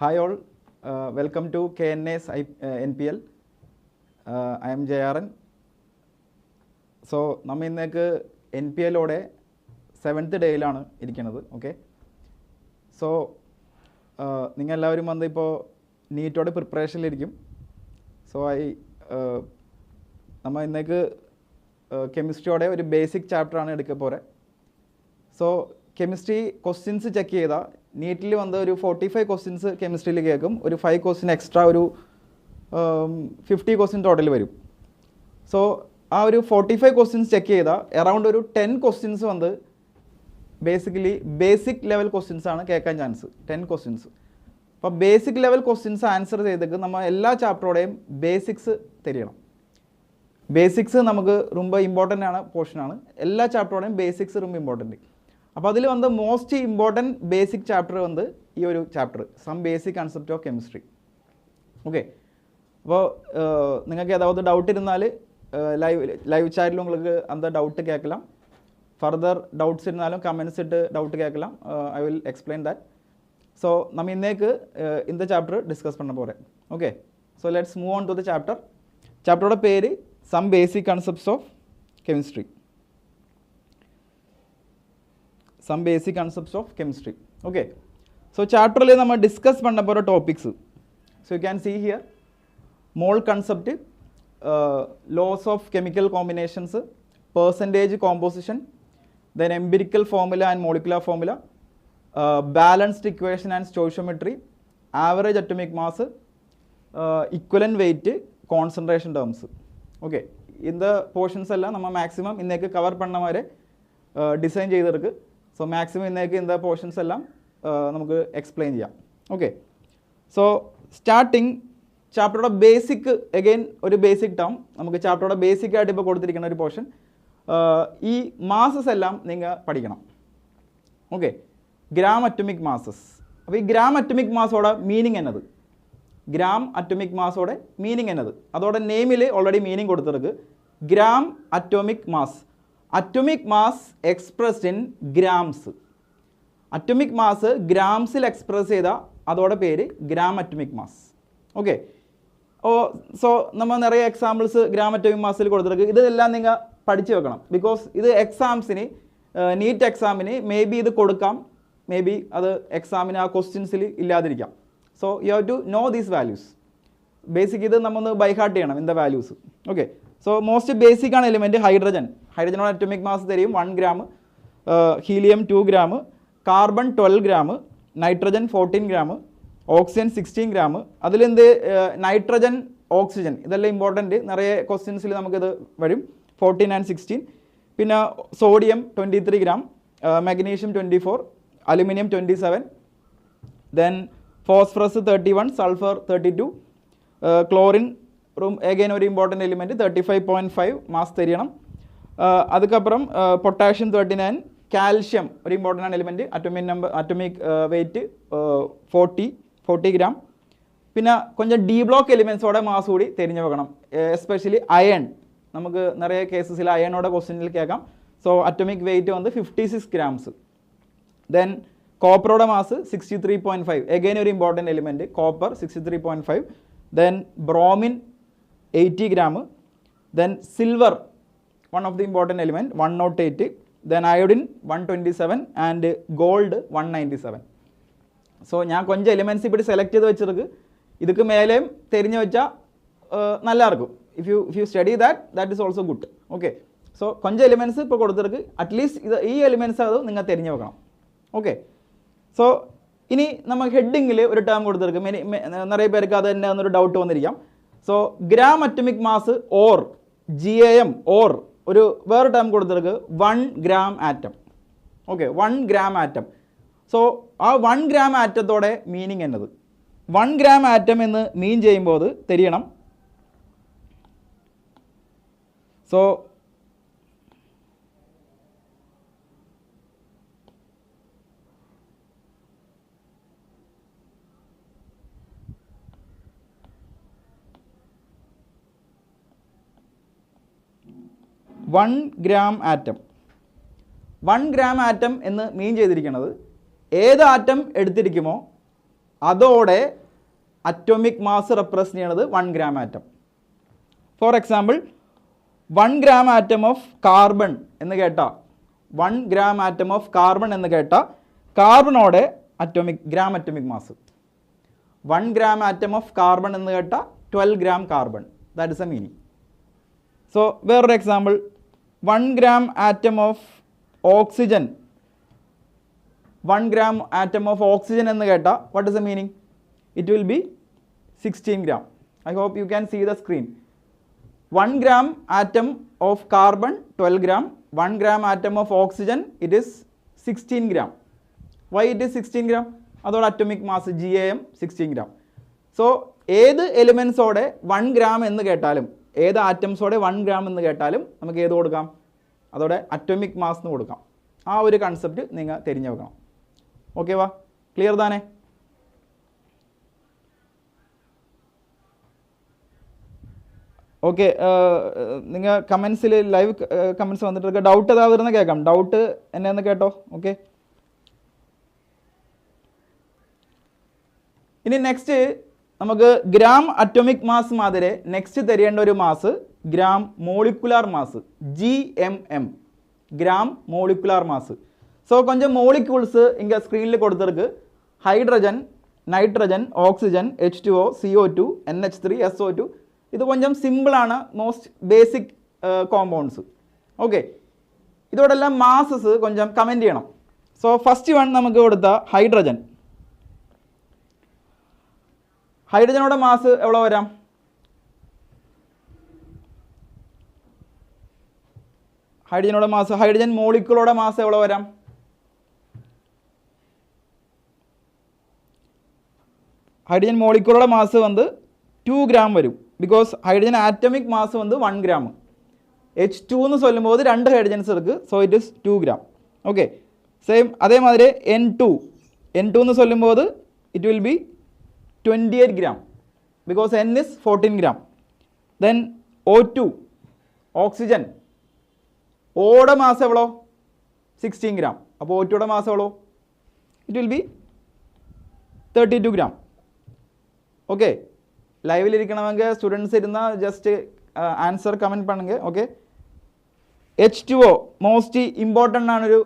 Hi all, welcome to KNA's NPL. I am JRN. So, നമ്മൾ ഇന്നേക്ക് NPL ഓടെ 7th ഡേയിലാണ് ഇരിക്കുന്നത്. ഓക്കെ, സോ നിങ്ങൾ എല്ലാവരും വന്ന് ഇപ്പോൾ നീറ്റോടെ പ്രിപ്പറേഷനിലിരിക്കും. സോ നമ്മൾ ഇന്നേക്ക് കെമിസ്ട്രിയോടെ ഒരു ബേസിക് ചാപ്റ്ററാണ് എടുക്കുക പോരെ. സോ കെമിസ്ട്രി ക്വസ്റ്റ്യൻസ് ചെക്ക് ചെയ്താൽ നീറ്റിൽ വന്ന് ഒരു 45 ക്വസ്റ്റ്യൻസ് കെമിസ്ട്രിയിൽ കേൾക്കും, ഒരു 5 ക്വസ്റ്റ്യൻ എക്സ്ട്രാ, ഒരു 50 ക്വസ്റ്റ്യൻ ടോട്ടൽ വരും. സോ ആ ഒരു 45 ക്വസ്റ്റ്യൻസ് ചെക്ക് ചെയ്താൽ അറൗണ്ട് ഒരു 10 ക്വസ്റ്റ്യൻസ് വന്ന് ബേസിക്കലി ബേസിക് ലെവൽ ക്വസ്റ്റ്യൻസ് ആണ് കേൾക്കാൻ ചാൻസ്. 10 ക്വസ്റ്റ്യൻസ്. അപ്പോൾ ബേസിക് ലെവൽ ക്വസ്റ്റ്യൻസ് ആൻസർ ചെയ്തേക്ക് നമ്മൾ എല്ലാ ചാപ്റ്ററോടെയും ബേസിക്സ് തരണം. ബേസിക്സ് നമുക്ക് ரொம்ப ഇമ്പോർട്ടൻ്റ് ആണ്, പോർഷനാണ്. എല്ലാ ചാപ്റ്ററോടെയും ബേസിക്സ് ரொம்ப ഇമ്പോർട്ടൻറ്റ്. അപ്പോൾ അതിൽ വന്ന് മോസ്റ്റ് ഇമ്പോർട്ടൻറ്റ് ബേസിക് ചാപ്റ്റർ വന്ന് ഈ ഒരു chapter some basic concept of chemistry. Okay, അപ്പോൾ നിങ്ങൾക്ക് ഏതാவது ഡൗട്ട് ഇരുന്നാൽ ലൈവ് ചാറ്റിൽ உங்களுக்கு அந்த டவுட் கேட்கலாம். ஃபர்தர் டவுட்ஸ் இருந்தாலும் கமெண்ட்ஸ் இட்டு டவுட் கேட்கலாம். I will explain that. So நம்ம இன்னைக்கு இந்த சாப்டர் டிஸ்கஸ் பண்ண போகிறேன். Okay, so let's move on to the chapter. சாப்டரோட பேர் some basic concepts of chemistry. some basic concepts of chemistry. Okay, so chapter le nama discuss panna pora topics. So you can see here mole concept, laws of chemical combinations, percentage composition, then empirical formula and molecular formula, balanced equation and stoichiometry, average atomic mass, equivalent weight, concentration terms. Okay, in the portions alla nama maximum innekku cover panna mare design ചെയ്തിருக்கு. So maximum ഇന്നേക്ക് ഇന്ന portions എല്ലാം നമുക്ക് explain ചെയ്യാം. Okay, so starting ചാപ്റ്ററുടെ basic, again ഒരു basic term നമുക്ക് ചാപ്റ്ററുടെ ബേസിക് ആയിട്ട് ഇപ്പോൾ കൊടുത്തിരിക്കുന്ന ഒരു പോർഷൻ. ഈ മാസസ് എല്ലാം നിങ്ങൾ പഠിക്കണം. Okay, gram atomic masses. അപ്പോൾ ഈ ഗ്രാം അറ്റോമിക് മാസോടെ മീനിങ് എന്നത്, ഗ്രാം അറ്റോമിക് മാസോടെ മീനിങ് എന്നത്, അതോടെ നെയിമിൽ ഓൾറെഡി മീനിങ് കൊടുത്തിருக்கு. Gram atomic mass, atomic mass expressed in grams. Atomic mass ഗ്രാംസിൽ എക്സ്പ്രസ് ചെയ്താൽ അതോടെ പേര് gram atomic mass. Okay, so നമ്മൾ നിറയെ എക്സാമ്പിൾസ് ഗ്രാം അറ്റോമിക് മാസിൽ കൊടുത്തിருக்கு. ഇതെല്ലാം നിങ്ങൾ പഠിച്ചു വെക്കണം. ബിക്കോസ് ഇത് എക്സാംസിന്, നീറ്റ് എക്സാമിന് മേ ബി ഇത് കൊടുക്കാം, മേ ബി അത് എക്സാമിന് ആ ക്വസ്റ്റ്യൻസിൽ ഇല്ലാതിരിക്കാം. So you have to know these values. Basic ഇത് നമ്മൾ ബൈ ഹാർട്ട് ചെയ്യണം in the values. Okay, so most basic ആണ് എലിമെൻറ്റ് ഹൈഡ്രജൻ. ഹൈഡ്രജനോട് അറ്റോമിക് മാസ് തരും 1 gram, helium 2 gram, carbon 12 gram, nitrogen 14 gram, oxygen 16 gram. അതിലെന്ത് നൈട്രജൻ, ഓക്സിജൻ ഇതെല്ലാം important. നിറയെ ക്വസ്റ്റ്യൻസിൽ നമുക്കിത് വരും. 14 and 16. പിന്നെ sodium 23 gram, magnesium 24, aluminium 27, then phosphorus 31, sulphur 32, chlorine again ഒരു ഇമ്പോർട്ടൻ്റ് എലിമെൻറ്റ് 35.5 മാസ് തരണം. അതുക്കപ്പുറം പൊട്ടാഷ്യം 39, കാൽഷ്യം ഒരു important element, atomic weight 40 gram. പിന്നെ കൊഞ്ചം ഡി ബ്ലോക്ക് എലിമെൻറ്റ്സോടെ മാസ് കൂടി തിരിഞ്ഞു വെക്കണം. എസ്പെഷ്യലി അയൺ, നമുക്ക് നിറയെ കേസസിൽ അയണോടെ ക്വസ്റ്റ്യനിൽ കേൾക്കാം. സോ അറ്റോമിക് വെയ്റ്റ് വന്ന് 56 ഗ്രാംസ്. ദെൻ കോപ്പറോടെ മാസ് 63.5, എഗൈൻ ഒരു important element copper 63.5. Then bromine 80 gram. Then silver one of the important element 108, then iodine 127 and gold 197. So ഞാൻ കൊഞ്ചം എലിമെൻറ്റ്സ് ഇവിടെ സെലക്ട് ചെയ്ത് വെച്ചിருக்கு. ഇതൊക്കെ മേലെയും തിരിഞ്ഞു വെച്ചാൽ നല്ലതായിരിക്കും. If you study that is also good. Okay, so കൊഞ്ചം എലിമെൻറ്റ്സ് ഇപ്പോൾ കൊടുത്തിருக்கு. അറ്റ്ലീസ്റ്റ് ഇത് ഈ എലിമെൻറ്റ്സ് അത് നിങ്ങൾ തിരിഞ്ഞു വെക്കണം. ഓക്കെ, സോ ഇനി നമ്മൾ ഹെഡിങ്ങിൽ ഒരു ടേം കൊടുത്തിருக்கு. നിറയെ പേർക്ക് അത് തന്നെ എന്നൊരു ഡൗട്ട് വന്നിരിക്കാം. So gram atomic mass or GAM or ഒരു വേറെ ടേം കൊടുത്തിருக்கு 1 gram atom. Okay, 1 gram atom. So ആ 1 ഗ്രാം ആറ്റത്തോടെ മീനിങ് എന്നത്, 1 ഗ്രാം ആറ്റം എന്ന് മീൻ ചെയ്യുമ്പോൾ അത് തെരിയണം. So one gram atom, 1 gram atom എന്ന് മീൻ ചെയ്തിരിക്കുന്നത് ഏത് ആറ്റം എടുത്തിരിക്കുമോ അതോടെ അറ്റോമിക് മാസ് റെപ്രസെൻ്റ് ചെയ്യണത് 1 gram atom. For example 1 gram atom of carbon എന്ന് കേട്ടാൽ 1 gram ആറ്റം ഓഫ് കാർബൺ എന്ന് കേട്ടാൽ കാർബണോടെ gram atomic mass. 1 gram atom of carbon എന്ന് കേട്ടാൽ 12 gram carbon. That is a meaning. So വേറൊരു example 1 gram atom of oxygen 1 gram atom of oxygen എന്ന് കേട്ടാൽ what is the meaning? It will be 16 gram. I hope you can see the screen. 1 gram atom of carbon 12 gram, 1 gram atom of oxygen it is 16 gram. Why it is 16 gram? അതോടെ atomic mass GAM 16 gram. So ഏത് എലിമെൻസോടെ 1 gram എന്ന് കേട്ടാലും ഏത് ആറ്റംസോടെ 1 gram എന്ന് കേട്ടാലും നമുക്ക് ഏത് കൊടുക്കാം? അതോടെ അറ്റോമിക് മാസ് എന്ന് കൊടുക്കാം. ആ ഒരു കൺസെപ്റ്റ് നിങ്ങൾ തിരിഞ്ഞു വെക്കണം. ഓക്കെ വാ, ക്ലിയർ താനേ? ഓക്കെ, നിങ്ങൾ കമൻസിൽ ലൈവ് കമൻസ് വന്നിട്ട് ഡൗട്ട് ഏതാവുന്ന കേൾക്കാം. ഡൗട്ട് എന്നെ ഒന്ന് കേട്ടോ. ഓക്കെ, ഇനി നെക്സ്റ്റ് നമുക്ക് ഗ്രാം അറ്റോമിക് മാസ് മാതിരി നെക്സ്റ്റ് തരേണ്ട ഒരു mass gram molecular mass, GMM, gram molecular mass. So கொஞ்சம் மோலிக்யூல்ஸு இங்கே ஸ்க்ரீனில் கொடுத்துருக்கு. Hydrogen, nitrogen, oxygen, H2O, CO2, NH3, SO2. ഇത് கொஞ்சம் സിമ്പിളാണ്, മോസ്റ്റ് ബേസിക് കോമ്പൗണ്ട്സ്. ഓക്കെ, ഇതോടെല്ലാം മാസസ് கொஞ்சம் കമൻറ്റ് ചെയ്യണം. സോ ഫസ്റ്റ് വൺ നമുക്ക് കൊടുത്ത ഹൈഡ്രജൻ. ഹൈഡ്രജനോടെ മാസ് എവിടെ വരാം? ഹൈഡ്രജനോടെ മാസ്, ഹൈഡ്രജൻ മോളിക്യൂളോടെ മാസ് എവിടെ വരാം? ഹൈഡ്രജൻ മോളിക്യൂളോടെ മാസ് വന്ന് 2 gram വരും. ബിക്കോസ് ഹൈഡ്രജൻ ആറ്റമിക് മാസ് വന്ന് 1 gram. H2 എന്ന് ചൊല്ലുമ്പോൾ 2 ഹൈഡ്രജൻസ് എടുക്ക്. So it is 2 gram. Okay, same അതേമാതിരി N2 എന്ന് ചൊല്ലുമ്പോൾ it will be 28 gram. Because N is 14 gram. Then O2 oxygen, ഓടെ മാസം എവ്വളോ? 16 gram. അപ്പോൾ O2യുടെ മാസം എവ്വളോ? It will be 32 gram. Okay, ലൈവിലിരിക്കണമെങ്കിൽ സ്റ്റുഡൻസ് ഇരുന്ന ജസ്റ്റ് ആൻസർ കമൻറ്റ് പണുങ്ക. ഓക്കെ, H2O മോസ്റ്റ് ഇമ്പോർട്ടൻ്റ് ആണൊരു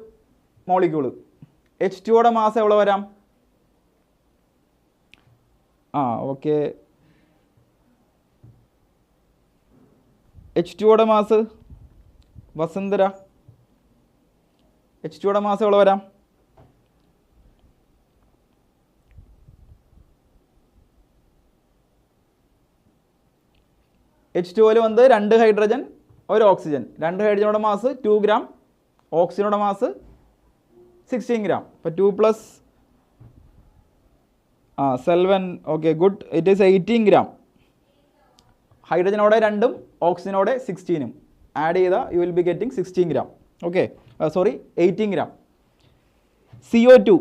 മോളിക്യൂള്. H2യുടെ മാസം എവിടെ വരാം? ഓക്കെ, H2യുടെ മാസ് വസുന്ധര, H2യുടെ മാസം എവിടെ വരാം? H2O വന്ന് 2 ഹൈഡ്രജൻ 1 ഓക്സിജൻ. 2 ഹൈഡ്രജനോടെ മാസ് 2 gram, ഓക്സിജനോടെ മാസ് 16 gram. അപ്പോൾ 2 + 7. Okay, good. It is 18 gram. ഹൈഡ്രജനോടെ 2ഉം ഓക്സിജനോടെ 16ഉം ആഡ് ചെയ്താൽ you will be getting 16 gram. Okay, sorry 18 gram. CO2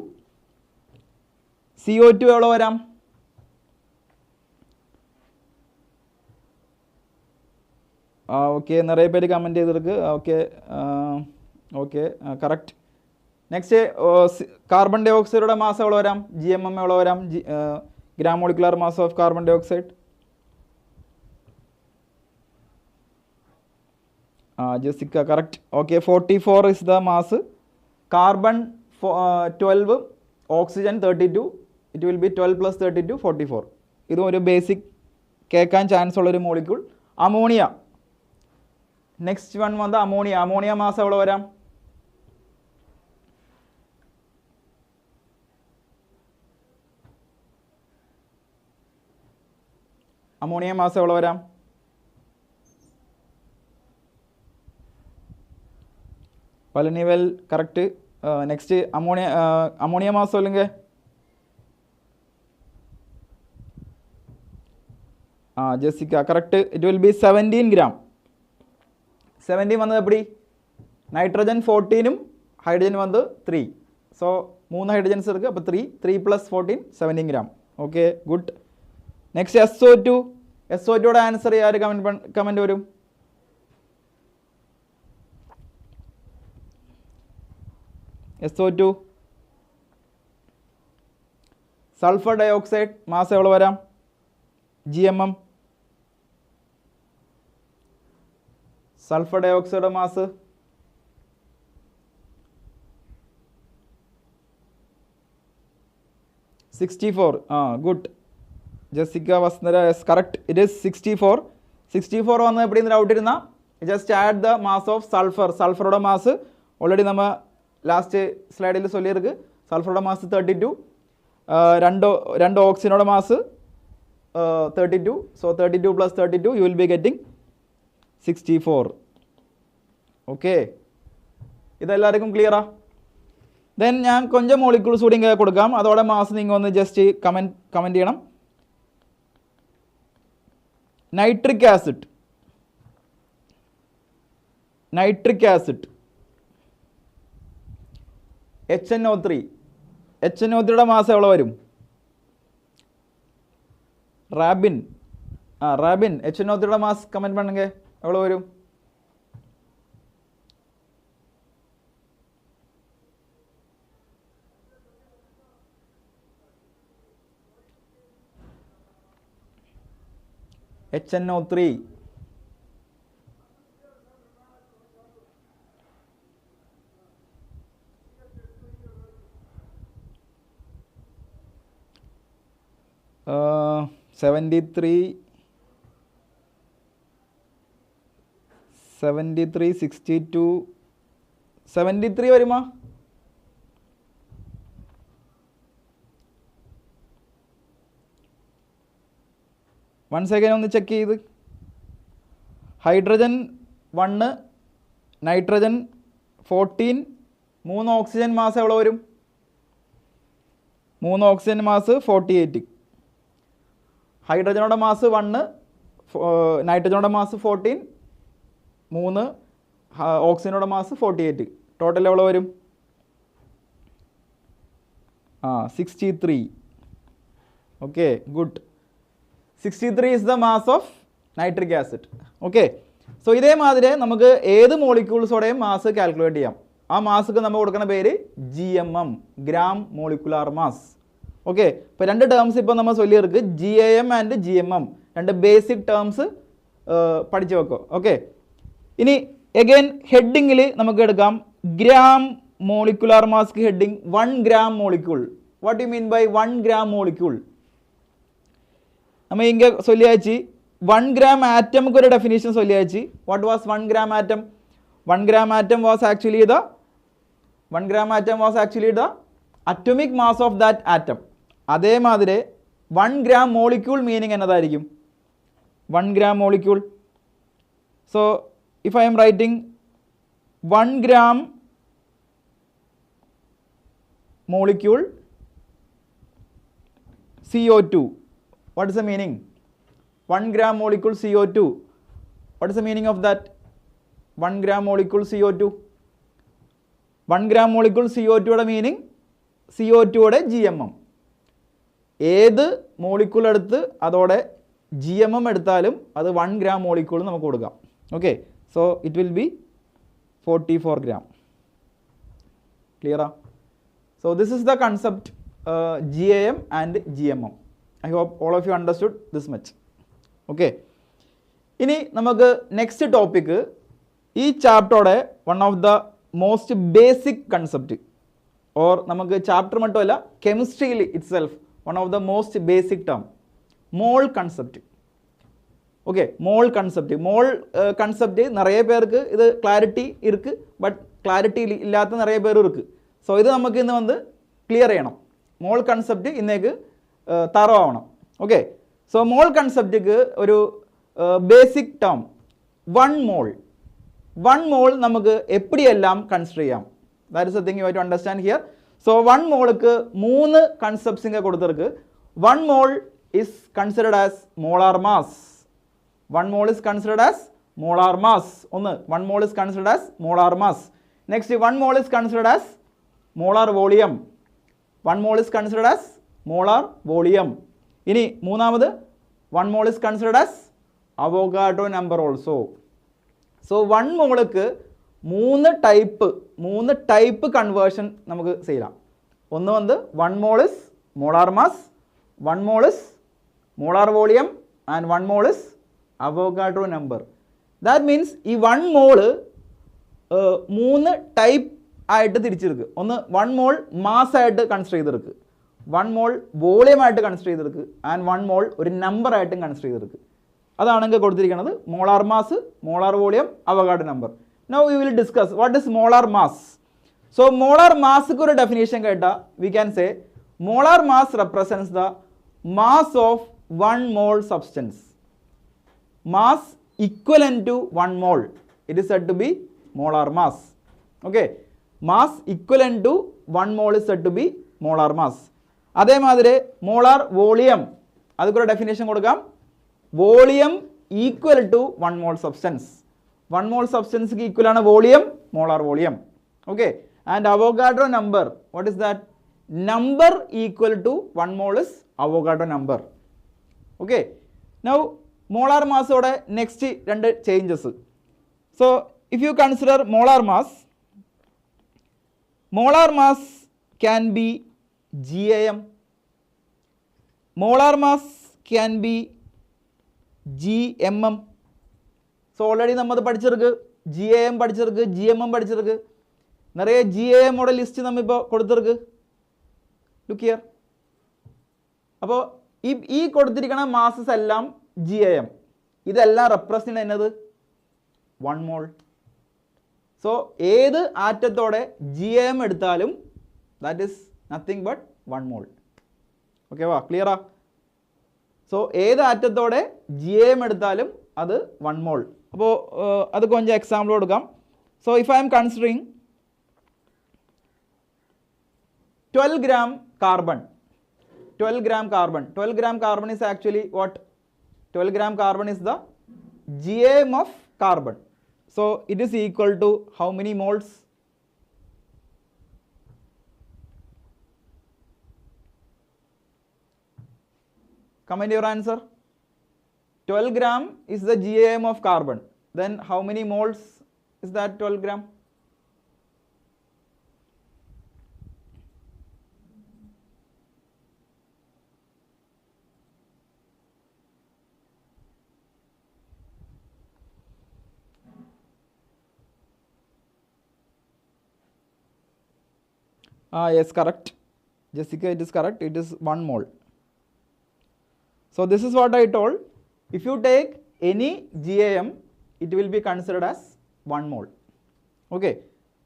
എവിടെ വരാം? ഓക്കെ, നിറയെ പേര് കമൻറ്റ് ചെയ്തെടുക്ക്. Okay, correct. നെക്സ്റ്റ് കാർബൺ ഡൈ ഓക്സൈഡുടെ മാസം എവിടെ വരാം? GMM എവിടെ വരാം? Gram molecular mass of carbon dioxide. Jessica, correct. Okay, 44 is the mass. Carbon 12, oxygen 32. It will B 12 + 32 44. ഇതും ഒരു ബേസിക് കേൾക്കാൻ ചാൻസ് ഉള്ളൊരു മോളിക്യൂൾ. അമോണിയ, നെക്സ്റ്റ് വൺ വന്ന് അമോണിയ. അമോണിയ മാസം എവിടെ വരാം? അമോണിയ മാസം എവിടെ വരാം? പളനിവേൽ, കറക്റ്റ്. നെക്സ്റ്റ് അമോണിയ മാസം അല്ലെങ്കിൽ Jessica, correct. It will B 17 gram. 17 വന്നത് എപ്പടി? നൈട്രജൻ 14ഉം ഹൈഡ്രജൻ വന്ന് 3. സോ 3 ഹൈഡ്രജൻസ് എടുക്കുക. അപ്പോൾ 3 + 14 17 gram. Okay, good. നെക്സ്റ്റ് SO2യുടെ ആൻസർ ആര് കമൻറ്റ് വരും? SO2 സൾഫർ ഡയോക്സൈഡ് മാസ് എവിടെ വരാം? GMM. Sulphur dioxide mass good. Jessica Vasnara is correct. It is 64. 64 വന്ന് എവിടെ നിന്ന് ഔട്ട് ഇരുന്ന just add the mass of sulphur. സൾഫറുടെ മാസ് ഓൾറെഡി നമ്മൾ ലാസ്റ്റ് സ്ലൈഡിൽ ചൊല്ലിയിருக்கு. സൾഫറുടെ മാസ് 32. രണ്ട് ഓക്സിജനോടെ mass 32. So 32 plus 32 you will be getting 64. Okay, ഇതെല്ലാവർക്കും ക്ലിയറാ? ദെൻ ഞാൻ കൊഞ്ചം മോളിക്യൂൾസ് കൂടി ഇങ്ങനെ കൊടുക്കാം. അതോടെ മാസ് നിങ്ങൾ ഒന്ന് ജസ്റ്റ് കമൻറ്റ് ചെയ്യണം. Nitric acid HNO3. HNO3യുടെ മാസ് എവിടെ വരും? റാബിൻ HNO3യുടെ മാസ് കമൻറ്റ് പണ്ണുങ്ക എവിടെ വരും? HNO3. Uh, 73, 62, 73 വരുമാ? വൺ സെക്കൻഡ് ഒന്ന് ചെക്ക് ചെയ്ത്. ഹൈഡ്രജൻ 1, നൈട്രജൻ 14, 3 ഓക്സിജൻ മാസ് എവിടെ വരും? 3 ഓക്സിജൻ മാസ് 48. ഹൈഡ്രജനോടെ മാസ് 1, നൈട്രജനോടെ മാസ് 14, 3 ഓക്സിജനോടെ മാസ് 48. ടോട്ടൽ എവിടെ വരും? 63. Okay, good. 63 is the mass of nitric acid. Okay, so ഇതേമാതിരി നമുക്ക് ഏത് മോളിക്യൂൾസോടെയും മാസ് കാൽക്കുലേറ്റ് ചെയ്യാം. ആ മാസ്ക്ക് നമ്മൾ കൊടുക്കുന്ന പേര് GMM, gram molecular mass. Okay, ഇപ്പോൾ രണ്ട് ടേംസ് ഇപ്പോൾ നമ്മൾ ചൊല്ലിയിருக்கு. GAM ആൻഡ് GMM, രണ്ട് ബേസിക് ടേംസ് പഠിച്ചു വെക്കും. ഓക്കെ, ഇനി എഗെയിൻ ഹെഡിങ്ങിൽ നമുക്ക് എടുക്കാം ഗ്രാം മോളിക്കുലാർ മാസ്ക്ക് heading 1 gram molecule. What you mean by 1 gram molecule? നമ്മൾ ഇങ്ങനെ ചൊല്ലിയാച്ച് 1 gram ആറ്റംക്ക് ഒരു ഡെഫിനേഷൻ ചൊല്ലിയാച്ച്. What was 1 gram atom? 1 gram atom was actually the atomic mass of that atom. അതേമാതിരി 1 gram മോളിക്യൂൾ മീനിങ് എന്നതായിരിക്കും? 1 gram molecule. So if I am writing 1 gram molecule CO2. What is the meaning? 1 gram molecule CO2. What is the meaning of that? 1 gram molecule CO2. 1 gram molecule CO2യുടെ meaning CO2യുടെ GMM. ഏത് molecule എടുത്ത് അതോടെ GMM എടുത്താലും അത് 1 gram molecule നമുക്ക് കൊടുക്കാം. Okay, so it will be 44 gram. ക്ലിയറാ? So this is the concept GAM and GMM. I hope all of you understood this much. Okay. ഇനി നമുക്ക് നെക്സ്റ്റ് ടോപ്പിക്ക് ഈ ചാപ്റ്ററോടെ one of the most basic concept or നമുക്ക് chapter മറ്റുമല്ല കെമിസ്ട്രിയിൽ itself one of the most basic term mole concept. Okay, mole concept നിറയെ പേർക്ക് ഇത് ക്ലാരിറ്റി ഇருக்கு, ബട്ട് ക്ലാരിറ്റി ഇല്ലാത്ത നിറയെ പേർ ഇருக்கு. സോ ഇത് നമുക്ക് ഇന്ന് വന്ന് ക്ലിയർ ചെയ്യണം. മോൾ കൺസെപ്റ്റ് ഇന്നേക്ക് തറവാവണം. ഓക്കെ, സോ മോൾ കൺസെപ്റ്റിക്ക് ഒരു ബേസിക് ടേം 1 mol. 1 mol നമുക്ക് എപ്പിടിയെല്ലാം കൺസിഡർ ചെയ്യാം. That is a thing you have to understand here. So 1 മോൾക്ക് 3 കൺസെപ്റ്റ്സ് ഇങ്ങനെ കൊടുത്തിருக்கு. 1 mol is considered as molar mass. 1 mol is considered as molar mass. 1 mol is considered as molar mass. Next, 1 mol is considered as molar volume. 1 mol is considered as molar volume. ഇനി മൂന്നാമത് 1 mol is considered as Avogadro number also. So 1 മോൾക്ക് 3 type conversion നമുക്ക് ചെയ്യാം. ഒന്ന് വന്ന് 1 mol is molar mass, 1 mole is molar volume and 1 mole is Avogadro number. That means ഈ 1 mole 3 type ആയിട്ട് തിരിച്ചെടുക്കുക. ഒന്ന് 1 mole മാസ് ആയിട്ട് കൺസിഡർ ചെയ്തെടുക്കുക, 1 mole വോളിയം ആയിട്ട് കൺസിഡർ ചെയ്തെടുക്കുക, ആൻഡ് 1 mole ഒരു നമ്പർ ആയിട്ടും കൺസിഡർ ചെയ്തെടുക്കുക. അതാണെങ്കിൽ കൊടുത്തിരിക്കുന്നത് molar mass, molar volume, Avogadro number. Now we will discuss what is molar mass. So molar mass ku oru definition ketta, we can say molar mass represents the mass of 1 mole substance. Mass equivalent to 1 mole. It is said to be molar mass. Okay. Mass equivalent to 1 mole is said to be molar mass. Adhe madire molar volume, adukku oru definition kodukam. Volume equal to 1 mole substance. 1 mole substance ki equal ആണ് volume, molar volume. Okay. And Avogadro number, what is that? Number equal to 1 mole is Avogadro number. Okay. Now molar mass ode next രണ്ട് changes. So if you consider molar mass can be GAM. Molar mass can be GMM. So already നമ്മൾ പഠിച്ചെടുക്ക് GAM പഠിച്ചെടുക്ക്, GMM പഠിച്ചെടുക്ക്. നിറയെ GAMയുടെ list നമ്മളിപ്പോൾ കൊടുത്തെടുക്ക്. Look here. അപ്പോൾ ഈ കൊടുത്തിരിക്കുന്ന masses എല്ലാം GAM. ഇതെല്ലാം represent ചെയ്യുന്നത് 1 മോൾ. സോ ഏത് ആറ്റത്തോടെ GAM എടുത്താലും that is nothing but 1 mole. Okay വാ, ക്ലിയറാ? സോ ഏത് ആറ്റത്തോടെ GAM എടുത്താലും അത് 1 മോൾ. അപ്പോൾ അത് கொஞ்சம் എക്സാമ്പിൾ കൊടുക്കാം. So if I M considering 12 gram carbon, 12 gram carbon, 12 gram carbon is actually what? 12 gram carbon is the GAM of carbon. So it is equal to how many moles? Comment your answer. 12 gram is the GAM of carbon. Then how many moles is that 12 gram? Yes, correct. Jessica, it is correct. It is 1 mole. So this is what I told. If you take any GAM, it will be considered as 1 mole. Okay.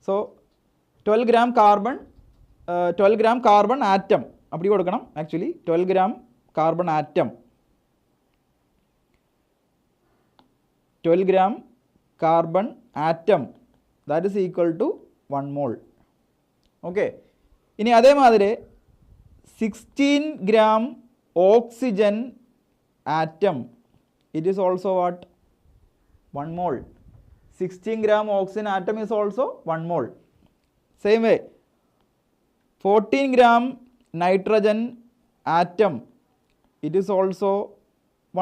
So 12 gram carbon, 12 gram carbon atom. Appadi kodukkanam actually 12 gram carbon atom. 12 gram carbon atom, that is equal to 1 mole. Okay. ഇനി അതേമാതിരി 16 gram oxygen atom, it is also what? 1 mole. 16 gram oxygen atom is also 1 mole. Same way 14 gram nitrogen atom, it is also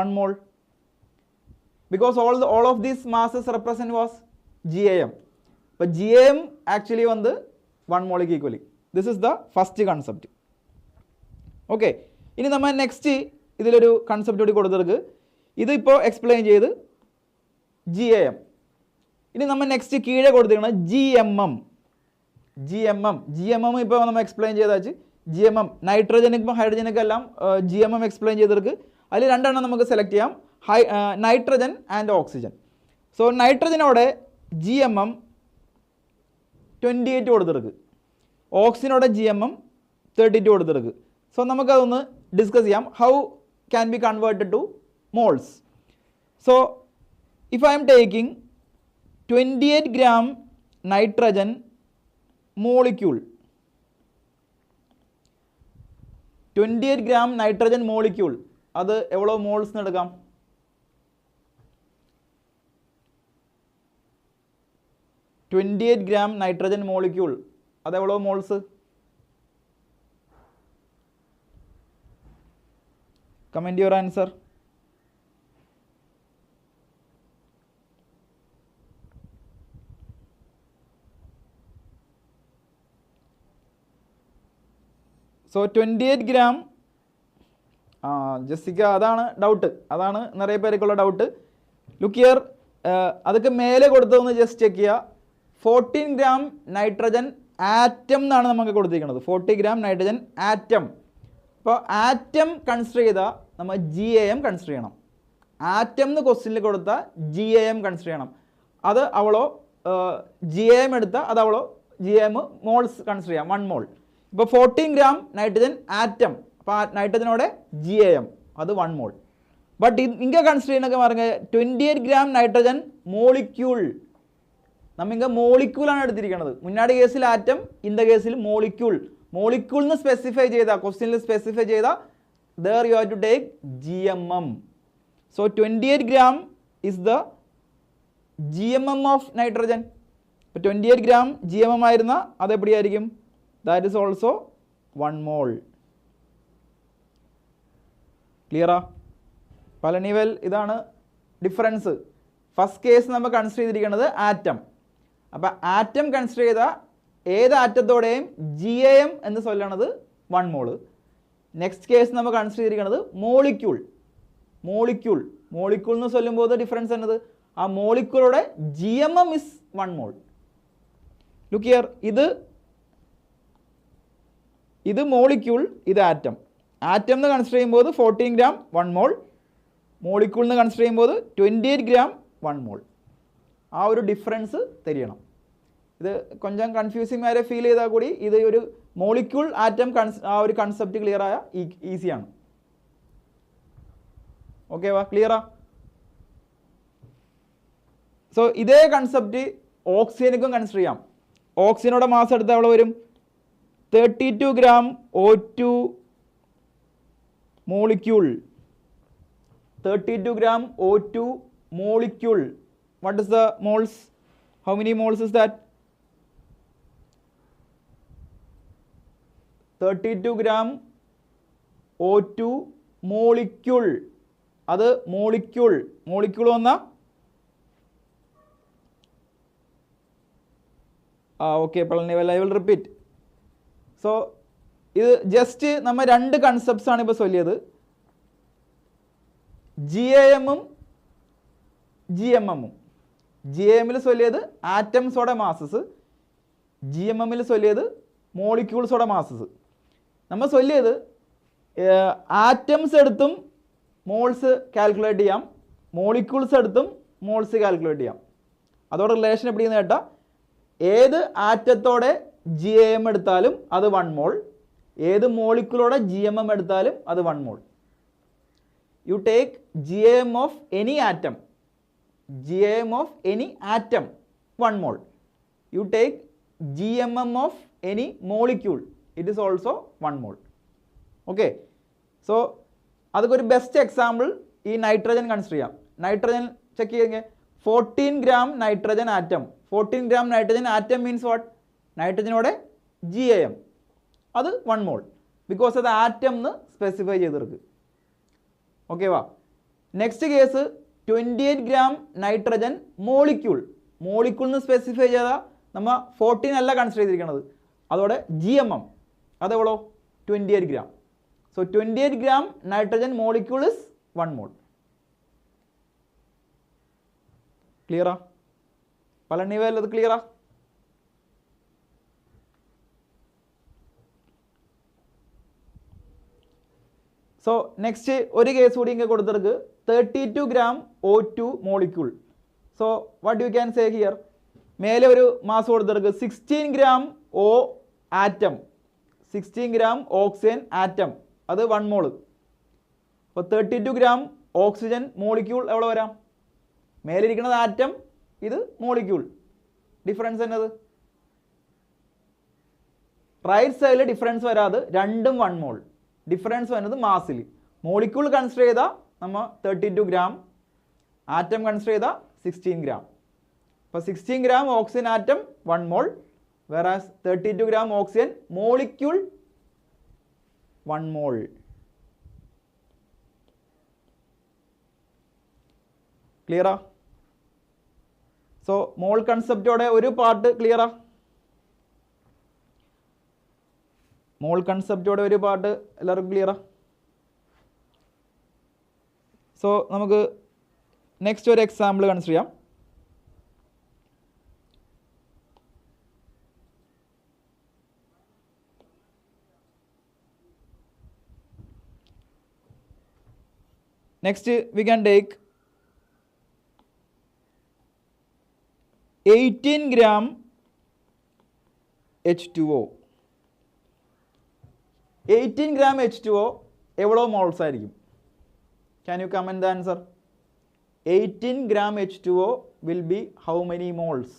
1 mole. Because all of these masses represent was GAM. But GAM actually on the 1 mole equally. This is the first concept. Okay. ഇനി നമ്മൾ next ഇതിലൊരു concept കൂടി കൊടുത്തെടുക്കുക. ഇതിപ്പോൾ explain ചെയ്ത് GAM. ഇനി നമ്മൾ next കീഴെ കൊടുത്തിരിക്കുന്നത് GMM. GMM ഇപ്പോൾ നമ്മൾ എക്സ്പ്ലെയിൻ ചെയ്താൽ GMM നൈട്രജനും ഹൈഡ്രജനൊക്കെ എല്ലാം GMM എക്സ്പ്ലെയിൻ ചെയ്തെടുക്കുക. അതിൽ രണ്ടെണ്ണം നമുക്ക് സെലക്ട് ചെയ്യാം, നൈട്രജൻ ആൻഡ് ഓക്സിജൻ. സോ നൈട്രജനോടെ GMM 28 കൊടുത്തെടുക്കുക, ഓക്സിജനോടെ GMM 32 കൊടുത്തെടുക്കുക. സോ നമുക്കതൊന്ന് ഡിസ്കസ് ചെയ്യാം. How can be converted to moles. So if I am taking 28 gram nitrogen molecule, 28 gram nitrogen molecule, അത് എவ்வளோ മോൾസ് എടുക്കാം? 28 gram നൈട്രജൻ മോളിക്യൂൾ, അത് എவ்வளோ moles? Comment your answer. So 28 gram Jessica അതാണ് doubt, അതാണ് നിറയെ പേർക്കുള്ള ഡൗട്ട്. ലുക്ക് ഹിയർ, അതൊക്കെ മേലെ കൊടുത്തതൊന്ന് ജസ്റ്റ് ചെക്ക് ചെയ്യുക. 14 ഗ്രാം നൈട്രജൻ ആറ്റം എന്നാണ് നമുക്ക് കൊടുത്തിരിക്കുന്നത്. 40 ഗ്രാം നൈട്രജൻ ആറ്റം. അപ്പോൾ ആറ്റം കൺസിഡർ ചെയ്താൽ നമ്മൾ GAM കൺസിഡർ ചെയ്യണം. ആറ്റം എന്ന് ക്വസ്റ്റ്യനിൽ കൊടുത്താൽ GAM കൺസിഡർ ചെയ്യണം. അത് അവളോ GAM എടുത്താൽ അത് അവളോ GAM മോൾസ് കൺസിഡർ ചെയ്യാം, 1 മോൾ. ഇപ്പോൾ 14 ഗ്രാം നൈട്രജൻ ആറ്റം, അപ്പോൾ ആ നൈട്രജനോടെ GAM അത് 1 മോൾ. ബട്ട് ഇങ്ങനെ കൺസിഡർ ചെയ്യുന്നൊക്കെ പറഞ്ഞാൽ 28 ഗ്രാം നൈട്രജൻ മോളിക്യൂൾ. നമ്മിങ്ങ മോളിക്യൂളാണ് എടുത്തിരിക്കുന്നത്. മുന്നാടി കേസിൽ ആറ്റം, ഇന്ന കേസിൽ മോളിക്യൂൾ. മോളിക്യൂൾ എന്ന് സ്പെസിഫൈ ചെയ്താൽ, ക്വസ്റ്റ്യനിൽ സ്പെസിഫൈ ചെയ്താൽ there you have to take GMM. So 28 gram is the GMM of nitrogen. അപ്പോൾ 28 ഗ്രാം GMM ആയിരുന്ന അത് എവിടെയായിരിക്കും? That is also 1 mole. ക്ലിയറാ? പലനിവൽ ഇതാണ് ഡിഫറൻസ്. ഫസ്റ്റ് കേസ് നമ്മൾ കൺസിഡർ ചെയ്തിരിക്കുന്നത് ആറ്റം. അപ്പോൾ ആറ്റം കൺസിഡർ ചെയ്ത ഏത് ആറ്റത്തോടെയും GAM എന്ന് ചൊല്ലണത് 1 മോള്. നെക്സ്റ്റ് കേസ് നമ്മൾ കൺസിഡർ ചെയ്തിരിക്കുന്നത് മോളിക്യൂൾ. മോളിക്യൂൾ മോളിക്യൂൾ എന്ന് ചൊല്ലുമ്പോൾ ഡിഫറൻസ് എന്നത് ആ മോളിക്യൂളോടെ GMM is 1 mole. Look here, ഇത് മോളിക്യൂൾ, ഇത് ആറ്റം. ആറ്റം എന്ന് കൺസിഡർ ചെയ്യുമ്പോൾ 14 ഗ്രാം 1 മോൾ. മോളിക്യൂൾ എന്ന് കൺസിഡർ ചെയ്യുമ്പോൾ 28 ഗ്രാം 1 മോൾ. ആ ഒരു ഡിഫറൻസ് തെരിയണം. ഇത് കൊഞ്ചം കൺഫ്യൂസിങ് ആരെ ഫീൽ ചെയ്താൽ കൂടി ഇത് ഒരു മോളിക്യൂൾ ആറ്റം ആ ഒരു കൺസെപ്റ്റ് ക്ലിയർ ആയ ഈസിയാണ്. ഓക്കെ വാ, ക്ലിയറാ? സോ ഇതേ കൺസെപ്റ്റ് ഓക്സിജനുക്കും കൺസിഡർ ചെയ്യാം. ഓക്സിജനോടെ മാസ് എടുത്താൽ അവിടെ വരും 32 gram O2 molecule. 32 gram O2 molecule. What is the moles? How many moles is that? 32 gram O2 molecule. അത് മോളിക്യൂൾ. മോളിക്യൂൾ വന്ന okay I will repeat. So ഇത് ജസ്റ്റ് നമ്മൾ 2 കൺസെപ്റ്റ്സ് ആണ് ഇപ്പോൾ ചൊല്ലിയത്. GAM-ഉം GMM-ഉം. GAM-ൽ ചൊല്ലിയത് ആറ്റംസോടെ മാസസ്, GMM-ൽ ചൊല്ലിയത് മോളിക്യൂൾസോടെ മാസസ്. നമ്മൾ ചൊല്ലിയത് ആറ്റംസ് എടുത്തും മോൾസ് കാൽക്കുലേറ്റ് ചെയ്യാം, molecules എടുത്തും മോൾസ് കാൽക്കുലേറ്റ് ചെയ്യാം. അതോടെ റിലേഷൻ എപ്പിടി എന്ന് കേട്ടാൽ ഏത് ആറ്റത്തോടെ GAM എടുത്താലും അത് 1 മോൾ, ഏത് മോളിക്യൂളോടെ GMM എടുത്താലും അത് 1 മോൾ. You take GAM of any atom, GAM of any atom 1 mole. You take GMM of any molecule, it is also 1 mole. Okay, so അതൊക്കെ ഒരു ബെസ്റ്റ് എക്സാമ്പിൾ ഈ നൈട്രജൻ കൺസിഡർ ചെയ്യാം. നൈട്രജൻ ചെക്ക് ചെയ്യുക, 14 gram nitrogen atom. 14 gram nitrogen atom means what? നൈട്രജനോടെ GAM അത് 1 mole, because അത് atom എന്ന് specify ചെയ്തിருக்கு. ഓക്കെ വാ. Next case 28 gram nitrogen molecule. Molecule എന്ന് സ്പെസിഫൈ ചെയ്താൽ നമ്മൾ 14 അല്ല കൺസിഡർ ചെയ്തിരിക്കുന്നത്, അതോടെ GMM അതെവളോ 28 gram. So 28 gram nitrogen molecule is 1 mole. ക്ലിയറാ? പലണിവേൽ അത് ക്ലിയറാ? സോ നെക്സ്റ്റ് ഒരു കേസ് കൂടി ഇങ്ങനെ കൊടുത്തിருக்கு 32 gram O2 molecule. So what you can say here? മേലെ ഒരു മാസ് കൊടുത്തിருக்கு 16 gram O atom, 16 gram oxygen atom, അത് 1 മോൾ. അപ്പോൾ 32 ഗ്രാം ഓക്സിജൻ മോളിക്യൂൾ എവിടെ വരാം? മേലിരിക്കുന്നത് ആറ്റം, ഇത് മോളിക്യൂൾ. ഡിഫറൻസ് എന്നത് റൈറ്റ് സൈഡിൽ ഡിഫറൻസ് വരാതെ രണ്ടും 1 മോൾ. ഡിഫറൻസ് വരുന്നത് മാസിൽ. മോളിക്യൂൾ കൺസിഡർ ചെയ്താൽ നമ്മൾ 32 ഗ്രാം, ആറ്റം കൺസിഡർ ചെയ്താൽ 16 ഗ്രാം. അപ്പോൾ 16 gram oxygen atom 1 mole, whereas 32 gram oxygen molecule 1 mole. ക്ലിയറാ? സോ മോൾ കൺസെപ്റ്റോടെ ഒരു പാർട്ട് ക്ലിയറാ? മോൾ കൺസെപ്റ്റോടെ ഒരു പാർട്ട് എല്ലാവർക്കും ക്ലിയറാ? സോ നമുക്ക് നെക്സ്റ്റ് ഒരു എക്സാമ്പിൾ കൺസിഡർ ചെയ്യാം. Next we can take 18 gram H2O. 18 gram H2O എவ்வளോ മോൾസ് ആയിരിക്കും? Can you comment the answer? 18 gram H2O will be how many moles?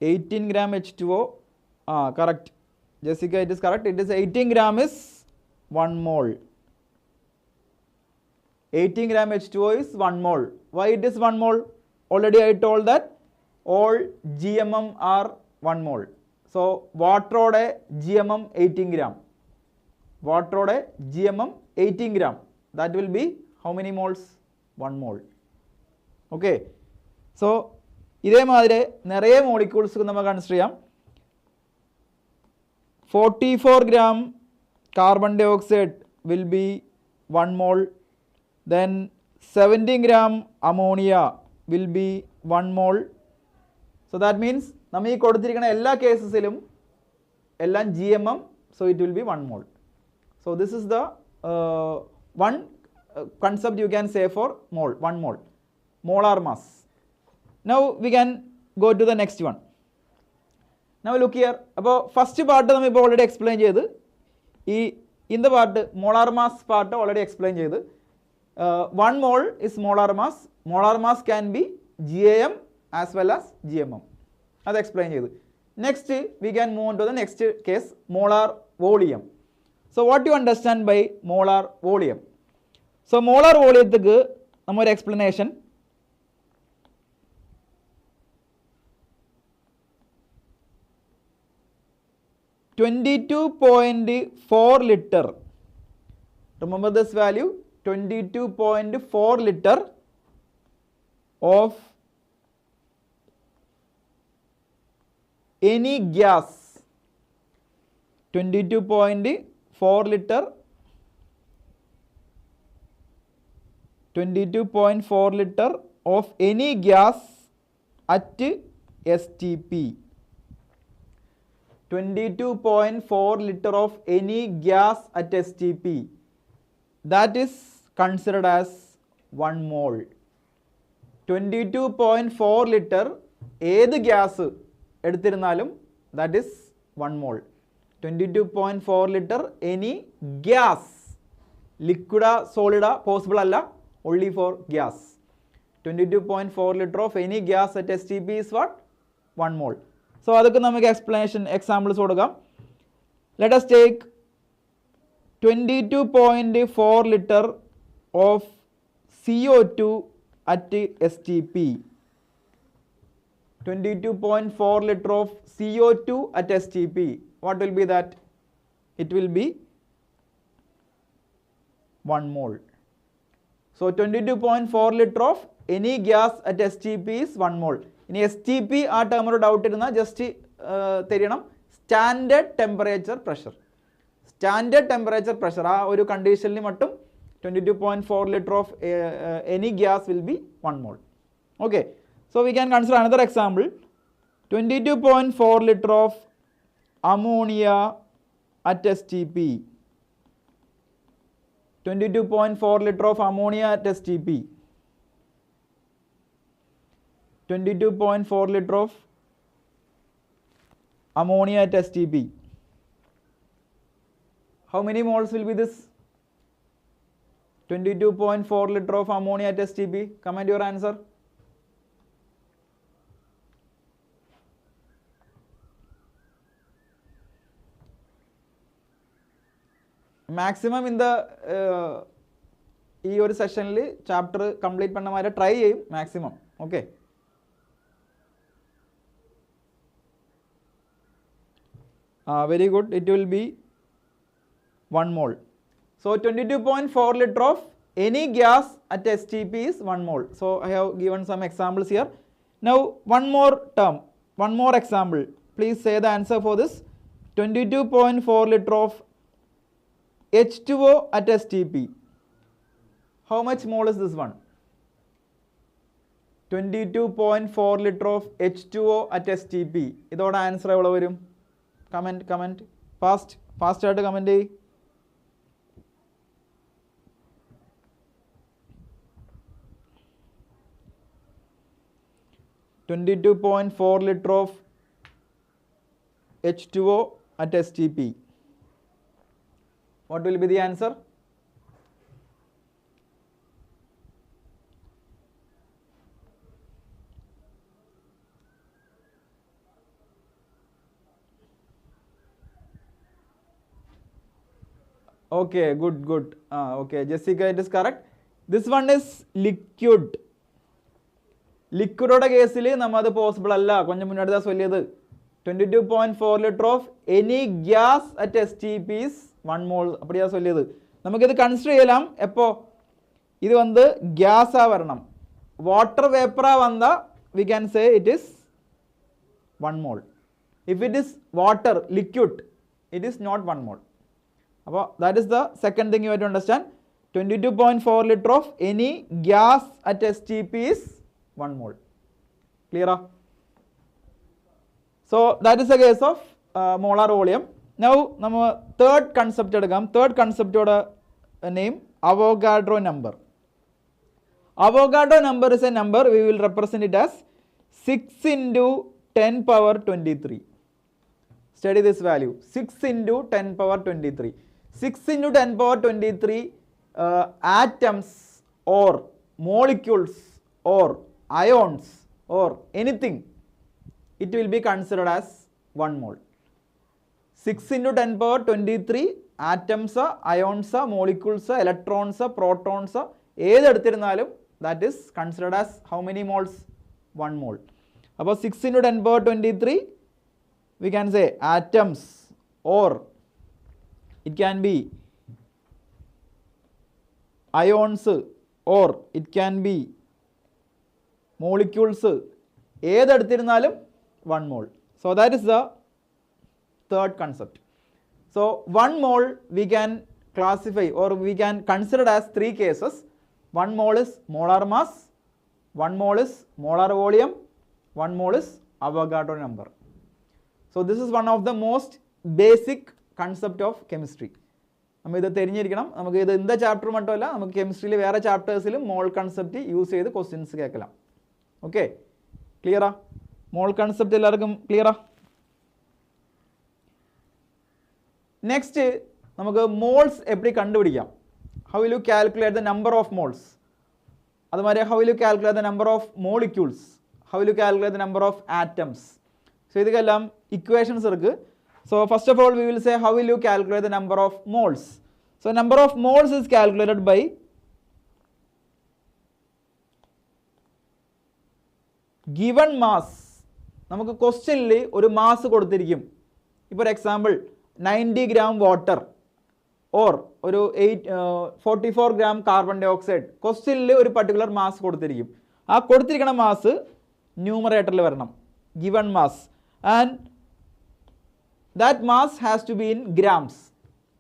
(18 gram H2O) correct. Jessica, it is correct. It is 18 gram is 1 mole. 18 gram H2O is 1 mole. Why it is 1 mole? Already I told that all GMM are 1 mole. So water ode GMM 18 gram. Water ode GMM 18 gram. That will be how many moles? 1 mole. Okay. So ഇതേമാതിരി നിറയെ molecules നമുക്ക് consider ചെയ്യാം. 44 gram carbon dioxide will be 1 mole. Then 17 gram ammonia will be 1 mole. So that means നമ്മൾ ഈ കൊടുത്തിരിക്കുന്ന എല്ലാ കേസസിലും എല്ലാം GMM, so it will be 1 mole. So this is the one concept you can say for mole, 1 mole, molar mass. Now we can go to the next one. Now look here. അപ്പോൾ first part നമ്മൾ ഇപ്പോൾ already explain ചെയ്ത്, ഈ in the part molar mass part already explain ചെയ്ത്. 1 mole is molar mass. Molar mass can be GAM as well as GMM. അത് explain ചെയ്ത്. Next we can move on to the next case, molar volume. So what you understand by molar volume? So molar വോളിയത്തേക്ക് നമ്മൊരു explanation, 22.4 liter. Remember this value, 22.4 liter of any gas. 22.4 liter, 22.4 liter of any gas at STP. 22.4 liter of any gas at STP. That is considered as 1 mole. 22.4 liter ഏത് gas എടുത്തിരുന്നാലും that is 1 mole. 22.4 liter any gas, liquida solida possible അല്ല, only for gas. 22.4 liter of any gas at STP is what? 1 mole. So അതൊക്കെ നമുക്ക് explanation examples കൊടുക്കാം. Let us take 22.4 liter of CO2 at STP. 22.4 liter of CO2 at STP. What will be that? It will be 1 mole. So 22.4 liter of any gas at STP is 1 mole. ഇനി STP ആ ടേമൊരു doubt ഇരുന്നാൽ just തരണം, standard temperature pressure. Standard temperature pressure ആ ഒരു കണ്ടീഷനിൽ മറ്റും 22.4 liter of any gas will be 1 mole. Okay, so we can consider another example. 22.4 liter of ammonia at STP. 22.4 liter of ammonia at STP. 22.4 liter of ammonia at STP. How many moles will be this? 22.4 liter of ammonia at STP. Comment your answer. Maximum in the ഈ ഒരു സെഷനിൽ chapter complete பண்ண மாதிரி try ചെയ്യും maximum. Okay, very good. It will be 1 mole. So 22.4 liter of any gas at STP is 1 mole. So I have given some examples here. Now one more term, one more example. Please say the answer for this. 22.4 liter of H2O at STP. How much mole is this one? 22.4 liter of H2O at STP. Idoda answer evlo varum? Comment. Fast aayittu comment cheyi. .4 liter of H2O at STP. What will be the answer? Okay, good. Okay, Jessica, it is correct. This one is liquid. Liquid കേസിൽ നമ്മത് possible അല്ല. கொஞ்சம் മുன்னாடி தான் சொல்லியது. 22.4 liter of any gas at STP is 1 mole. அப்படியா சொல்லியது. നമുക്കിത് consider ചെയ്യலாம். എപ്പോ ഇത് വന്ന് ഗ്യാസാ വരണം. വാട്ടർ വേപ്പറാ വന്നാ we can say it is 1 mole. If it is water, liquid, it is not 1 mole. അപ്പോൾ that is the second thing you have to understand. 22.4 liter of any gas at STP is 1 mole. Clear? So that is the case of molar volume. Now നമ്മൾ third concept എടുക്കാം. Third concept ഓടെ name Avogadro number. Avogadro number is a number, we will represent it as 6 into 10 power 23. Study this value. 6 into 10 power 23. 6 into 10 power 23 atoms or molecules or ions or anything, it will be considered as 1 mole. 6 into 10 power 23 atoms, ions, molecules, electrons, protons, ഏതെടുത്തിരുന്നാലും that is considered as how many moles? 1 mole. അപ്പോൾ 6 into 10 power 23 we can say atoms, or it can be ions, or it can be molecules, ഏതെടുത്തിരുന്നാലും 1 mole. So that is the third concept. So 1 mole we can classify or we can consider as 3 cases. 1 mole is molar mass, 1 mole is molar volume, 1 mole is Avogadro number. So this is one of the most basic concept of chemistry. നമ്മൾ ഇത് தெரிஞ்சிരിക്കണം. നമുക്ക് ഇത് இந்த chapter മാത്രമല്ല, നമുക്ക് കെമിസ്ട്രിയിലെ വേറെ ചാപ്റ്റേഴ്സിലും മോൾ കൺസെപ്റ്റ് യൂസ് ചെയ്ത് ക്വസ്റ്റ്യൻസ് കേൾക്കാം. ഓക്കെ, ക്ലിയറാ? മോൾ കൺസെപ്റ്റ് എല്ലാവർക്കും ക്ലിയറാ? നെക്സ്റ്റ് നമുക്ക് മോൾസ് എപ്പടി കണ്ടുപിടിക്കാം. How will you calculate the number of moles? അതുമാതിരി how will you calculate the number of molecules? How will you calculate the number of atoms? So ഇതൊക്കെല്ലാം equations ഇருக்கு. So first of all we will say how will you calculate the number of moles? So number of moles is calculated by given mass. നമുക്ക് ക്വസ്റ്റ്യനിൽ ഒരു mass കൊടുത്തിരിക്കും. ഇപ്പോൾ ഒരു example 90 gram water or ഒരു 44 gram carbon dye oxide. ക്വസ്റ്റ്യനിൽ ഒരു particular mass കൊടുത്തിരിക്കും. ആ കൊടുത്തിരിക്കുന്ന മാസ് ന്യൂമറേറ്ററിൽ വരണം, given mass, and that mass has to be in grams.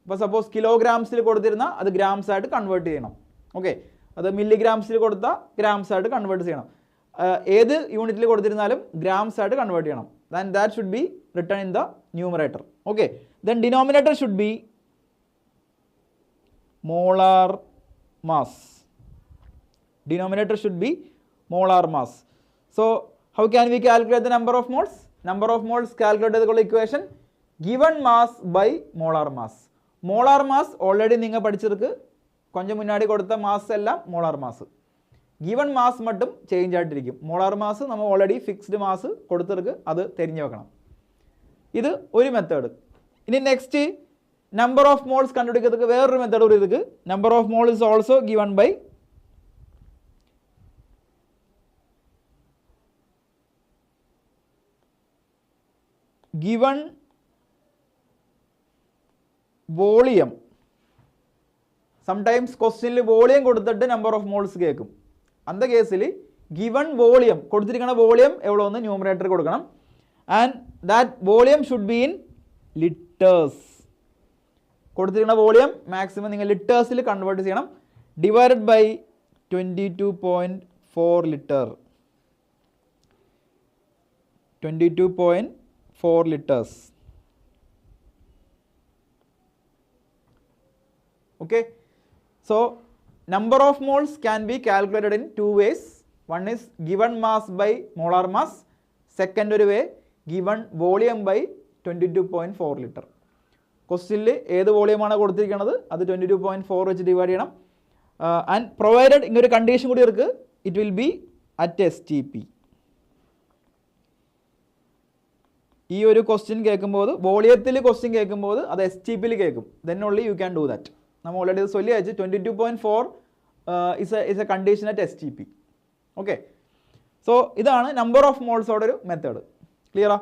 ഇപ്പോൾ സപ്പോസ് കിലോഗ്രാംസിൽ കൊടുത്തിരുന്ന അത് ഗ്രാംസ് ആയിട്ട് കൺവേർട്ട് ചെയ്യണം. ഓക്കെ, അത് മില്ലിഗ്രാംസിൽ കൊടുത്താൽ ഗ്രാംസ് ആയിട്ട് കൺവേർട്ട് ചെയ്യണം. ഏത് യൂണിറ്റിൽ കൊടുത്തിരുന്നാലും ഗ്രാംസ് ആയിട്ട് കൺവേർട്ട് ചെയ്യണം. then that should be written in the numerator. Okay, then denominator should be molar mass. Denominator should be molar mass. So how can we calculate the number of moles? Number of moles calculated with the equation given mass by molar mass. Molar mass already നിങ്ങൾ പഠിച്ചിருக்கு. கொஞ்சம் മുன்னாടി കൊടുത്ത mass എല്ലാം molar mass. Given mass മട്ടും change ആയിട്ടിരിക്കും. Molar mass നമ്മൾ already fixed mass കൊടുത്തിருக்கு, അത് தெரிஞ்சு വെക്കണം. ഇത് ഒരു മെത്തേഡ്. ഇനി നെക്സ്റ്റ് നമ്പർ ഓഫ് മോൾസ് കണ്ടുപിടിക്കുന്നതിന് വേറൊരു മെത്തേഡ് കൂടി ഇருக்கு. Number of mole is also given by given volume sometimes ക്വസ്റ്റ്യനിൽ വോളിയം കൊടുത്തിട്ട് നമ്പർ ഓഫ് മോൾസ് കേൾക്കും. അന്ത കേസിൽ ഗിവൺ വോളിയം കൊടുത്തിരിക്കുന്ന വോളിയം എவ்வளோ എന്ന് ന്യൂമറേറ്റർ കൊടുക്കണം. And that volume should be in litres. കൊടുത്തിരിക്കുന്ന വോളിയം മാക്സിമം നിങ്ങൾ ലിറ്റേഴ്സിൽ കൺവേർട്ട് ചെയ്യണം. Divided by 22.4 litre. 22.4 liters. Okay. So number of moles can be calculated in two ways. One is given mass by molar mass. Second way, given volume by 22.4 liter. ക്വസ്റ്റ്യനിൽ ഏത് വോളിയമാണ് കൊടുത്തിരിക്കുന്നത് അത് 22.4 വെച്ച് divide ചെയ്യണം. And provided ഇങ്ങനൊരു condition കൂടി ഇருக்கு, it will be at STP. ഈ ഒരു ക്വസ്റ്റ്യൻ കേൾക്കുമ്പോൾ വോളിയത്തിൽ ക്വസ്റ്റ്യൻ കേൾക്കുമ്പോൾ അത് STPയിൽ കേൾക്കും. Then only you can do that. നമ്മൾ ഓൾറെഡി ഇത് ചൊല്ലി അയച്ചു. 22.4 is a condition at STP. Okay. So ഇതാണ് നമ്പർ ഓഫ് മോൾസോടെ ഒരു മെത്തേഡ്. ക്ലിയറാ?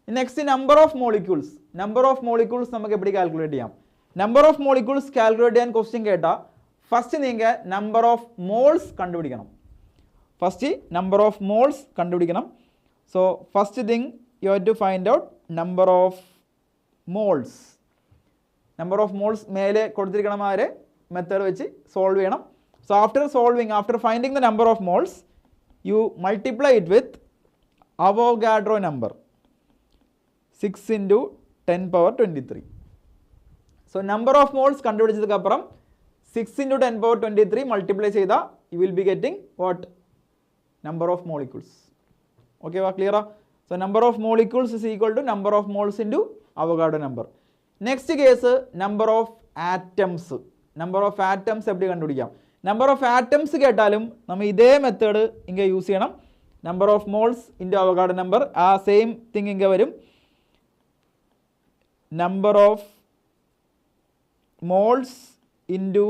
Next number of molecules. Number of molecules നമുക്ക് എപ്പിടി കാൽക്കുലേറ്റ് ചെയ്യാം? നമ്പർ ഓഫ് മോളിക്യൂൾസ് കാൽക്കുലേറ്റ് ചെയ്യാൻ ക്വസ്റ്റ്യൻ കേട്ടാൽ ഫസ്റ്റ് നിങ്ങൾ നമ്പർ ഓഫ് മോൾസ് കണ്ടുപിടിക്കണം. ഫസ്റ്റ് നമ്പർ ഓഫ് മോൾസ് കണ്ടുപിടിക്കണം. So first thing you have to find out number of moles. Number of moles മേലെ കൊടുത്തിരിക്കണമാരെ മെത്തേഡ് വെച്ച് സോൾവ് ചെയ്യണം. So after finding the number of moles you multiply it with Avogadro number 6 × 10⁻23. So number of moles കണ്ടുപിടിച്ചതുക്കപ്പുറം 6 × 10⁻23 multiply ചെയ്താൽ you will be getting what? Number of molecules. Okay വാ? ക്ലിയറാ? So number of molecules is equal to number of moles into Avogadro number. Next case, number of atoms. Number of atoms എപ്പടി കണ്ടുപിടിക്കാം? Number of atoms കേട്ടാലും നമ്മൾ ഇതേ method ഇങ്ങനെ use ചെയ്യണം. Number of moles into Avogadro number. ആ same thing ഇങ്ങനെ വരും. Number of moles into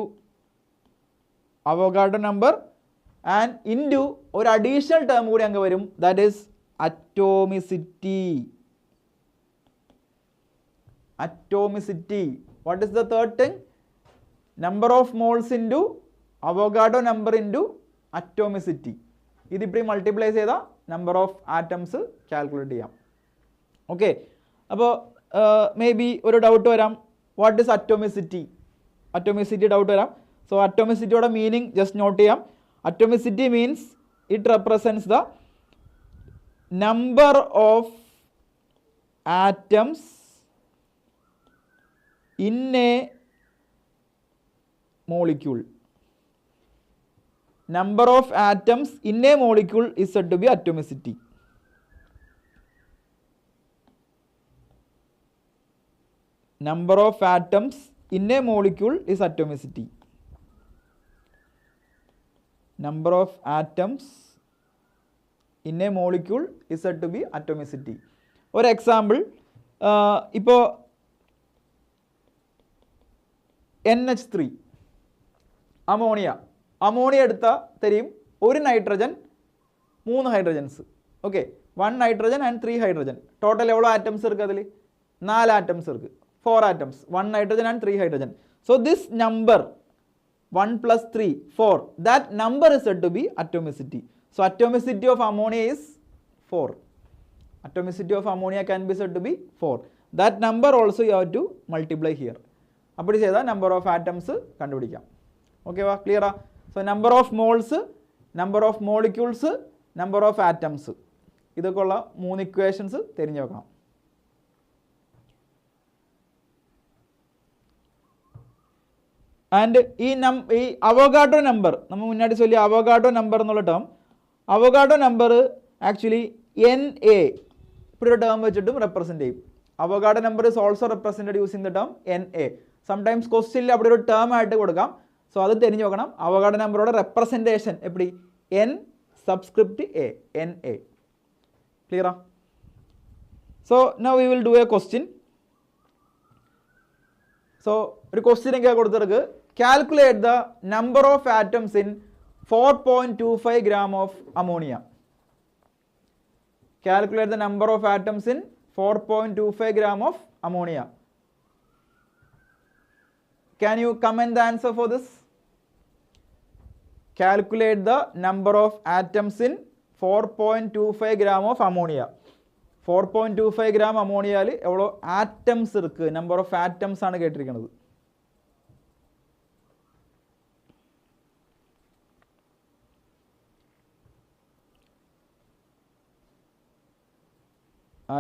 Avogadro number and into ഒരു അഡീഷണൽ ടേം കൂടി അങ്ങ് വരും. That is atomicity. Atomicity. What is the third thing? Number of moles into Avogadro number into atomicity. ഇത് ഇപ്പടി multiply ചെയ്താൽ number of atoms calculate ചെയ്യാം. Okay. അപ്പോൾ may be ഒരു doubt വരാം, what is atomicity? Atomicity doubt വരാം. So അറ്റോമിസിറ്റിയുടെ meaning just not ചെയ്യാം. Atomicity means it represents the number of atoms in a molecule. Number of atoms in a molecule is said to be atomicity. Number of atoms in a molecule is atomicity. Number of atoms in a molecule is said to be atomicity. ഒരു example, ഇപ്പോൾ NH3 ammonia എടുത്താൽ തരും ഒരു nitrogen 3 hydrogens. Okay. 1 nitrogen and 3 hydrogen. Total എவ்வளோ atoms ഇருக்கு? അതിൽ 4 atoms ഇருக்கு. 4 atoms, 1 nitrogen and 3 hydrogen. So this number 1 + 3 4, that number is said to be atomicity. So atomicity of ammonia is 4. Atomicity of ammonia can be said to be 4. That number also you have to multiply here. appadi cheyda number of atoms kandupidikam. Okay va? Clear ah? So number of moles, number of molecules, number of atoms, idokulla 3 equations therinju vekanam. And ഈ Avogadro number നമ്മൾ മുന്നാടി ചൊല്ലി Avogadro number എന്നുള്ള term, Avogadro number actually NA ഇവിടെ ഒരു term വെച്ചിട്ടും represent ചെയ്യും. Avogadro number is also represented using the term NA. Sometimes ക്വസ്റ്റ്യനിൽ അവിടെ ഒരു ടേം ആയിട്ട് കൊടുക്കാം. സോ അത് തിരിഞ്ഞു നോക്കണം. അവോഗാഡ്രോ നമ്പറോടെ റെപ്രസെൻറ്റേഷൻ എപ്പടി? N subscript A, NA. ക്ലിയറാ? So now we will do a question. So ഒരു ക്വസ്റ്റ്യൻ ഒക്കെ കൊടുത്തിருக்கு. Calculate the number of atoms in 4.25 gram of ammonia. Calculate the number of atoms in 4.25 gram of ammonia. Can you comment the answer for this? Calculate the number of atoms in 4.25 gram of ammonia. 4.25 gram അമോണിയയിൽ എவ்வளോ atoms ഇருக்கு, number of atoms ആണ് കേട്ടിരിക്കുന്നത്.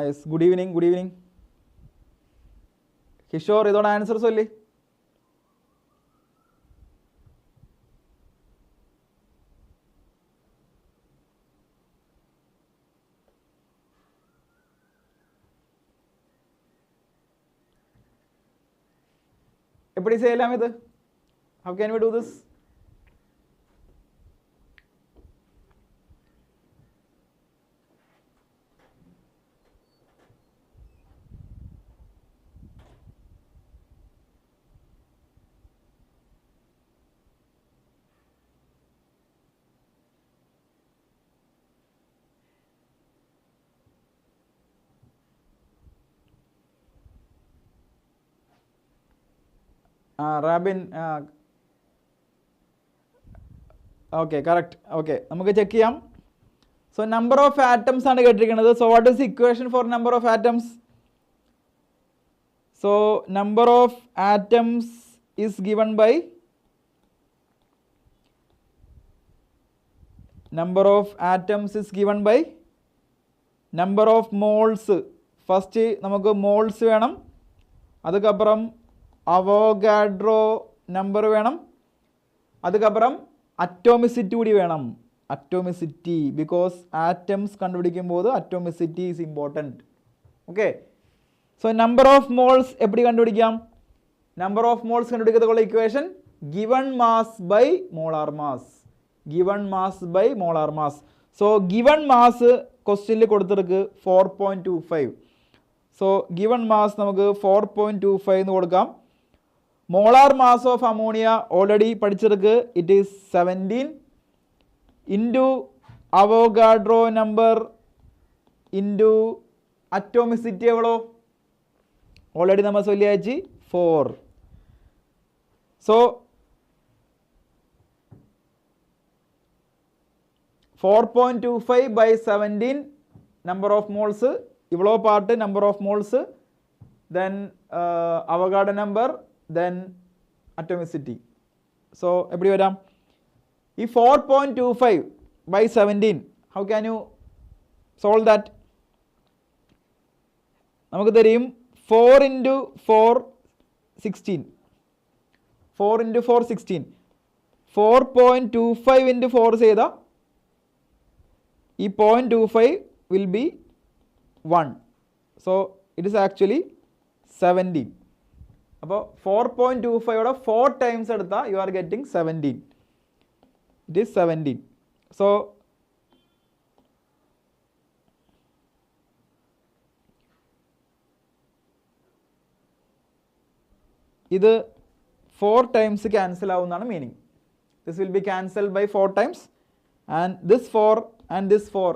Yes, good evening, good evening. Kishore ഇതോടെ answer ചൊല്ലി. எப்படி செய்யலாம் இது? How can we do this? Robin, okay, correct. Okay, നമുക്ക് ചെക്ക് ചെയ്യാം. സോ നമ്പർ ഓഫ് ആറ്റംസ് ആണ് കേട്ടിരിക്കുന്നത്. So what is equation for number of atoms? So number of atoms is given by number of moles. First നമുക്ക് moles വേണം, അതുക്കപ്പുറം Avogadro number വേണം, അതുക്കപ്പുറം atomicity കൂടി വേണം. അറ്റോമിസിറ്റി, ബിക്കോസ് ആറ്റംസ് കണ്ടുപിടിക്കുമ്പോൾ atomicity is important. Okay, so number of moles എപ്പടി കണ്ടുപിടിക്കാം? നമ്പർ ഓഫ് മോൾസ് കണ്ടുപിടിക്കുന്നതുള്ള equation given mass by molar mass. Given mass by molar mass. So given mass ക്വസ്റ്റ്യനിൽ കൊടുത്തിருக்கு 4.25. സോ ഗിവൺ മാസ് നമുക്ക് 4.25 എന്ന് കൊടുക്കാം. Molar mass of ammonia already പഠിച്ചിருக்கு, it is 17 into Avogadro number into atomicity എവ്വളോ already നമ്മൾ ചൊല്ലിയാച്ച് 4. So 4.25 by 17 number of moles, ഇവ്വളോ part number of moles, then Avogadro number, then atomicity. So എപ്പടി വരാം? ഈ 4.25 by 17, how can you solve that? നമുക്ക് തരും 4 into 4 16. 4 into 4 16. 4.25 into 4 ചെയ്താൽ ഈ 0.25 will be 1. So it is actually 17. അപ്പോൾ 4.25 4 ടൈംസ് എടുത്താൽ you are getting 17. It is 17. So ഇത് 4 ടൈംസ് ക്യാൻസൽ ആവുന്നതാണ് meaning. This will be cancelled by 4 times and this 4 and this 4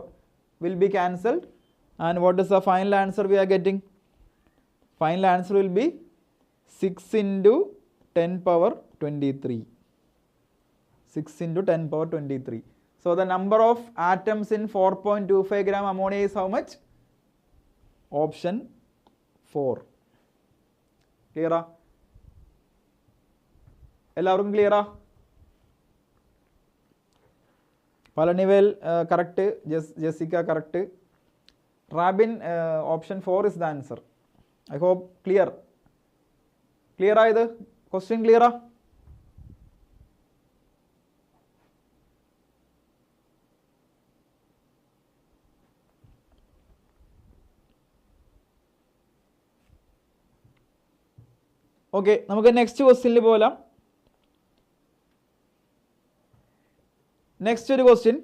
will be cancelled. And what is the final answer we are getting? Final answer will be 6 into 10 power 23. 6 into 10 power 23. So the number of atoms in 4.25 gram ammonia is how much? Option 4. Clear? എല്ലാവർക്കും ക്ലിയറാ? Palanivel correct, Jessica correct, Robin option 4 is the answer. I hope clear. Clear ആയത്? Question ക്ലിയറാ? Okay, നമുക്ക് next ക്വസ്റ്റ്യനിൽ പോകാം. Next ഒരു question,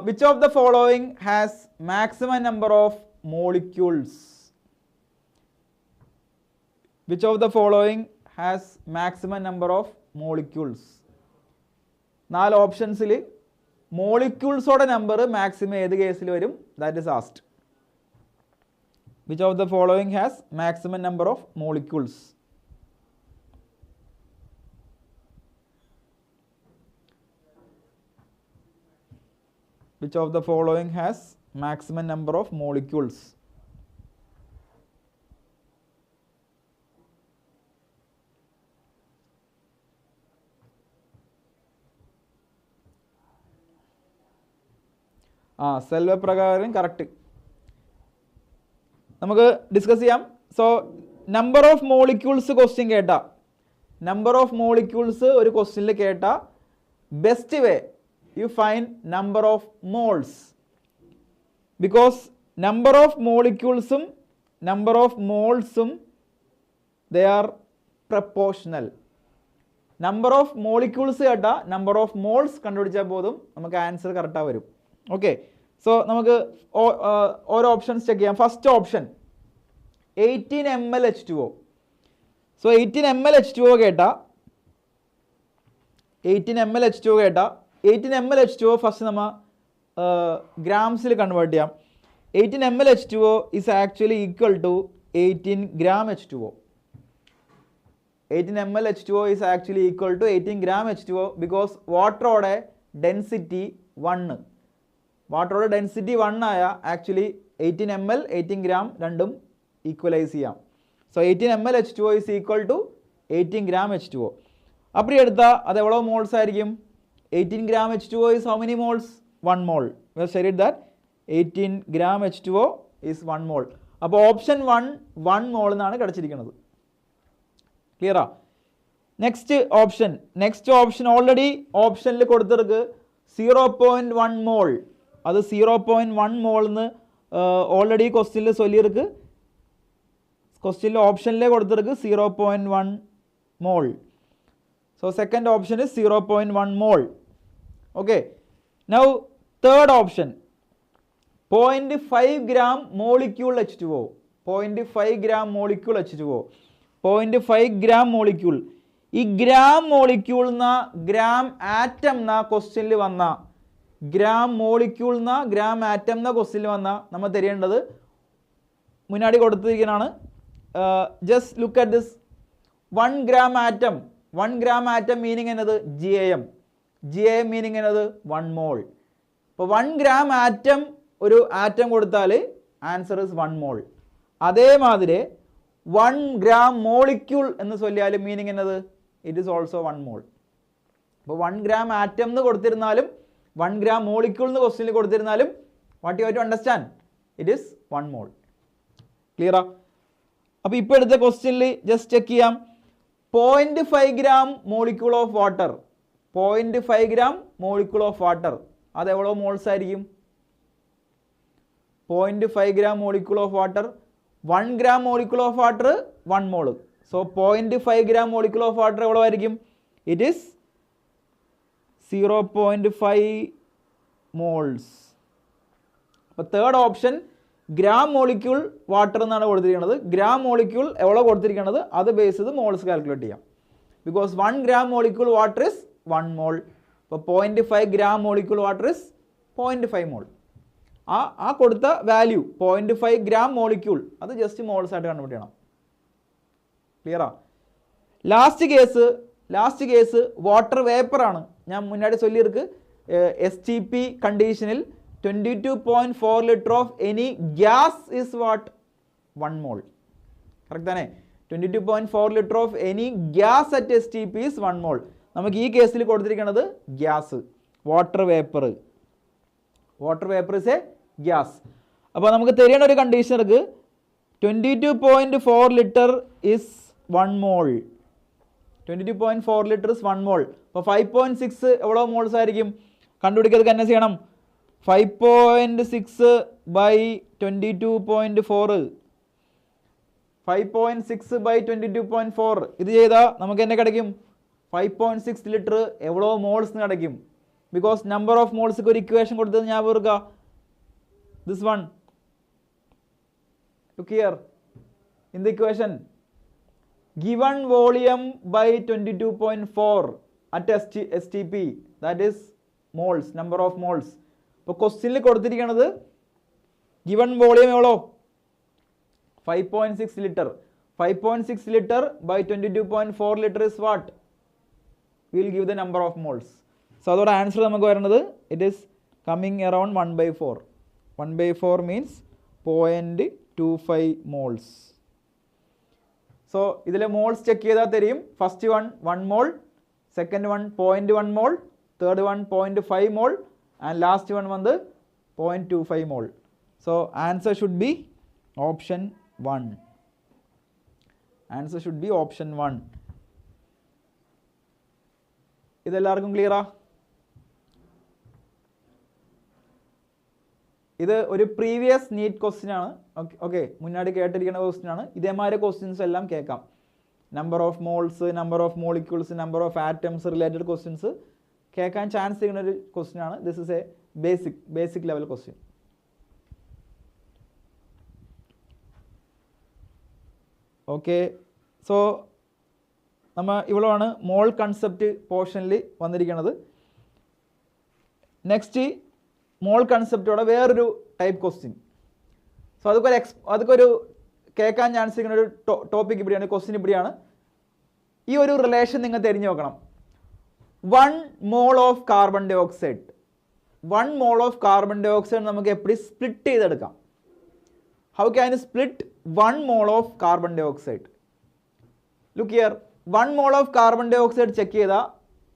which of the following has maximum number of molecules? Which of the following has maximum number of molecules? 4 ഓപ്ഷൻസിൽ മോളിക്യൂൾസോടെ number maximum ഏത് കേസിൽ വരും? That is asked. Which of the following has maximum number of molecules? Which of the following has maximum number of molecules? സെൽ പ്രകാരം correct. നമുക്ക് discuss ചെയ്യാം. So number of molecules question കേട്ട, നമ്പർ ഓഫ് മോളിക്യൂൾസ് ഒരു ക്വസ്റ്റ്യനിൽ കേട്ട best way you find number of moles. Because number of മോളിക്യൂൾസും number of മോൾസും they are proportional. Number of molecules കേട്ട നമ്പർ ഓഫ് മോൾസ് കണ്ടുപിടിച്ചാൽ പോലും നമുക്ക് ആൻസർ കറക്റ്റാണ് വരും. ഓക്കെ, സോ നമുക്ക് ഓരോ ഓപ്ഷൻസ് ചെക്ക് ചെയ്യാം. First option 18 ml H2O. So 18 ml H2O കേട്ട 18 ml H2O കേട്ട 18 ml H2O ഫസ്റ്റ് നമ്മൾ ഗ്രാംസിൽ കൺവേർട്ട് ചെയ്യാം. 18 ml H2O is actually equal to 18 gram H2O. 18 ml H2O is actually equal to 18 gram H2O because വാട്ടറോടെ density 1. വാട്ടറോടെ density 1 ആയ actually 18 ml 18 gram രണ്ടും equalise ചെയ്യാം. So 18 ml H2O is equal to 18 gram H2O. അപ്പോൾ എടുത്താൽ അത് എவ்வளோ moles ആയിരിക്കും? 18 gram H2O is how many moles? 1 mole. We have said that 18 gram H2O is 1 mole. അപ്പോൾ ഓപ്ഷൻ 1 mole എന്നാണ് കിടച്ചിരിക്കുന്നത്. ക്ലിയറാ? നെക്സ്റ്റ് ഓപ്ഷൻ ഓൾറെഡി ഓപ്ഷനിൽ കൊടുത്തിருக்கு 0.1 മോൾ. അത് 0.1 മോൾ എന്ന് ഓൾറെഡി ക്വസ്റ്റ്യനിൽ ചൊല്ലിയിருக்கு. ക്വസ്റ്റ്യനിൽ ഓപ്ഷനിലേ കൊടുത്തിருக்கு 0.1 mole. So second option is 0.1 mole. Okay, now third option 0.5 gram molecule H2O. 0.5 gram molecule H2O. 0.5 gram molecule. ഈ ഗ്രാം മോളിക്യൂൾ എന്ന ഗ്രാം ആറ്റം എന്ന ക്വസ്റ്റ്യനിൽ വന്ന ഗ്രാം മോളിക്യൂൾ എന്ന ഗ്രാം ആറ്റം എന്ന ക്വസ്റ്റ്യനിൽ വന്ന നമ്മൾ തരേണ്ടത് മുന്നാടി കൊടുത്തിരിക്കുന്നതാണ്. Just look at this 1 gram atom. 1 gram atom meaning എന്നത് GAM. GAM മീനിങ് എന്നത് 1 മോൾ. അപ്പോൾ 1 gram ആറ്റം ഒരു ആറ്റം കൊടുത്താൽ ആൻസർ ഇസ് 1 മോൾ. അതേമാതിരി 1 gram മോളിക്യൂൾ എന്ന് ചൊല്ലിയാൽ മീനിങ് എന്നത് ഇറ്റ് ഈസ് ഓൾസോ 1 മോൾ. അപ്പോൾ 1 gram ആറ്റം എന്ന് കൊടുത്തിരുന്നാലും 1 gram മോളിക്യൂൾ എന്ന് ക്വസ്റ്റ്യനിൽ കൊടുത്തിരുന്നാലും what you have to understand it is 1 mole. ക്ലിയറാ? അപ്പോൾ ഇപ്പോൾ എടുത്ത ക്വസ്റ്റ്യനിൽ ജസ്റ്റ് ചെക്ക് ചെയ്യാം. 0.5 gram molecule of water. 0.5 gram molecule of water അത് എவ்வளோ മോൾസ് ആയിരിക്കും? 0.5 gram molecule of water. 1 gram molecule of water 1 mole. So 0.5 gram molecule of water എவ்வளோ ആയിരിക്കും? It is 0.5 moles. അപ്പോൾ third option gram molecule water എന്നാണ് കൊടുത്തിരിക്കുന്നത്. Gram molecule എவ்வளோ കൊടുത്തിരിക്കുന്നത് അത് ബേസ് ചെയ്ത് മോൾസ് കാൽക്കുലേറ്റ് ചെയ്യാം. Because 1 gram molecule water is 1 mole. അപ്പോൾ 0.5 gram molecule water is 0.5 mole. ആ കൊടുത്ത വാല്യൂ 0.5 gram മോളിക്യൂൾ അത് ജസ്റ്റ് മോൾസ് ആയിട്ട് കണ്ടുപിടിക്കണം. ക്ലിയറാ? ലാസ്റ്റ് കേസ് വാട്ടർ വേപ്പറാണ്. ഞാൻ മുന്നാടി ചൊല്ലിയിருக்கு STP കണ്ടീഷനിൽ 22.4 litre of any gas is what 1 mole. Correct തന്നെ? 22.4 litre of any gas at STP is 1 mole. നമുക്ക് ഈ കേസിൽ കൊടുത്തിരിക്കുന്നത് gas, water vapour is a gas. അപ്പോൾ നമുക്ക് തരേണ്ട ഒരു കണ്ടീഷൻ ഇருக்கு 22.4 litre is 1 mole. 22.4 litre is 1 mole. അപ്പോൾ 5.6 എவ்வளோ മോൾസ് ആയിരിക്കും? കണ്ടുപിടിക്കുന്നത് തന്നെ ചെയ്യണം. 5.6 by 22.4. 5.6 by 22.4 ഇത് ചെയ്താൽ നമുക്ക് എന്നെ കിടക്കും 5.6 ലിറ്റർ എவ்வளோ മോൾസ് കിടക്കും. ബിക്കോസ് നമ്പർ ഓഫ് മോൾസ്ക്ക് ഒരു ഇക്വേഷൻ കൊടുത്തത് ഞാൻ ഓർക്കുക. This one look here in the equation given volume by 22.4 at STP that is moles, number of moles. അപ്പോൾ ക്വസ്റ്റ്യനിൽ കൊടുത്തിരിക്കുന്നത് given volume എவ்வளோ 5.6 litre. 5.6 litre by 22.4 litre is what? We will give the number of moles. So അതോടെ answer നമുക്ക് വരുന്നത് it is coming around 1/4. 1/4 means 0.25 moles. So ഇതിലെ moles check ചെയ്താൽ തരും. First one 1 mole, second one 0.1 mole, third one 0.5 mole, and last one വന്ന് 0.25 mole. So answer should be option 1. Answer should be option 1. ഇതെല്ലാവർക്കും ക്ലിയറാ? ഇത് ഒരു previous NEET question ആണ്. Okay, മുന്നാടി കേട്ടിരിക്കുന്ന question ആണ്. ഇതേമാതിരി ക്വസ്റ്റ്യൻസ് എല്ലാം കേൾക്കാം. Number of moles, number of molecules, number of atoms related questions കേൾക്കാൻ ചാൻസ് ചെയ്യുന്ന ഒരു ക്വസ്റ്റ്യൻ ആണ്. This is A basic level question. Okay, so ഇവളാണ് മോൾ കൺസെപ്റ്റ് പോർഷനിൽ വന്നിരിക്കുന്നത്. നെക്സ്റ്റ് മോൾ കൺസെപ്റ്റോടെ വേറൊരു ടൈപ്പ് ക്വസ്റ്റ്യൻ. സോ അതൊക്കെ ഒരു കേൾക്കാൻ ചാൻസ് ചെയ്യുന്ന ഒരു ടോപ്പിക് ഇവിടെയാണ്, ക്വസ്റ്റ്യൻ ഇവിടെയാണ്. ഈ ഒരു റിലേഷൻ നിങ്ങൾ തിരിഞ്ഞു നോക്കണം. 1 mole of carbon dioxide, 1 mole of carbon dioxide നമുക്ക് എപ്പോഴും സ്പ്ലിറ്റ് ചെയ്തെടുക്കാം. How can you split 1 mole of carbon dioxide? Look here, 1 mole of carbon dioxide check ചെയ്താൽ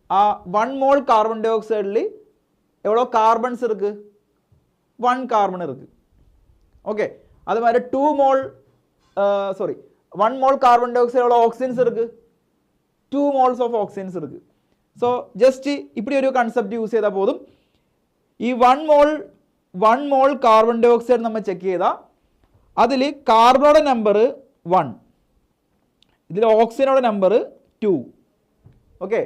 ആ 1 mole കാർബൺ ഡൈ ഓക്സൈഡിൽ எவ்வளோ கார்பன்ஸ் இருக்குது? 1 carbon இருக்குது. Okay, அது மாதிரி 1 mole கார்பன் டை ஆக்சைடு எவ்வளோ ஆக்சிஜன்ஸ் இருக்குது? 2 moles ஆஃப் ஆக்சிஜன்ஸ் இருக்குது. ஸோ ஜஸ்ட் இப்படி ஒரு கன்செப்ட் யூஸ் ചെയ്താൽ போதும். ഈ 1 mole കാർബൺ ഡൈ ഓക്സൈഡ് നമ്മൾ ചെക്ക് ചെയ്താൽ അതിൽ കാർബണോടെ നമ്പർ 1, ഇതിൽ ഓക്സിജനോടെ നമ്പർ 2. ഓക്കെ,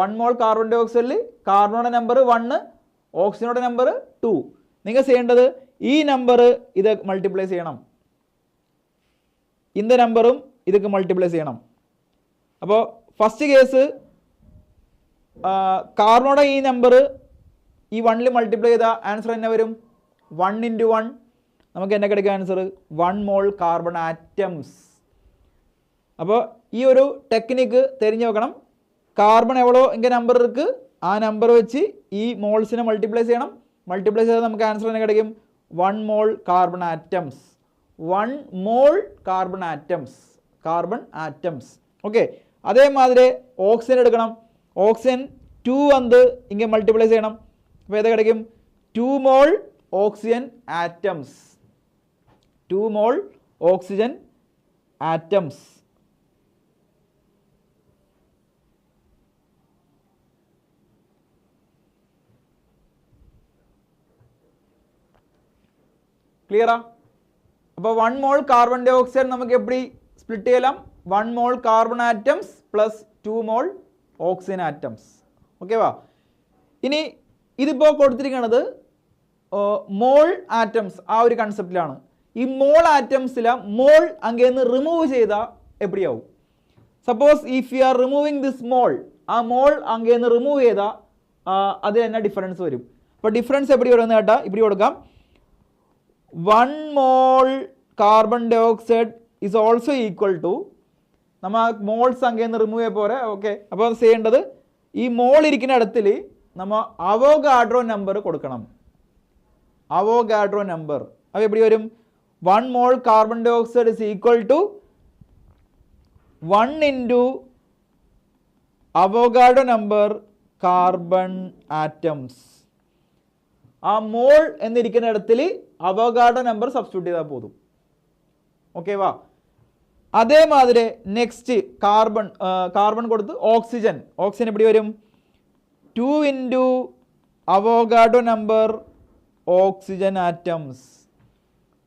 1 mole കാർബൺ ഡൈ ഓക്സൈഡിൽ കാർബണോടെ നമ്പർ 1, ഓക്സിജനോടെ നമ്പർ 2. നിങ്ങൾ ചെയ്യേണ്ടത് ഈ നമ്പർ ഇത് മൾട്ടിപ്ലൈ ചെയ്യണം, இந்த നമ്പറും ഇതൊക്കെ മൾട്ടിപ്ലൈ ചെയ്യണം. അപ്പോൾ ഫസ്റ്റ് കേസ് കാർബണോടെ ഈ നമ്പർ ഈ 1ൽ മൾട്ടിപ്ലൈ ചെയ്താൽ ആൻസർ തന്നെ വരും 1 × 1. നമുക്ക് എന്നെ കിടക്കുക ആൻസർ 1 mole കാർബൺ ആറ്റംസ്. അപ്പോൾ ഈ ഒരു ടെക്നിക്ക് தெரிஞ்சு വെക്കണം. കാർബൺ എവ്വളോ ഇങ്ങനെ നമ്പർ ഇருக்கு, ആ നമ്പർ വെച്ച് ഈ മോൾസിനെ മൾട്ടിപ്ലൈ ചെയ്യണം. മൾട്ടിപ്ലൈ ചെയ്താൽ നമുക്ക് ആൻസർ തന്നെ കിടക്കും 1 mole carbon atoms. 1 mole carbon atoms. Okay, അതേമാതിരി ഓക്സിജൻ എടുക്കണം. ഓക്സിജൻ 2 വന്ന് ഇങ്ങനെ മൾട്ടിപ്ലൈ ചെയ്യണം. അപ്പോൾ ഏത് കിടക്കും 2 mole oxygen atoms. 2 mole oxygen atoms. ക്ലിയറാ? അപ്പോൾ 1 mole കാർബൺ ഡൈ ഓക്സൈഡ് നമുക്ക് എപ്പടി സ്പ്ലിറ്റ് ചെയ്യലാം? 1 mole carbon atoms plus 2 mole oxygen atoms. Okay വാ, ഇനി ഇതിപ്പോൾ കൊടുത്തിരിക്കുന്നത് മോൾ ആറ്റംസ് ആ ഒരു കൺസെപ്റ്റിലാണ്. ഈ മോൾ ആറ്റംസിലെ മോൾ അങ്ങേന്ന് റിമൂവ് ചെയ്താൽ എപ്പടിയാവും? Suppose if you are removing this mole, ആ മോൾ അങ്ങേന്ന് റിമൂവ് ചെയ്താൽ അത് തന്നെ ഡിഫറൻസ് വരും. അപ്പോൾ ഡിഫറൻസ് എപ്പടി വരുമെന്ന് കേട്ടാൽ ഇവിടെ കൊടുക്കാം. 1 mole carbon dioxide is also equal to, നമ്മൾ മോൾസ് അങ്ങേന്ന് റിമൂവ് ചെയ്യ പോരെ. ഓക്കെ, അപ്പോൾ ചെയ്യേണ്ടത് ഈ മോൾ ഇരിക്കുന്ന ഇടത്തിൽ നമ്മൾ അവോഗാഡ്രോ നമ്പർ കൊടുക്കണം. അവോഗാഡ്രോ നമ്പർ അപ്പോൾ എപ്പടി വരും? 1 mole carbon dioxide is equal to 1 × Avogadro number carbon atoms. ആ മോൾ എന്നിരിക്കുന്ന ഇടത്തിൽ അവോഗാഡ്രോ നമ്പർ സബ്സ്റ്റിറ്റ്യൂട്ട് ചെയ്താൽ പോതും. ഓക്കെ വാ, അതേമാതിരി നെക്സ്റ്റ് കാർബൺ കൊടുത്ത് ഓക്സിജൻ എപ്പടി വരും? 2 × Avogadro number oxygen atoms.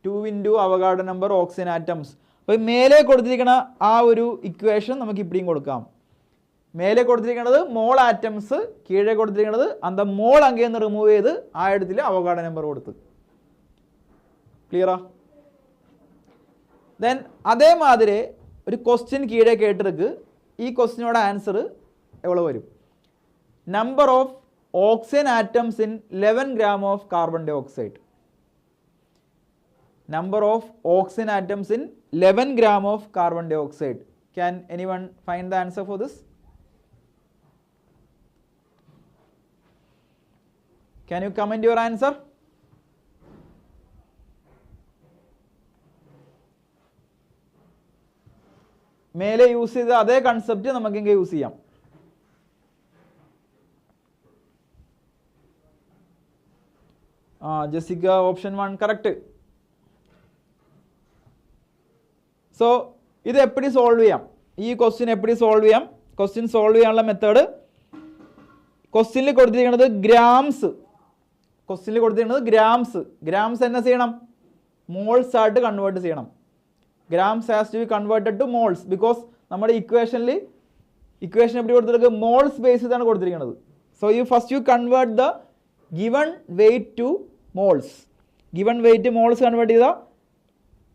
2 × Avogadro number oxygen atoms. അപ്പോൾ മേലെ കൊടുത്തിരിക്കുന്ന ആ ഒരു ഇക്വേഷൻ നമുക്ക് ഇപ്പടിയും കൊടുക്കാം. മേലെ കൊടുത്തിരിക്കുന്നത് മോൾ ആറ്റംസ്, കീഴെ കൊടുത്തിരിക്കുന്നത് അന്ത മോൾ അങ്ങേന്ന് റിമൂവ് ചെയ്ത് ആ ഇടത്തിൽ അവോഗാഡ്രോ നമ്പർ കൊടുത്ത്. ക്ലിയറാ? ദെൻ അതേമാതിരി ഒരു ക്വസ്റ്റ്യൻ കീഴെ കേട്ടിருக்கு. ഈ ക്വസ്റ്റ്യനോட ആൻസർ എவ்வளோ വരും? Number of oxygen atoms in 11 gram of carbon dioxide. Number of oxygen atoms in 11 gram of carbon dioxide. Can anyone find the answer for this? Can you comment your answer? മേലെ use ചെയ്ത അതേ concept നമുക്ക് ഇങ്ങനെ use ചെയ്യാം. Jessica option 1 correct. So ഇത് എപ്പടി solve ചെയ്യാം, ഈ ക്വസ്റ്റ്യൻ എപ്പടി സോൾവ് ചെയ്യാം? ക്വസ്റ്റ്യൻ സോൾവ് ചെയ്യാനുള്ള മെത്തേഡ്, ക്വസ്റ്റ്യനിൽ കൊടുത്തിരിക്കുന്നത് ഗ്രാംസ്, ഗ്രാംസ് എന്നെ ചെയ്യണം, മോൾസ് ആയിട്ട് കൺവേർട്ട് ചെയ്യണം. Grams has to be converted to moles because നമ്മുടെ ഇക്വേഷൻ എപ്പടി കൊടുത്തിരിക്കുന്നത് മോൾസ് ബേസ് ചെയ്താണ് കൊടുത്തിരിക്കുന്നത്. So first you convert the given weight to moles. Given weight moles convert ചെയ്താൽ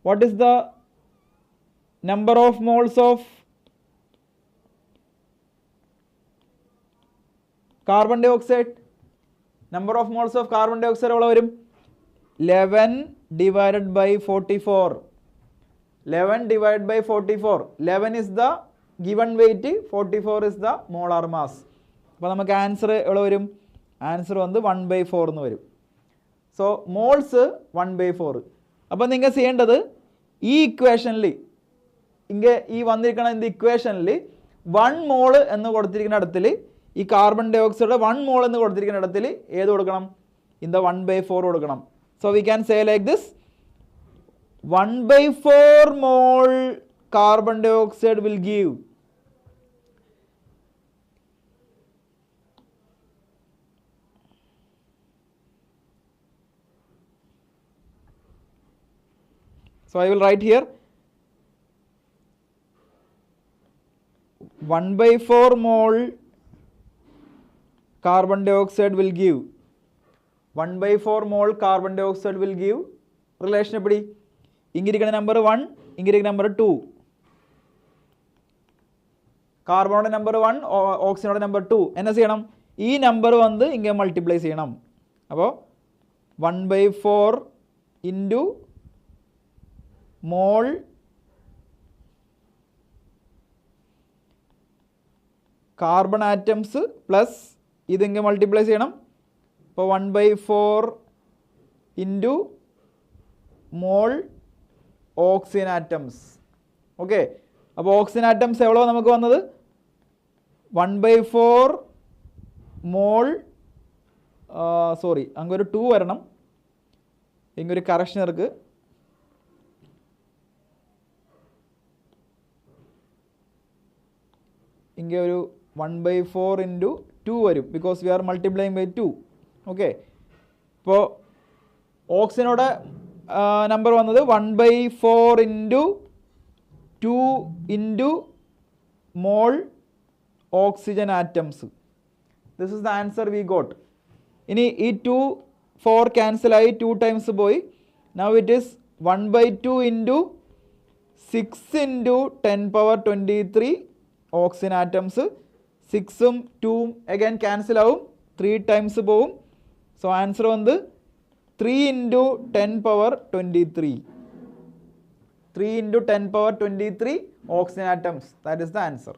what is the number of moles of carbon dioxide? Number of moles of carbon dioxide എവിടെ വരും? 11 divided by 44. 11 divided by 44. 11 is the given weight, 44 is the molar mass. അപ്പോൾ നമുക്ക് answer എവിടെ വരും? Answer വന്ന് 1/4 എന്ന് വരും. So moles 1/4. അപ്പോൾ നിങ്ങൾ ചെയ്യേണ്ടത് ഈ ഇക്വേഷനിൽ ഈ വന്നിരിക്കുന്ന ഇക്വേഷനിൽ 1 മോൾ എന്ന് കൊടുത്തിരിക്കുന്ന ഇടത്തിൽ ഈ കാർബൺ ഡൈ ഓക്സൈഡ് 1 മോൾ എന്ന് കൊടുത്തിരിക്കുന്ന ഇടത്തിൽ ഏത് കൊടുക്കണം? ഇൻ ദ 1/4 കൊടുക്കണം. So we can say like this, 1/4 mole carbon dioxide will give so I will write here 1/4 mole carbon dioxide will give 1/4 mole carbon dioxide will give relation എപ്പടി? ഇങ്ങിരിക്കുന്ന number 1, ഇങ്ങിരിക്കുന്ന number 2. കാർബണോടെ number 1, ഓക്സിജനോടെ number 2. എന്നാ ചെയ്യണം? ഈ number വന്ന് ഇങ്ങനെ മൾട്ടിപ്ലൈ ചെയ്യണം. അപ്പോൾ 1/4 ഇൻറ്റു മോൾ കാർബൺ ആറ്റംസ് പ്ലസ് ഇതിങ്ങനെ മൾട്ടിപ്ലൈ ചെയ്യണം. അപ്പോൾ 1/4 into mole oxygen atoms. Okay, അപ്പോൾ ഓക്സിജൻ ആറ്റംസ് എவ்வளോ നമുക്ക് വന്നത്? 1/4 മോൾ, സോറി അങ്ങൊരു 2 വരണം, ഇങ്ങൊരു കറക്ഷൻ ഇருக்கு. ഇങ്ങനെ ഒരു 1/4 ഇൻറ്റു 2 വരും because we are multiplying by 2. Okay, ഇപ്പോൾ ഓക്സിജനോടെ നമ്പർ വന്നത് 1/4 into 2 into mole oxygen atoms. This is the answer we got. ഇനി ഈ 2 4 ക്യാൻസലായി, 2 ടൈംസ് പോയി. Now it is 1/2 into 6 into 10⁻23 oxygen atoms. 6ഉം 2ഉം അഗൈൻ ക്യാൻസൽ ആവും, 3 ടൈംസ് പോവും. സോ ആൻസർ വന്ന് 3 into 10⁻23. 3 into 10⁻23 oxygen atoms. That is the answer.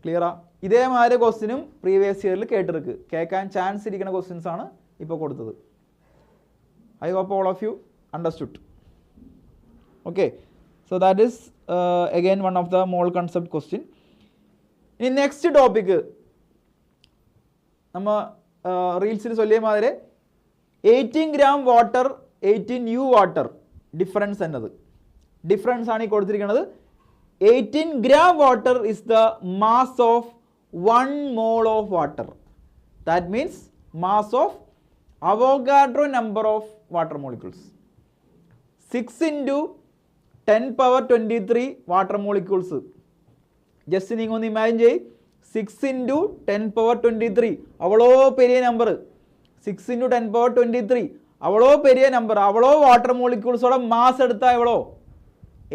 ക്ലിയറാ? ഇതേമാതിരി ക്വസ്റ്റ്യനും പ്രീവിയസ് ഇയറിൽ കേട്ടിருக்கு, കേൾക്കാൻ ചാൻസ് ഇരിക്കുന്ന ക്വസ്റ്റ്യൻസ് ആണ് ഇപ്പോൾ കൊടുത്തത്. I hope all of you understood. Okay, so that is again one of the mole concept question. ഇനി നെക്സ്റ്റ് ടോപ്പിക്ക് നമ്മൾ റീൽസിൽ ചൊല്ലിയ മാതിരി 18 gram water 18 U water difference എന്നത്. ഡിഫറൻസ് ആണ് ഈ കൊടുത്തിരിക്കുന്നത്. 18 gram water is the mass of 1 mole of water. That means mass of Avogadro number of water molecules. 6 into 10⁻23 water molecules. Just നിങ്ങൾ ഒന്ന് ഇമാജിൻ ചെയ്യ്, 6 into 10⁻23 അവളോ പെരിയ നമ്പർ. 6 into 10⁻23 അവളോ പെരിയ നമ്പർ, അവളോ വാട്ടർ മോളിക്യൂൾസോടെ മാസ് എടുത്താൽ എവളോ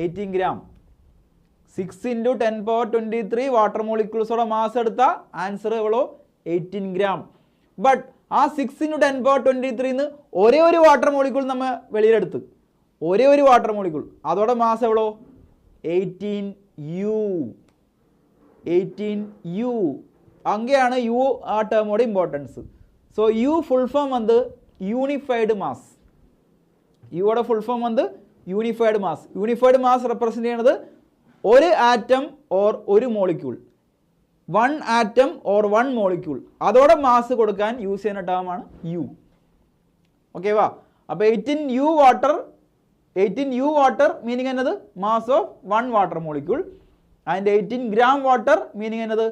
18 gram. 6 into 10⁻23 വാട്ടർ മോളിക്യൂൾസോടെ മാസ് എടുത്താൽ ആൻസർ എവളോ 18 gram. ബട്ട് ആ 6 into 10⁻23 ഒരേ ഒരു വാട്ടർ മോളിക്യൂൾ നമ്മൾ വെളിയിലെടുത്ത്, ഒരേ ഒരു വാട്ടർ മോളിക്യൂൾ, അതോടെ മാസ് എവളോ 18 U. 18 U. അങ്ങനെയാണ് യു ആ ടേമോടെ importance. So U full form എന്ത്? Unified mass. യുടെ ഫുൾ ഫോം എന്ത്? Unified mass. Unified mass represent ചെയ്യുന്നത് ഒരു ആറ്റം ഓർ ഒരു molecule, one atom or one molecule, അതോടെ മാസ് കൊടുക്കാൻ യൂസ് ചെയ്യുന്ന ടേമാണ് യു. ഓക്കെ വാ. അപ്പോൾ 18U വാട്ടർ മീനിങ് എന്നത് mass of one water molecule, and 18 gram water meaning എന്നത്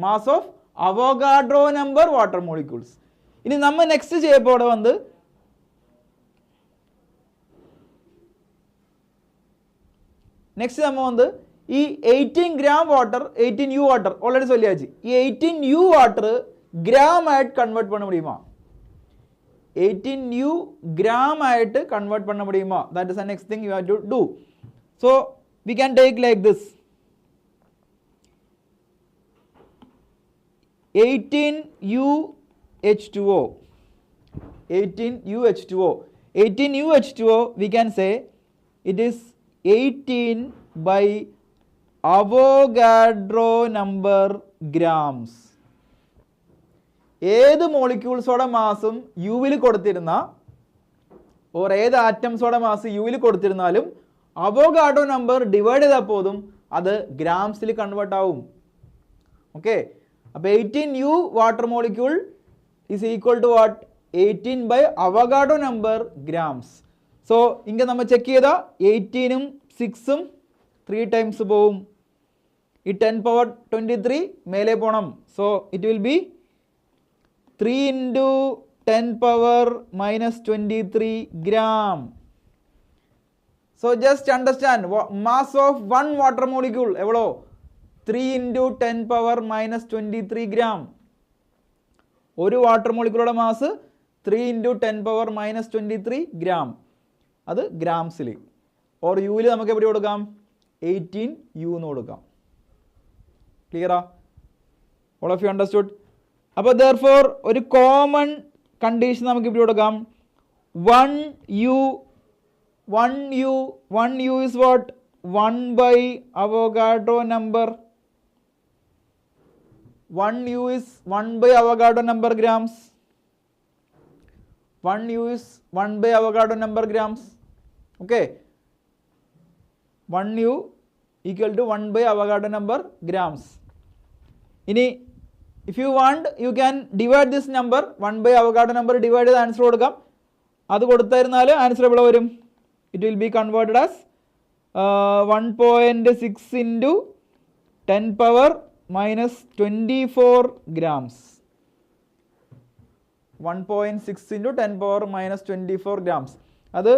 mass of Avogadro number water molecules. ഇനി നമ്മൾ നെക്സ്റ്റ് ചെയ്യപ്പോൾ വന്ന് നെക്സ്റ്റ് നമ്മൾ വന്ന് ഈ 18 gram water 18U water already சொல்லியாச்சு. ഈ 18U வாட்டர் gram ஆയിട്ട് கன்வெர்ட் பண்ண முடியுமா? 18U gram ஆയിട്ട് கன்வெர்ட் பண்ண முடியுமா? That is the next thing you have to do. So we can take like this. 18UH2O. 18UH2O we can say it is 18 by Avogadro number grams. ഏത് മോളിക്യൂൾസോടെ മാസും യുവിൽ കൊടുത്തിരുന്ന or ഏത് ആറ്റംസോടെ മാസ് യുവിൽ കൊടുത്തിരുന്നാലും അവോഗാഡ്രോ നമ്പർ ഡിവൈഡ് ചെയ്താൽ പോലും അത് ഗ്രാംസിൽ കൺവേർട്ട് ആവും. ഓക്കെ, അപ്പോൾ 18U water molecule is equal to what? 18 by Avogadro number grams. So ഇങ്ങനെ നമ്മൾ ചെക്ക് ചെയ്താൽ 18ഉം 6ഉം 3 times പോവും. ഈ 10 power 23 മേലെ പോകണം. So it will B 3 into 10 power minus 23 gram. So just understand mass of one water molecule എവ്വളോ? 3 into 10 power minus 23 gram. ഒരു water മോളിക്യൂളുടെ mass 3 into 10 power minus 23 gram. അത് ഗ്രാംസിൽ. ഓർ യുവിൽ നമുക്ക് എവിടെ കൊടുക്കാം? 18U എന്ന് കൊടുക്കാം. ക്ലിയറാ? All of you understood? അപ്പോൾ ദെയർഫോർ ഒരു കോമൺ കണ്ടീഷൻ നമുക്ക് ഇവിടെ കൊടുക്കാം. 1U is what? 1 by Avogadro number. 1U is 1 by Avogadro number grams. 1U is 1 by Avogadro number grams. Okay, 1U equal to 1 by Avogadro number grams. ഇനി if you want you can divide this number 1 by Avogadro number divide ചെയ്ത് answer കൊടുക്കാം. അത് കൊടുത്തായിരുന്നാൽ answer എവിടെ വരും? It will be converted as 1.6 into 10 power minus 24 grams. 1.6 into 10 power minus 24 grams. അത്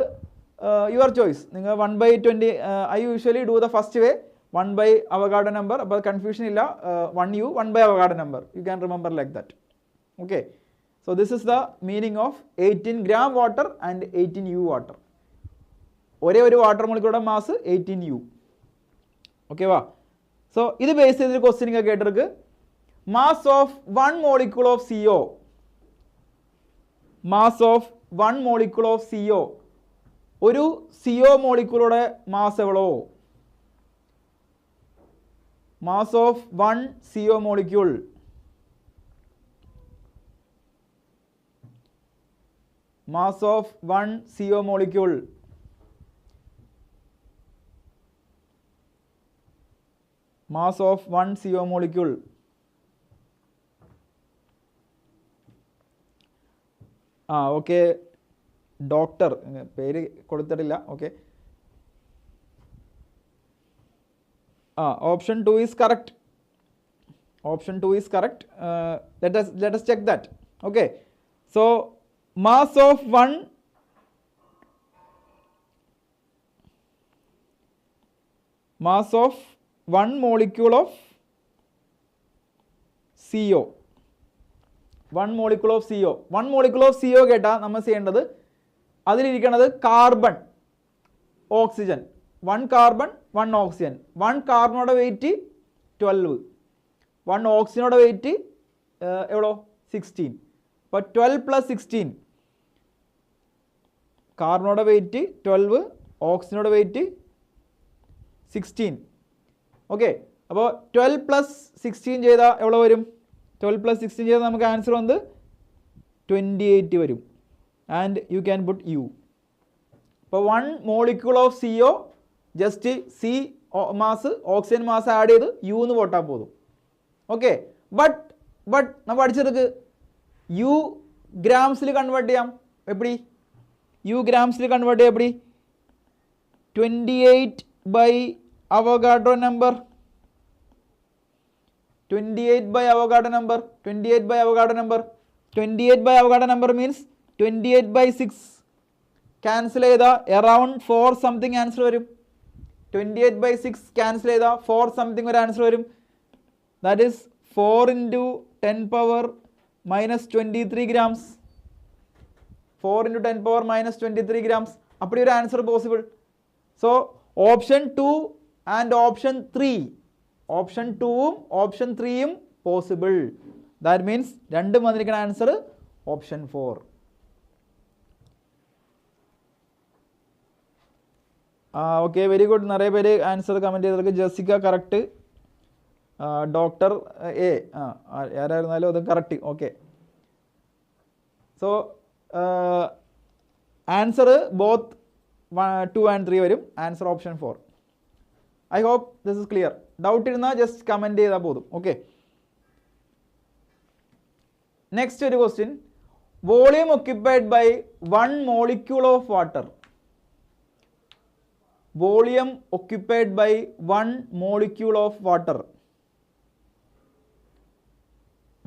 your choice. നിങ്ങൾ 1 by 20 I usually do the first way, 1 by Avogadro number. അപ്പോൾ confusion ഇല്ല. 1U 1 by Avogadro number. You can remember like that. Okay, so this is the meaning of 18 gram water and 18U water. ഒരേ ഒരു water മോളിക്യൂളുടെ mass 18U. Okay വാ. So ഇത് base ചെയ്തൊരു question നിങ്ങൾ കേട്ടിருக்கு. Mass of one molecule of CO. Mass of one molecule of CO. ഒരു CO മോളിക്യൂളുടെ മാസ് എവ്വളോ? Mass of one CO molecule. Mass of one CO molecule. Mass of one CO molecule. Okay, doctor പേര് കൊടുത്തിട്ടില്ല. Okay, option 2 is correct. Option 2 is correct. Let us check that. Okay, so mass of one molecule of CO. One molecule of CO കേട്ടാൽ നമ്മൾ ചെയ്യേണ്ടത് അതിലിരിക്കുന്നത് carbon, oxygen. 1 carbon 1 oxygen. 1 കാർബണോടെ weight 12, 1 ഓക്സിജനോടെ weight എവ്വളോ? 16. അപ്പോൾ 12 plus 16. കാർബണോടെ വെയിറ്റ് 12, ഓക്സിജനോടെ വെയിറ്റ് 16. ഓക്കെ, അപ്പോൾ 12 plus 16 ചെയ്താൽ എവ്വളോ വരും? 12 plus 16 ചെയ്താൽ നമുക്ക് ആൻസർ വന്ന് 28 വരും. And you can put U. ഇപ്പോൾ 1 molecule of CO just see mass oxygen mass add ചെയ്ത് യു എന്ന് പോട്ടാൽ പോതും. ഓക്കെ, ബട്ട് നമ്മൾ പഠിച്ചെടുക്ക് യു ഗ്രാംസിൽ കൺവേർട്ട് ചെയ്യാം. എപ്പടി യു ഗ്രാംസിൽ കൺവേർട്ട് ചെയ്യാം? എപ്പടി 28 by Avogadro number. 28 by Avogadro number. 28 by Avogadro number. 28 by Avogadro number means 28 by 6. Cancel ചെയ്താൽ around 4 something answer വരും. 28 by 6 cancel ചെയ്താൽ 4 something ഒരു ആൻസർ വരും. That is 4 into 10 power minus 23 grams. 4 into 10 power minus 23 grams. அப்படி ஒரு answer possible. So option 2 and option 3, option 2ഉം option 3യും possible. That means രണ്ടും വന്നിരിക്കുന്ന answer option 4. Okay, very good. നിറയെ പേര് ആൻസർ കമൻറ്റ് ചെയ്തവർക്ക് ജെസിക്ക കറക്റ്റ്, ഡോക്ടർ എ ആരായിരുന്നാലും അത് correct. Okay, so answer both 2 and 3 വരും. Answer option 4. I hope this is clear. Doubt ഇരുന്നാൽ ജസ്റ്റ് കമൻറ്റ് ചെയ്താൽ പോതും. ഓക്കെ, നെക്സ്റ്റ് ഒരു question. Volume occupied by 1 molecule of water. Volume occupied by 1 molecule of water.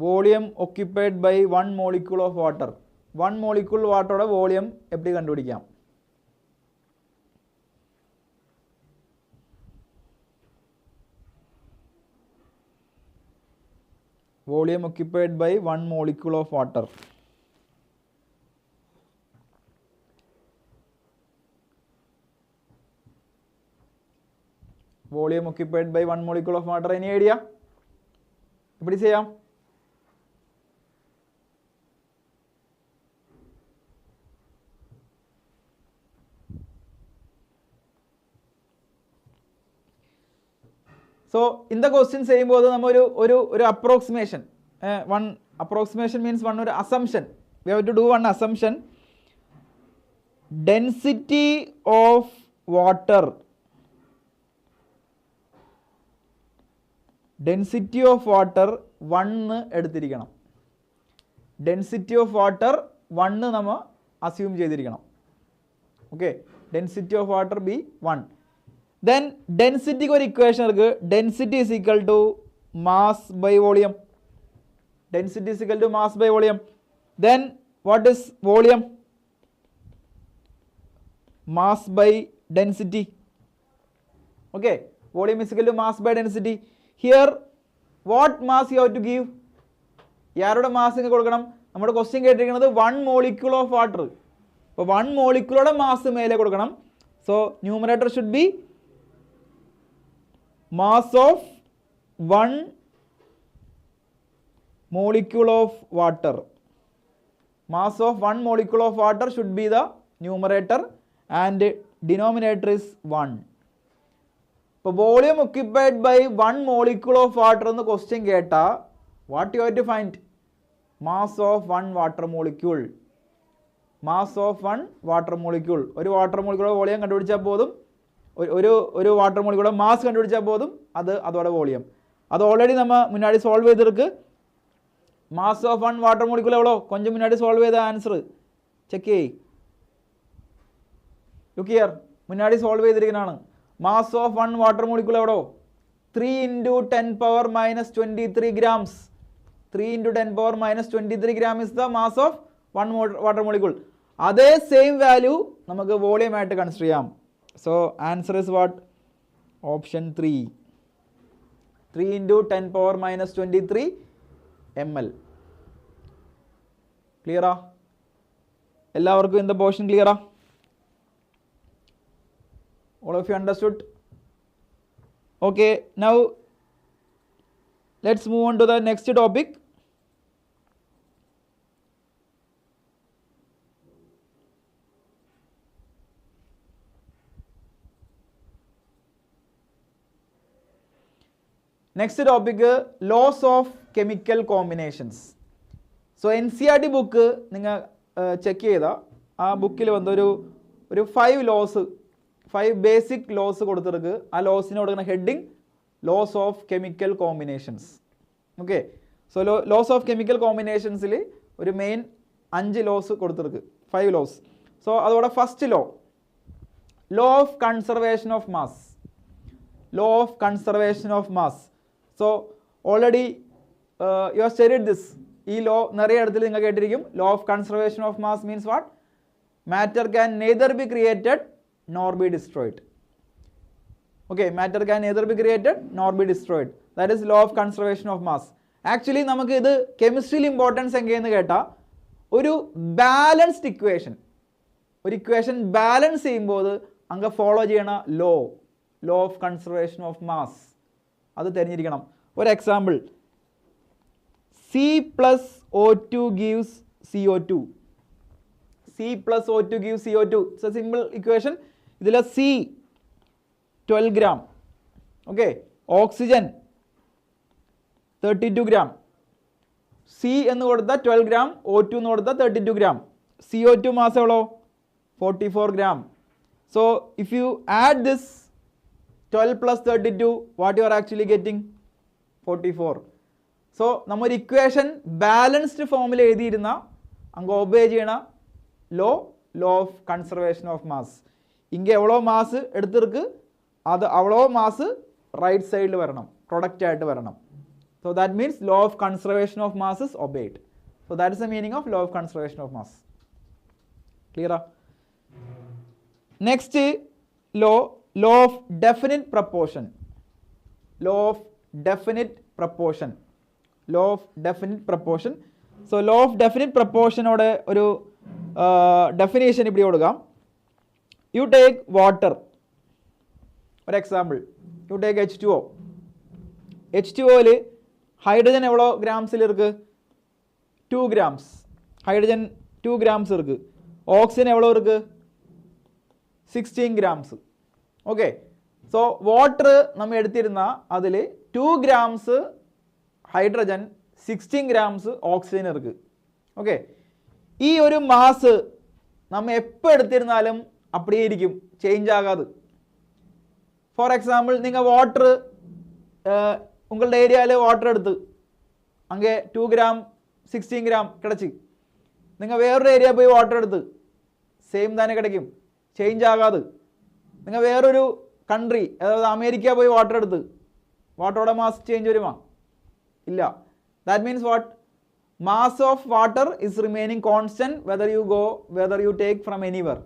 Volume occupied by 1 molecule of water. 1 molecule വാട്ടറുടെ volume എപ്പടി കണ്ടുപിടിക്കാം? Volume occupied by 1 molecule of water. Volume occupied by 1 molecule of water. Any idea? എപ്പടി ചെയ്യാം? So in the question ചെയ്യുമ്പോൾ നമ്മൾ ഒരു approximation, one approximation means one ഒരു assumption. We have to do one assumption. Density of water, density of water 1 എടുത്തിരിക്കണം. Density of water 1 നമ്മൾ assume ചെയ്തിരിക്കണം. Okay, density of water be 1. Then density ഒരു equation ഇருக்கு. Density is equal to mass by volume. Density is equal to mass by volume. Then what is volume? Mass by density. Okay, volume is equal to mass by density. Here what mass you have to give? യാരുടെ mass നിങ്ങൾക്ക് കൊടുക്കണം? നമ്മുടെ question കേട്ടിരിക്കുന്നത് 1 molecule of water. അപ്പോൾ 1 moleculeയുടെ mass മേലെ കൊടുക്കണം. So numerator should be mass of 1 molecule of water. Mass of 1 molecule of water should be the numerator and denominator is 1. So volume occupied by 1 molecule of water in the question കേട്ടാ what you have to find? Mass of 1 water molecule. Mass of 1 water molecule. ഒരു water molecule volume കണ്ടുപിടിച്ചാൽ പോതും. ഒരു water മോളിക്യൂളുടെ mass കണ്ടുപിടിച്ചാൽ പോതും. അതോടെ volume. അത് already നമ്മൾ മുന്നാടി സോൾവ് ചെയ്തിருக்கு. മാസ് ഓഫ് 1 വാട്ടർ മോളിക്യൂൾ എവ്വളോ കൊഞ്ചം മുന്നാടി സോൾവ് ചെയ്ത ആൻസർ ചെക്ക് ചെയ്യ്. ലുക്ക് ഹിയർ, മുന്നാടി സോൾവ് ചെയ്തിരിക്കുന്നതാണ്. മാസ് ഓഫ് 1 വാട്ടർ മോളിക്യൂൾ എവ്വളോ 3 into 10 power minus 23 grams. 3 into 10 power minus 23 gram is the mass of 1 water molecule. അതേ സെയിം വാല്യൂ നമുക്ക് വോളിയം ആയിട്ട് കൺസിഡർ ചെയ്യാം. So answer is what? Option 3. 3 into 10 power minus 23 ml. Clear? എല്ലാവർക്കും in the portion clear? All of you understood? Okay, now let's move on to the next topic. Next topic, laws of chemical combinations. So NCERT book നിങ്ങൾ check ചെയ്താൽ ആ ബുക്കിൽ വന്നൊരു 5 loss 5 basic loss കൊടുത്തിருக்கு. ആ ലോസിന് കൊടുക്കുന്ന heading laws of chemical combinations. Okay, so laws of chemical കോമ്പിനേഷൻസിൽ ഒരു മെയിൻ 5 ലോസ് കൊടുത്തിருக்கு, 5 ലോസ്. സോ അതോടെ first law of conservation of mass. Law of conservation of mass. So already you have studied this. ഈ law നിറയെ ഇടത്തിൽ നിങ്ങൾ കേട്ടിരിക്കും. Law of conservation of mass means what? Matter can neither be created nor be destroyed. Okay, matter can neither be created nor be destroyed. That is law of conservation of mass. Actually നമുക്ക് ഇത് കെമിസ്ട്രിയിൽ importance എങ്ങനെയെന്ന് കേട്ടാൽ ഒരു balanced equation, ഒരു equation balance ചെയ്യുമ്പോൾ അങ്ങ് follow ചെയ്യണ law of conservation of mass അത് തിരഞ്ഞിരിക്കണം. ഒരു example, C+O2 gives CO2. C+O2 gives CO2. It's a simple equation. ഇതിൽ C 12 gram. Okay, oxygen 32 gram. C എന്ന് കൊടുത്താൽ 12 gram, O2 എന്ന് കൊടുത്താൽ 32 gram. CO2 മാസ് എவ்வளോ? 44 gram. So if you add this 12 plus 32, what you are actually getting? 44. So നമ്മൾ equation balanced ഫോമിൽ എഴുതിയിരുന്ന അങ്ങ് ഒബേ ചെയ്യണ law of conservation of mass. ഇங்கே എவ்வளோ മാസ് എടുത്തിருக்கு അത് അவ்வளோ മാസ് റൈറ്റ് സൈഡിൽ വരണം, പ്രൊഡക്റ്റ് ആയിട്ട് വരണം. So that means law of conservation of mass is obeyed. So that is the meaning of law of conservation of mass. ക്ലിയറാ? Next law of definite proportion. Law of definite proportion. Law of definite proportion. So law of definite പ്രപ്പോർഷനോടെ ഒരു definition ഇവിടെ കൊടുക്കാം. You take water. ഒരു example, you take H2O. H2Oയിൽ hydrogen എவ்வளோ ഗ്രാംസിൽ ഇருக்கு? 2 grams. ഹൈഡ്രജൻ 2 grams இருக்கு. ഓക്സിജൻ എவ்வளோ இருக்கு? 16 grams. ഓക്കെ, സോ വാട്ടർ നമ്മൾ എടുത്തിരുന്ന അതിൽ 2 grams ഹൈഡ്രജൻ, 16 grams ഓക്സിജൻ ഇருக்கு. ഓക്കെ, ഈ ഒരു മാസ് നമ്മൾ എപ്പോൾ എടുത്തിരുന്നാലും அப்படியே ഇരിക്കും, ചേഞ്ച് ആകാതെ. ഫോർ എക്സാമ്പിൾ, നിങ്ങൾ വാട്ടർ ഉങ്ങളുടെ ഏരിയയിൽ വാട്ടർ എടുത്ത് അങ്ങേ 2 gram 16 gram കിടച്ച്, നിങ്ങൾ വേറൊരു ഏരിയ പോയി വാട്ടർ എടുത്ത് സെയിം തന്നെ കിടക്കും, ചേഞ്ച് ആകാതെ. നിങ്ങൾ വേറൊരു കൺട്രി, അതായത് അമേരിക്ക പോയി വാട്ടർ എടുത്ത് വാട്ടറുടെ മാസ് ചേഞ്ച് വരുമോ? ഇല്ല. That means what? Mass of water is remaining constant whether you take from anywhere.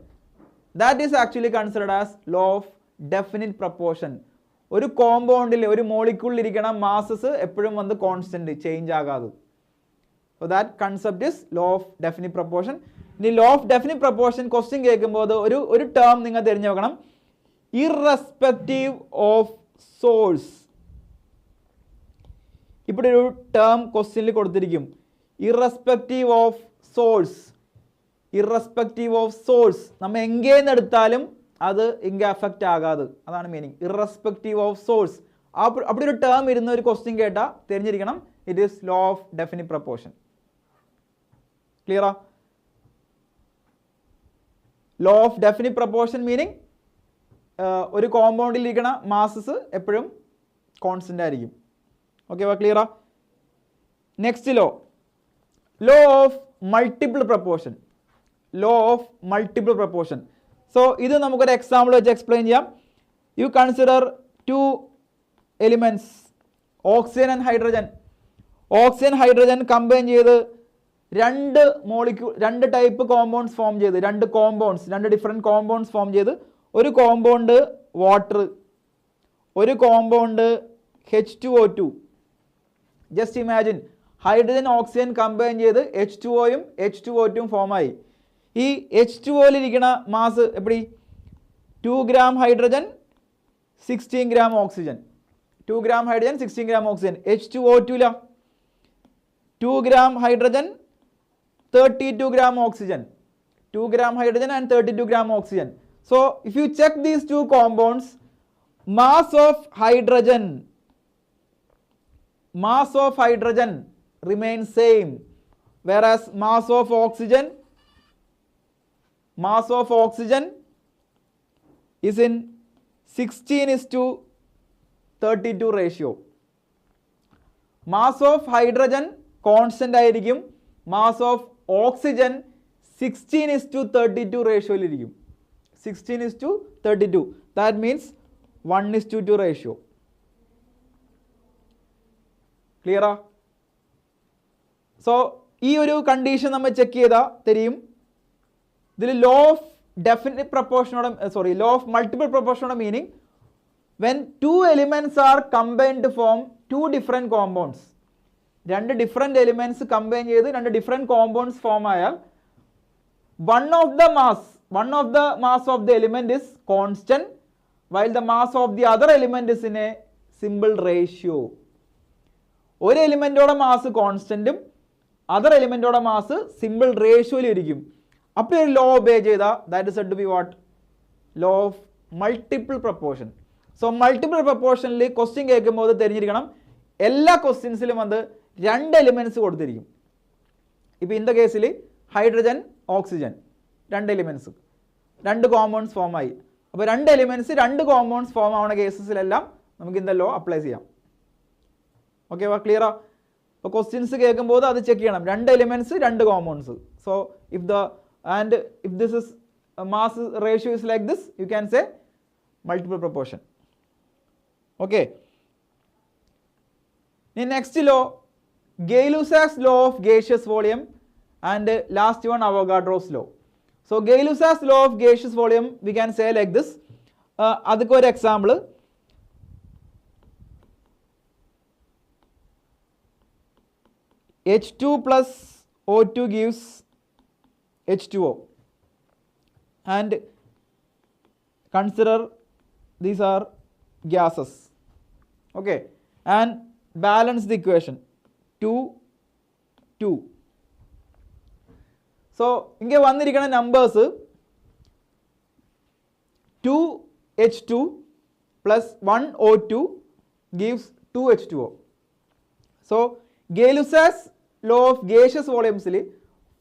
That is actually considered as law of definite proportion. ഒരു കോമ്പൗണ്ടിൽ ഒരു മോളിക്യൂളിൽ ഇരിക്കണ മാസസ് എപ്പോഴും വന്ന് കോൺസ്റ്റന്റ്, ചേഞ്ച് ആകാതെ. So that concept is law of definite proportion. ഇനി law of definite proportion question കേൾക്കുമ്പോൾ ഒരു ടേം നിങ്ങൾ തിരിഞ്ഞു നോക്കണം. Irrespective of source. ഇവിടെ ഒരു ടേം ക്വസ്റ്റ്യനിൽ കൊടുത്തിരിക്കും, irrespective of source. Irrespective of source നമ്മൾ എങ്കേന്ന് എടുത്താലും അത് ഇங்கே അഫക്റ്റ് ആകാതെ, അതാണ് മീനിങ്. Irrespective of source. അവിടെ ഒരു ടേം ഇരുന്ന ഒരു ക്വസ്റ്റ്യൻ കേട്ടാൽ തിരിഞ്ഞിരിക്കണം, it is law of definite proportion. ക്ലിയറാ? Law of definite proportion meaning ഒരു കോമ്പൗണ്ടിൽ ഇരിക്കണ മാസസ് എപ്പോഴും കോൺസ്റ്റന്റ് ആയിരിക്കും. ഓക്കെ, ക്ലിയറാ? Next law of multiple proportion. Law of multiple proportion. So ഇത് നമുക്കൊരു എക്സാമ്പിൾ വെച്ച് എക്സ്പ്ലെയിൻ ചെയ്യാം. You consider 2 elements, oxygen and hydrogen. Oxygen hydrogen combine ചെയ്ത് 2 ടൈപ്പ് കോമ്പൗണ്ട്സ് ഫോം ചെയ്ത്, 2 ഡിഫറെൻറ്റ് കോമ്പൗണ്ട്സ് ഫോം ചെയ്ത്, ഒരു കോമ്പൗണ്ട് വാട്ടർ, ഒരു compound H2O2. Just imagine, hydrogen oxygen combine ചെയ്ത് H2Oയും H2O2യും ഫോമായി. ഈ H2Oയിലിരിക്കുന്ന മാസ് എപ്പടി? 2 gram hydrogen 16 gram oxygen. 2 gram hydrogen 16 gram oxygen. H2O2 2 gram hydrogen 32 gram oxygen. 2 gram hydrogen and 32 gram oxygen. So if you check these two compounds, mass of hydrogen mass of hydrogen remains same, whereas mass of oxygen is in 16:32 ratio. Mass of hydrogen constant ആയിരിക്കും, mass of oxygen 16:32 ratioയിൽ ഇരിക്കും. 16:32. That means 1:2 ratio. Clear ആ? So ഈ ഒരു condition നമ്മൾ check ചെയ്താൽ തരും. ഇതിൽ ലോ ഓഫ് ഡെഫിനിറ്റ് പ്രപ്പോർഷനോടെ ലോ ഓഫ് മൾട്ടിപ്പിൾ പ്രപ്പോർഷനോടെ meaning when two elements are combined to form two different compounds. രണ്ട് ഡിഫറെൻറ്റ് എലിമെൻറ്റ്സ് കമ്പൈൻ ചെയ്ത് രണ്ട് ഡിഫറെൻറ്റ് കോമ്പൗണ്ട്സ് ഫോം ആയാൽ one of the mass of the element is constant while the mass of the other element is in a simple ratio. ഒരു എലിമെൻറ്റോടെ mass കോൺസ്റ്റൻറ്റും other എലിമെൻറ്റോടെ mass simple റേഷ്യോയിൽ ഇരിക്കും. അപ്പോൾ ഒരു ലോ ഒബേ ചെയ്താൽ that is said to be what? Law of multiple proportion. So multiple പ്രപ്പോർഷനിൽ ക്വസ്റ്റ്യൻ കേൾക്കുമ്പോൾ അത് തിരിഞ്ഞിരിക്കണം. എല്ലാ ക്വസ്റ്റ്യൻസിലും അത് രണ്ട് എലിമെൻറ്റ്സ് കൊടുത്തിരിക്കും. ഇപ്പോൾ ഇന്ന കേസിൽ ഹൈഡ്രജൻ ഓക്സിജൻ രണ്ട് എലിമെൻറ്റ്സ്, രണ്ട് കോമ്പൗണ്ട്സ് ഫോം ആയി. അപ്പോൾ രണ്ട് എലിമെൻറ്റ്സ് രണ്ട് കോമ്പൗണ്ട്സ് ഫോം ആവുന്ന കേസസിലെല്ലാം നമുക്ക് ഇന്ന ലോ അപ്ലൈ ചെയ്യാം. ഓക്കെ, ക്ലിയറാ? അപ്പോൾ ക്വസ്റ്റ്യൻസ് കേൾക്കുമ്പോൾ അത് ചെക്ക് ചെയ്യണം. രണ്ട് എലിമെൻറ്റ്സ് രണ്ട് compounds. So if this is mass ratio is like this, you can say multiple proportion. Okay, ഇനി next law Gay-Lussac's law of gaseous volume and last one Avogadro's law. So Gay-Lussac's law of gaseous volume we can say like this. അതൊക്കെ ഒരു example. H2 plus O2 gives H2O, and consider these are gases. Okay, and balance the equation 2 2. So ഇങ്ങനെ വന്നിരിക്കുന്ന numbers 2H2 plus 1O2 gives 2H2O. സോ Gay-Lussac's law of gaseous volumesൽ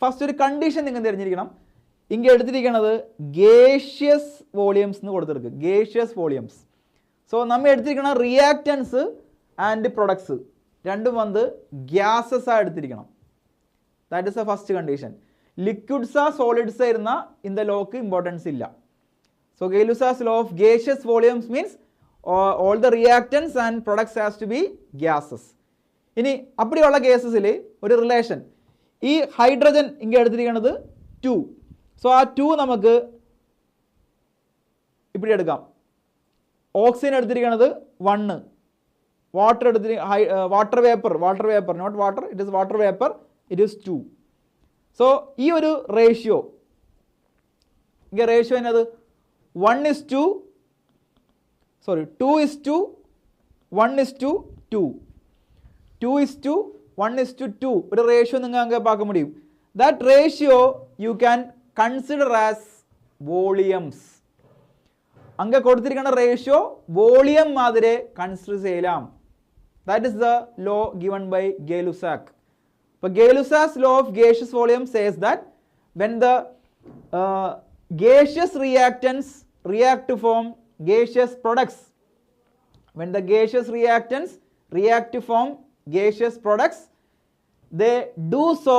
first ഒരു condition നിങ്ങൾ തിരഞ്ഞിരിക്കണം. ഇങ്ങനെ എടുത്തിരിക്കുന്നത് ഗേഷ്യസ് വോളിയംസ് എന്ന് കൊടുത്തിരിക്കുക, ഗേഷ്യസ് വോളിയംസ്. സോ നമ്മൾ എടുത്തിരിക്കുന്ന റിയാക്റ്റൻസ് ആൻഡ് പ്രൊഡക്ട്സ് രണ്ടും വന്ന് ഗ്യാസസ് ആ എടുത്തിരിക്കണം. That is a first condition. ലിക്വിഡ്സാ സോളിഡ്സ് ആയിരുന്ന ഇന്ന ലോക്ക് ഇമ്പോർട്ടൻസ് ഇല്ല. So Gay-Lussac's law of gaseous volumes means all the reactants and products has to be gases. ഇനി അപ്പടിയുള്ള കേസസിൽ ഒരു റിലേഷൻ, ഈ ഹൈഡ്രജൻ ഇങ്ങനെ എടുത്തിരിക്കുന്നത് 2. സോ ആ 2 നമുക്ക് ഇവിടെ എടുക്കാം. ഓക്സിജൻ എടുത്തിരിക്കുന്നത് 1, water water vapour not water, it is water vapour, it is 2. So ഈ ഒരു റേഷ്യോ ഇങ്ങനെ റേഷ്യോ എന്നത് 2:1:2, 2:1:2 ഒരു റേഷ്യോ നിങ്ങൾ അങ്ങനെ പാക്കാൻ മുടിയും. That ratio you can consider as volumes. അങ്ങ് കൊടുത്തിരിക്കുന്ന റേഷ്യോ വോളിയം മാതിരി കൺസിഡർ ചെയ്യലാം. That is the law given by Gay-Lussac. But Gay-Lussac's law of gaseous volume says that when the gaseous reactants react to form gaseous products, when the gaseous reactants react to form gaseous products, they do so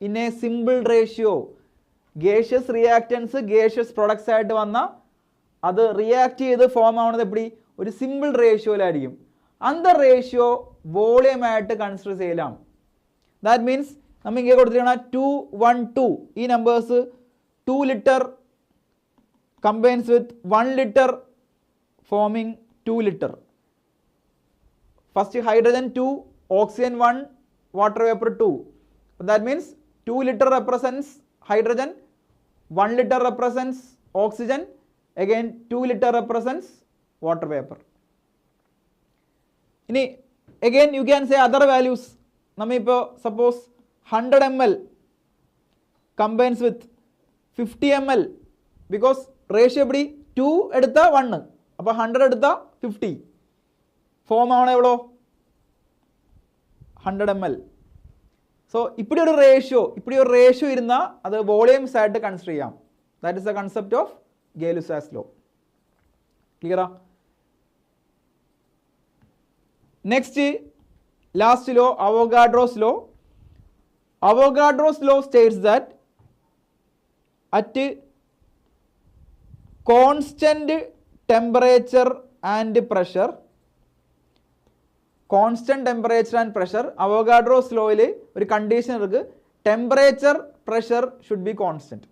in a simple ratio. Gaseous reactants gaseous products ആയിട്ട് വന്ന അത് react ചെയ്ത് form ആവുന്നത് എപ്പടി? ഒരു simple റേഷ്യോയിലായിരിക്കും. അന്ത ratio volume ആയിട്ട് കൺസിഡർ ചെയ്യലാം. ദാറ്റ് മീൻസ് നമ്മൾ ഇങ്ങനെ കൊടുത്തിരിക്കണം 2:1:2. ഈ numbers 2 litre combines with 1 litre forming 2 litre. First hydrogen 2, oxygen 1, water vapor 2. That means 2 liter represents hydrogen, 1 liter represents oxygen, again 2 liter represents water vapor. ഇനി again you can say other values. നമ്മളിപ്പോൾ suppose 100 ml combines with 50 ml because ratio എപ്പടി 2 എടുത്ത 1, അപ്പോൾ 100 എടുത്ത 50 form ആവണ എവ്വളോ 100 ml. So இப்படி ஒரு ratio இருந்தா அது വോളിയംസ് ആയിട്ട് കൺസിഡർ ചെയ്യാം. That is the concept of Gay-Lussac's law. Clear? Next, last law, Avogadro's law. Avogadro's law states that at constant temperature and pressure, Avogadro's law il oru condition irukku, temperature pressure should be constant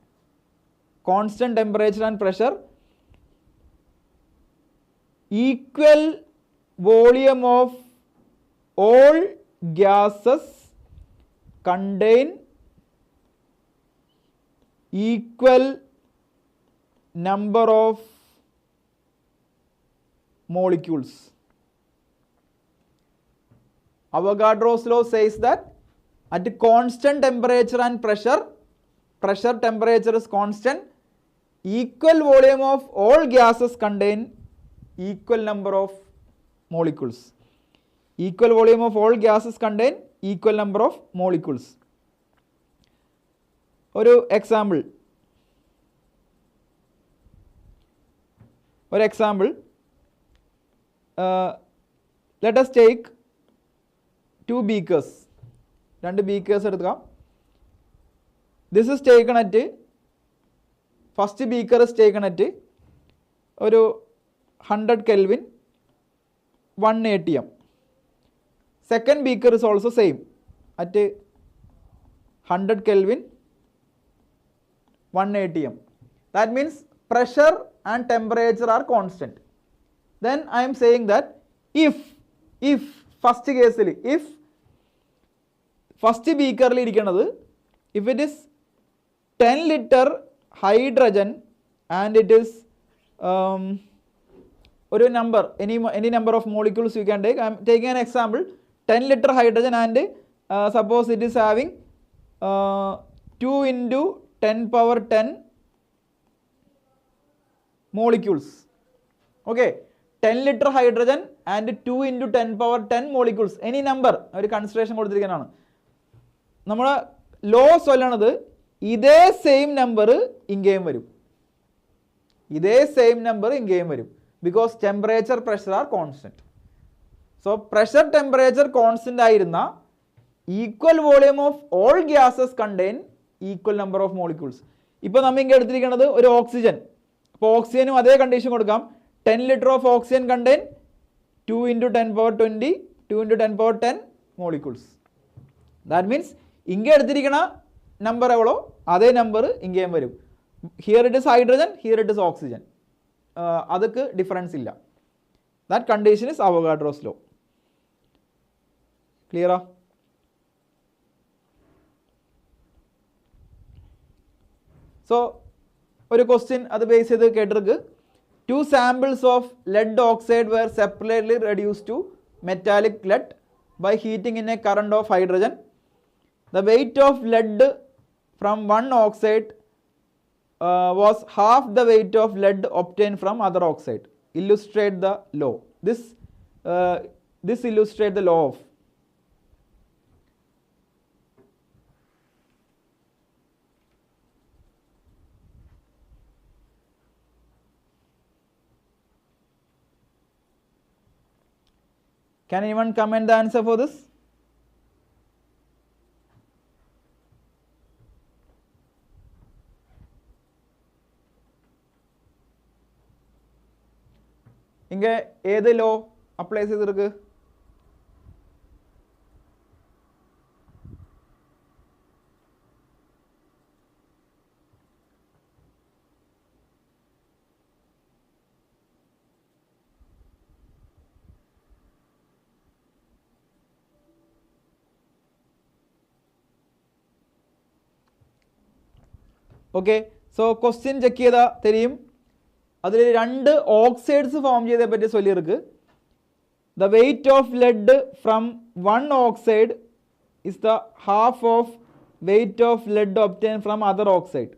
temperature and pressure, equal volume of all gases contain equal number of molecules. Avogadro's law says that at constant temperature and pressure temperature is constant, equal volume of all gases contain equal number of molecules. Equal volume of all gases contain equal number of molecules. ഒരു example, let us take two beakers. രണ്ട് beakers എടുക്കാം. This is taken at, first beaker is taken at ഒരു 100 Kelvin 1 atm. Second beaker is also same at 100 Kelvin 1 atm. That means pressure and temperature are constant. Then I am saying that if first case, if first beaker il irikkunathu, if it is 10 liter hydrogen and it is ഒരു number, any number of molecules you can take. I am taking an example, 10 liter hydrogen and suppose it is having 2 into 10 power 10 molecules. Okay, 10 liter hydrogen and 2 into 10 power 10 molecules, any number ഒരു consideration കൊടുത്തിരിക്കുന്നതാണ്. നമ്മൾ law ചൊല്ലണത് ഇതേ same number ഇങ്ങേയും വരും, because temperature pressure are constant. So pressure temperature constant ആയിരുന്ന equal volume of all gases contain equal number of molecules. ഇപ്പോൾ നമ്മൾ ഇങ്ങനെ എടുത്തിരിക്കുന്നത് ഒരു ഓക്സിജൻ, അപ്പോൾ ഓക്സിജനും അതേ കണ്ടീഷൻ കൊടുക്കാം. 10 liter of oxygen contain 2 into 10 power 20, 2 into 10 power 10 molecules. That means ഇങ്ങനെ എടുത്തിരിക്കുന്ന നമ്പർ എവളോ അതേ നമ്പർ ഇങ്ങേയും വരും. Here it is hydrogen, here it is oxygen. അതൊക്കെ ഡിഫറൻസ് ഇല്ല. That condition is Avogadro's law. ക്ലിയറാ? സോ ഒരു ക്വസ്റ്റ്യൻ അത് ബേസ് ചെയ്ത് കേട്ടിருக்கு. 2 samples of lead oxide were separately reduced to metallic lead by heating in a current of hydrogen. The weight of lead from one oxide was half the weight of lead obtained from other oxide. Illustrate the law. This illustrates the law of. Can anyone comment the answer for this? இங்கே ஏது law apply செய்திருக்கு? Okay, so question check ചെയ്താൽ തെരിയും. അതിൽ 2 oxides form ചെയ്തേ പറ്റി ചൊല്ലിയിருக்கு. The weight of lead from 1 oxide is the half of weight of lead obtain from other oxide.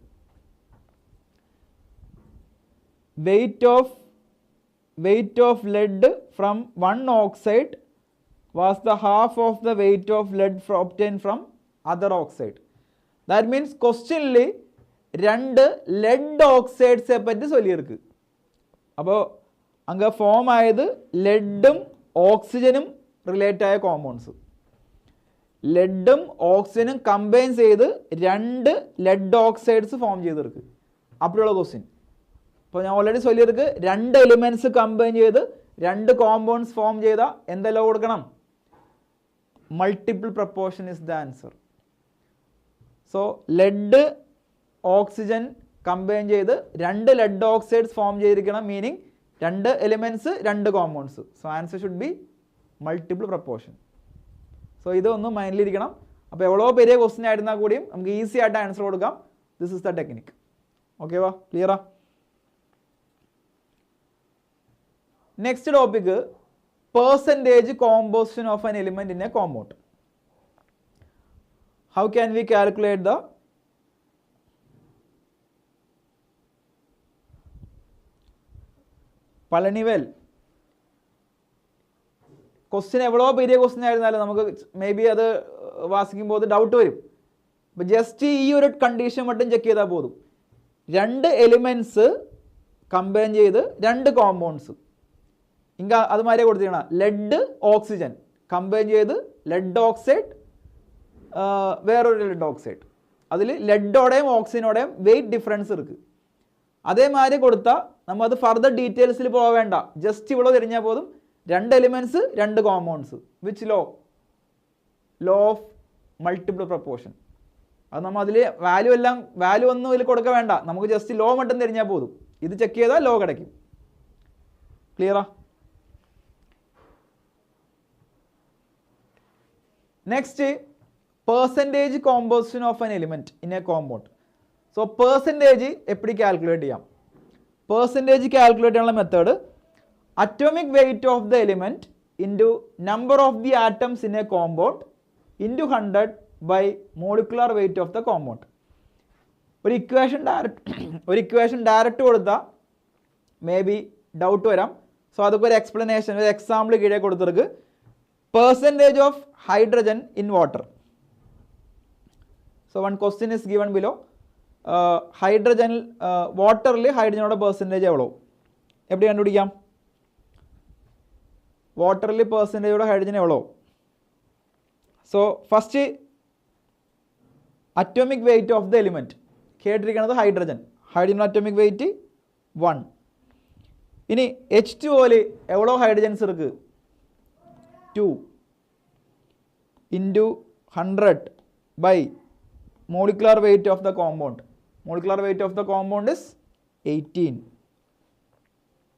Weight of lead from 1 oxide was the half of the weight of lead obtained from other oxide. That means ക്വസ്റ്റ്യനിൽ 2 lead ഓക്സൈഡ്സെ പറ്റി ചൊല്ലിയിருக்கு. അപ്പോൾ അങ്ങ് form ആയത് ലെഡും ഓക്സിജനും relate ആയ compounds. ലെഡും ഓക്സിജനും combine ചെയ്ത് 2 lead oxides form ചെയ്തിருக்கு. അപ്പോഴുള്ള question. അപ്പോൾ ഞാൻ ഓൾറെഡി ചൊല്ലിയിருக்கு 2 എലിമെൻറ്റ്സ് കമ്പൈൻ ചെയ്ത് 2 കോമ്പൗണ്ട്സ് ഫോം ചെയ്താൽ എന്തെല്ലാം കൊടുക്കണം? Multiple proportion is the answer. So lead oxygen combine ചെയ്ത് 2 ലെഡ് ഓക്സൈഡ്സ് ഫോം ചെയ്തിരിക്കണം. Meaning 2 elements 2 compounds. So answer should be multiple proportion. So ഇതൊന്നും മൈൻഡിലിരിക്കണം. അപ്പോൾ എவ்வளோ പെരിയ ക്വസ്റ്റ്യൻ ആയിരുന്നാൽ കൂടിയും നമുക്ക് ഈസി ആയിട്ട് ആൻസർ കൊടുക്കാം. This is the technique. Okay വാ, ക്ലിയറാ? Next topic, percentage composition of an element in a compound. How can we calculate the Palanivel? Question എவ்வளോ പെരിയ ക്വസ്റ്റ്യൻ ആയിരുന്നാലും നമുക്ക് മേ ബി അത് വാസിക്കുമ്പോൾ ഡൗട്ട് വരും. അപ്പോൾ ജസ്റ്റ് ഈ ഒരു കണ്ടീഷൻ மட்டுം ചെക്ക് ചെയ്താൽ പോതും. 2 എലിമെൻറ്റ്സ് കമ്പൈൻ ചെയ്ത് 2 കോമ്പൗണ്ട്സ്. ഇങ്ങനെ അതുമാതിരി കൊടുത്തിരിക്കണം. ലെഡ് ഓക്സിജൻ കമ്പൈൻ ചെയ്ത് ലെഡ് ഓക്സൈഡ് വേറൊരു ലെഡ് ഓക്സൈഡ്. അതിൽ ലെഡോടെയും ഓക്സിജനോടെയും വെയിറ്റ് ഡിഫറൻസ് ഇருக்கு. അതേമാതിരി കൊടുത്താൽ നമ്മൾ അത് ഫർദർ ഡീറ്റെയിൽസിൽ പോവേണ്ട. ജസ്റ്റ് ഇവിടെ തിരിഞ്ഞാൽ പോതും. 2 elements 2 compounds. Which law? Law of multiple proportion. അത് നമ്മൾ അതിൽ വാല്യൂ ഒന്നും ഇതിൽ കൊടുക്കാൻ വേണ്ട. നമുക്ക് ജസ്റ്റ് ലോ മട്ടും തിരിഞ്ഞാൽ പോതും. ഇത് ചെക്ക് ചെയ്താൽ ലോ കിടക്കും. ക്ലിയറാ? Next, percentage composition of an element in a compound. So percentage எப்படி calculate ചെയ്യാം? Percentage calculate ചെയ്യാനുള്ള method, atomic weight of the element into number of the atoms in a compound into 100 by molecular weight of the compound. ഒരു equation direct കൊടുത്താൽ may be doubt വരാം. So അതൊക്കെ ഒരു explanation, ഒരു example കീഴേ കൊടുത്തിருக்கு. Percentage of hydrogen in water. So one question is given below. Hydrogen, waterൽ ഹൈഡ്രജനോட percentage എவ்வளோ? எப்படி കണ്ടുപിടിക്കാം? വാട്ടറിൽ പെർസെൻറ്റേജോടെ ഹൈഡ്രജൻ എவ்வளோ? So first atomic weight of the element കേട്ടിരിക്കുന്നത് ഹൈഡ്രജൻ. Hydrogen atomic weight 1. ഇനി H2O എவ்வளோ ഹൈഡ്രജൻസ് ഇருக்கு? 2 into 100 by molecular weight of the compound. Molecular weight of the compound is 18.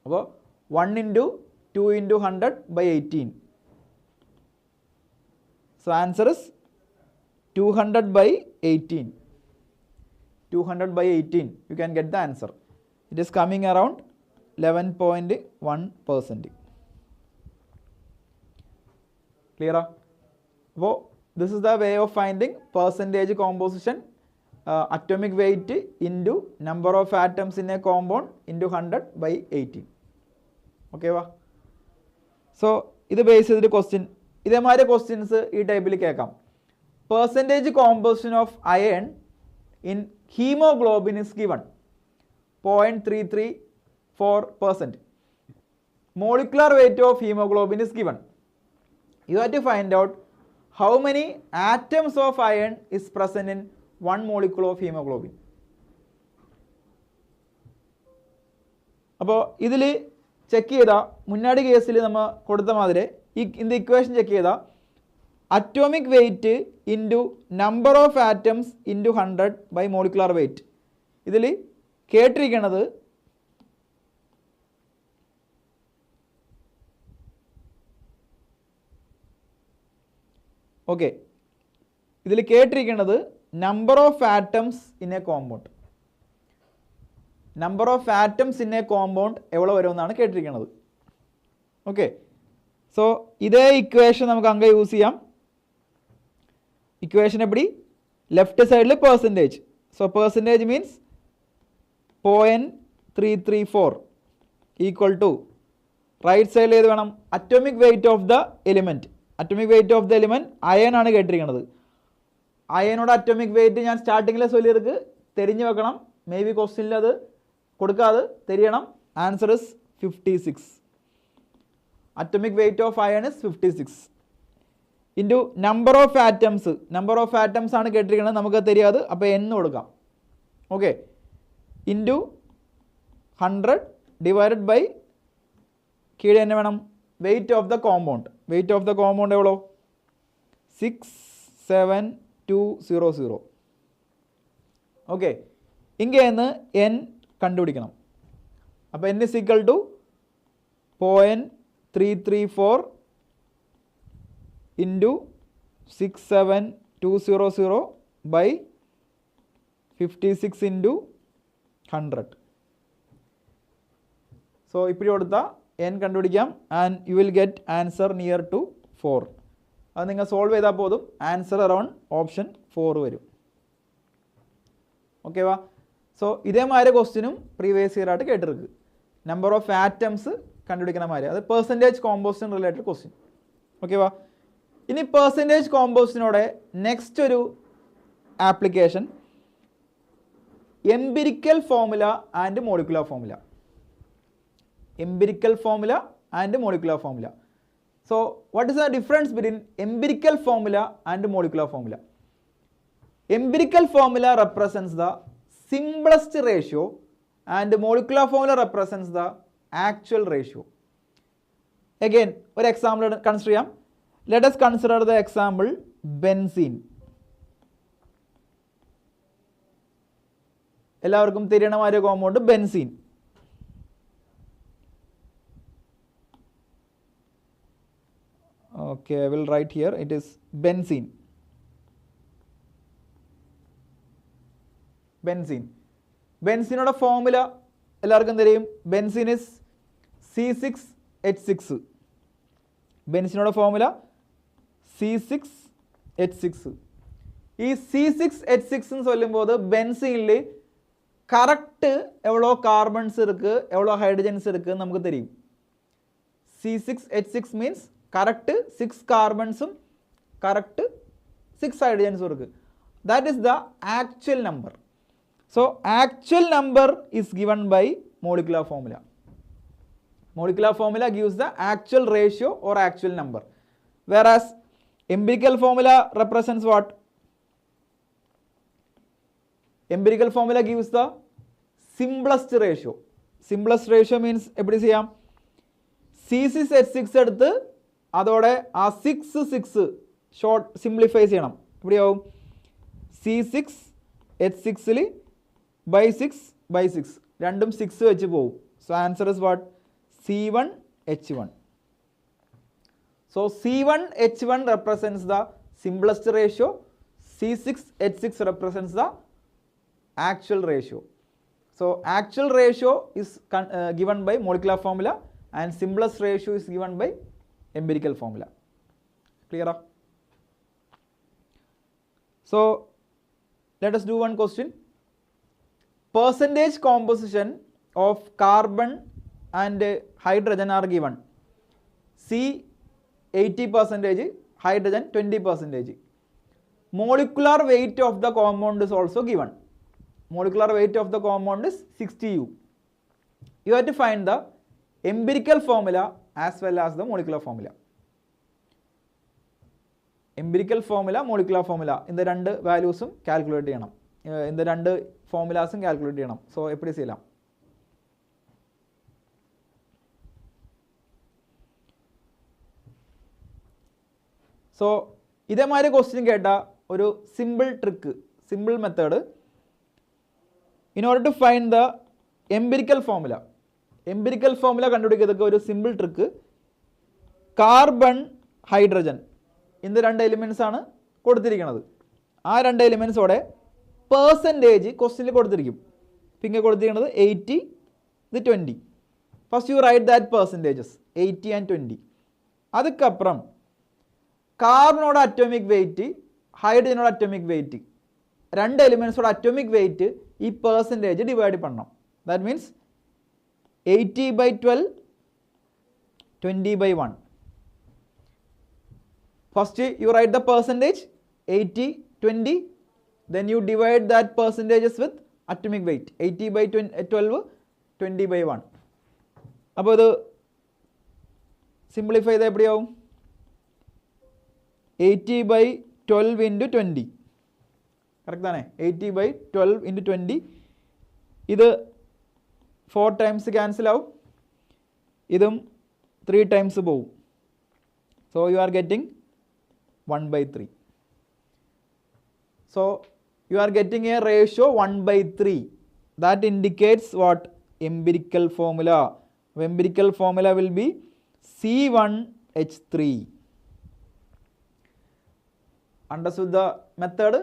അപ്പോൾ 1 into 2 into 100 by 18. So answer is 200 by 18. 200 by 18. You can get the answer. It is coming around 11.1%. Clear? അപ്പോൾ this is the way of finding percentage composition, atomic weight into number of atoms in a compound into 100 by 18. Okay വാ? So ഇത് base ചെയ്തിട്ട് question, ഇതേമാതിരി questions ഈ ടൈപ്പിൽ കേൾക്കാം. Percentage composition of iron in haemoglobin is given 0.334%. Molecular weight of haemoglobin is given. You have to find out how many atoms of iron is present in 1 molecule of hemoglobin. അപ്പോൾ ഇതിൽ check ചെയ്താൽ മുന്നാടി കേസിൽ നമ്മൾ കൊടുത്ത മാതിരി இந்த equation check ചെയ്താൽ atomic weight into number of atoms into 100 by molecular weight. ഇതിൽ കേട്ടിരിക്കുന്നത് ഓക്കെ, ഇതിൽ കേട്ടിരിക്കുന്നത് number of atoms in a compound. Number of atoms in a compound എவ்வளோ വരുമെന്നാണ് കേട്ടിരിക്കുന്നത്. ഓക്കെ, സോ ഇതേ ഇക്വേഷൻ നമുക്ക് അങ്ങ് യൂസ് ചെയ്യാം. ഇക്വേഷൻ എപ്പടി? ലെഫ്റ്റ് സൈഡിൽ percentage. So percentage means 0.334 equal to right സൈഡിൽ ഏത് വേണം? Atomic weight of the element. Atomic weight of the element iron ആണ് കേട്ടിരിക്കുന്നത്. അയനോട് അറ്റോമിക് വെയിറ്റ് ഞാൻ സ്റ്റാർട്ടിങ്ങിലെ ചൊല്ലിയവർക്ക് തെരിഞ്ഞു വെക്കണം. മേ ബി ക്വസ്റ്റ്യനിൽ അത് കൊടുക്കാതെ തെരിയണം. Answer is 56. Atomic weight of iron is 56 into number of atoms. Number of atoms ആണ് കേട്ടിരിക്കുന്നത്, നമുക്ക് തരികയത്. അപ്പോൾ എന്ന് കൊടുക്കാം. ഓക്കെ, ഇൻറ്റു 100 ഡിവൈഡഡ് ബൈ കീഴെ തന്നെ വേണം weight of the compound. Weight of the compound എവ്വളോ 67200. ഓക്കെ, ഇങ്ങേന്ന് എൻ കണ്ടുപിടിക്കണം. അപ്പോൾ N is equal to 0.334 into 67200 by 56 into 100. So ഇപ്പിടി കൊടുത്താൽ എൻ കണ്ടുപിടിക്കാം. And you will get answer near to 4. അത് നിങ്ങൾ സോൾവ് ചെയ്താൽ പോതും ആൻസർ അറൗണ്ട് ഓപ്ഷൻ 4 വരും. ഓക്കെ വാ. സോ ഇതേമാതിരി ക്വസ്റ്റ്യനും പ്രീവിയസ് ഇയർ ആയിട്ട് കേട്ടിരിക്കുക. നമ്പർ ഓഫ് ആറ്റംസ് കണ്ടുപിടിക്കണ മാതിരി, അത് percentage composition related question. Okay വാ. ഇനി പെർസെൻറ്റേജ് കോമ്പോസിഷനോടെ നെക്സ്റ്റ് ഒരു application empirical formula and molecular formula. empirical formula and molecular formula. So what is the difference between empirical formula and molecular formula? Empirical formula represents the simplest ratio and molecular formula represents the actual ratio. Again, one example consider. Let us consider the example benzene. എല്ലാവർക്കും തിരിയണമായ compound benzene. Okay, I will write here, it is benzene. Benzene. Benzene oda formula ellarkum theriyum. Benzene is C6H6. Benzene oda formula C6H6. ഈ C6H6 എന്ന് ചൊല്ലുമ്പോൾ ബെൻസീനിൽ correct എവ്വളോ carbons ഇருக்கு, എവ്വളോ hydrogens ഇருக்கு നമുക്ക് തരും. C6H6 മീൻസ് കറക്റ്റ് 6 കാർബൺസും കറക്റ്റ് 6 ഹൈഡ്രജൻസും ഇருக்கு. That is the actual number. So actual number is given by molecular formula. Molecular formula gives the actual ratio or actual number. Whereas empirical formula represents what? Empirical formula gives the simplest ratio. Simplest ratio means എപ്പടി ചെയ്യാം? C6H6 എടുത്ത് അതോടെ ആ 6 short simplify ചെയ്യണം. എവിടെയാവും? C6H6ൽ by 6 രണ്ടും 6 വെച്ച് പോകും. So answer is what? C1H1. So C1H1 represents the simplest ratio. C6H6 represents the actual ratio. So actual ratio is given by molecular formula and simplest ratio is given by empirical formula. Clear? So let us do one question. Percentage composition of carbon and hydrogen are given. C 80%, hydrogen 20%. Molecular weight of the compound is also given. Molecular weight of the compound is 60U. You have to find the empirical formula as well as the molecular formula. Empirical formula, molecular formula in the രണ്ട് വാല്യൂസും calculate ചെയ്യണം. in the രണ്ട് ഫോർമുലാസും calculate ചെയ്യണം. So എപ്പടി ചെയ്യலாம்? So ഇതേമാതിരി question കേട്ട ഒരു simple trick, simple method. In order to find the empirical formula, empirical formula കണ്ടുപിടിക്കുന്നതൊക്കെ ഒരു സിമ്പിൾ ട്രിക്ക്. കാർബൺ, ഹൈഡ്രജൻ ഇന്ന് രണ്ട് എലിമെൻറ്റ്സ് ആണ് കൊടുത്തിരിക്കുന്നത്. ആ രണ്ട് എലിമെൻറ്റ്സോടെ പേഴ്സൻറ്റേജ് ക്വസ്റ്റ്യനിൽ കൊടുത്തിരിക്കും. പിന്നെ കൊടുത്തിരിക്കുന്നത് 80, ഇത് 20. First you write that percentages 80 and 20. അതുക്കപ്പുറം കാർബണോട് അറ്റോമിക് വെയിറ്റ്, ഹൈഡ്രജനോട് അറ്റോമിക് വെയിറ്റ്, രണ്ട് എലിമെൻറ്റ്സോട് അറ്റോമിക് വെയിറ്റ് ഈ പേഴ്സൻറ്റേജ് ഡിവൈഡ് பண்ணണം. That means 80/12, 20/1. First you write the percentage 80/20, then you divide that percentages with atomic weight 80/12, 20/1. അപ്പോൾ ഇത് സിംപ്ലിഫൈ ചെയ്താൽ എവിടെയാവും? 80/12 into 20. കറക്റ്റാണേ? 80/12 into 20. ഇത് 4 times ക്യാൻസൽ ആവും, ഇതും 3 times പോവും. So you are getting 1/3. So you are getting a ratio 1/3. That indicates what? Empirical formula. Empirical formula will be C1H3. Understood the method?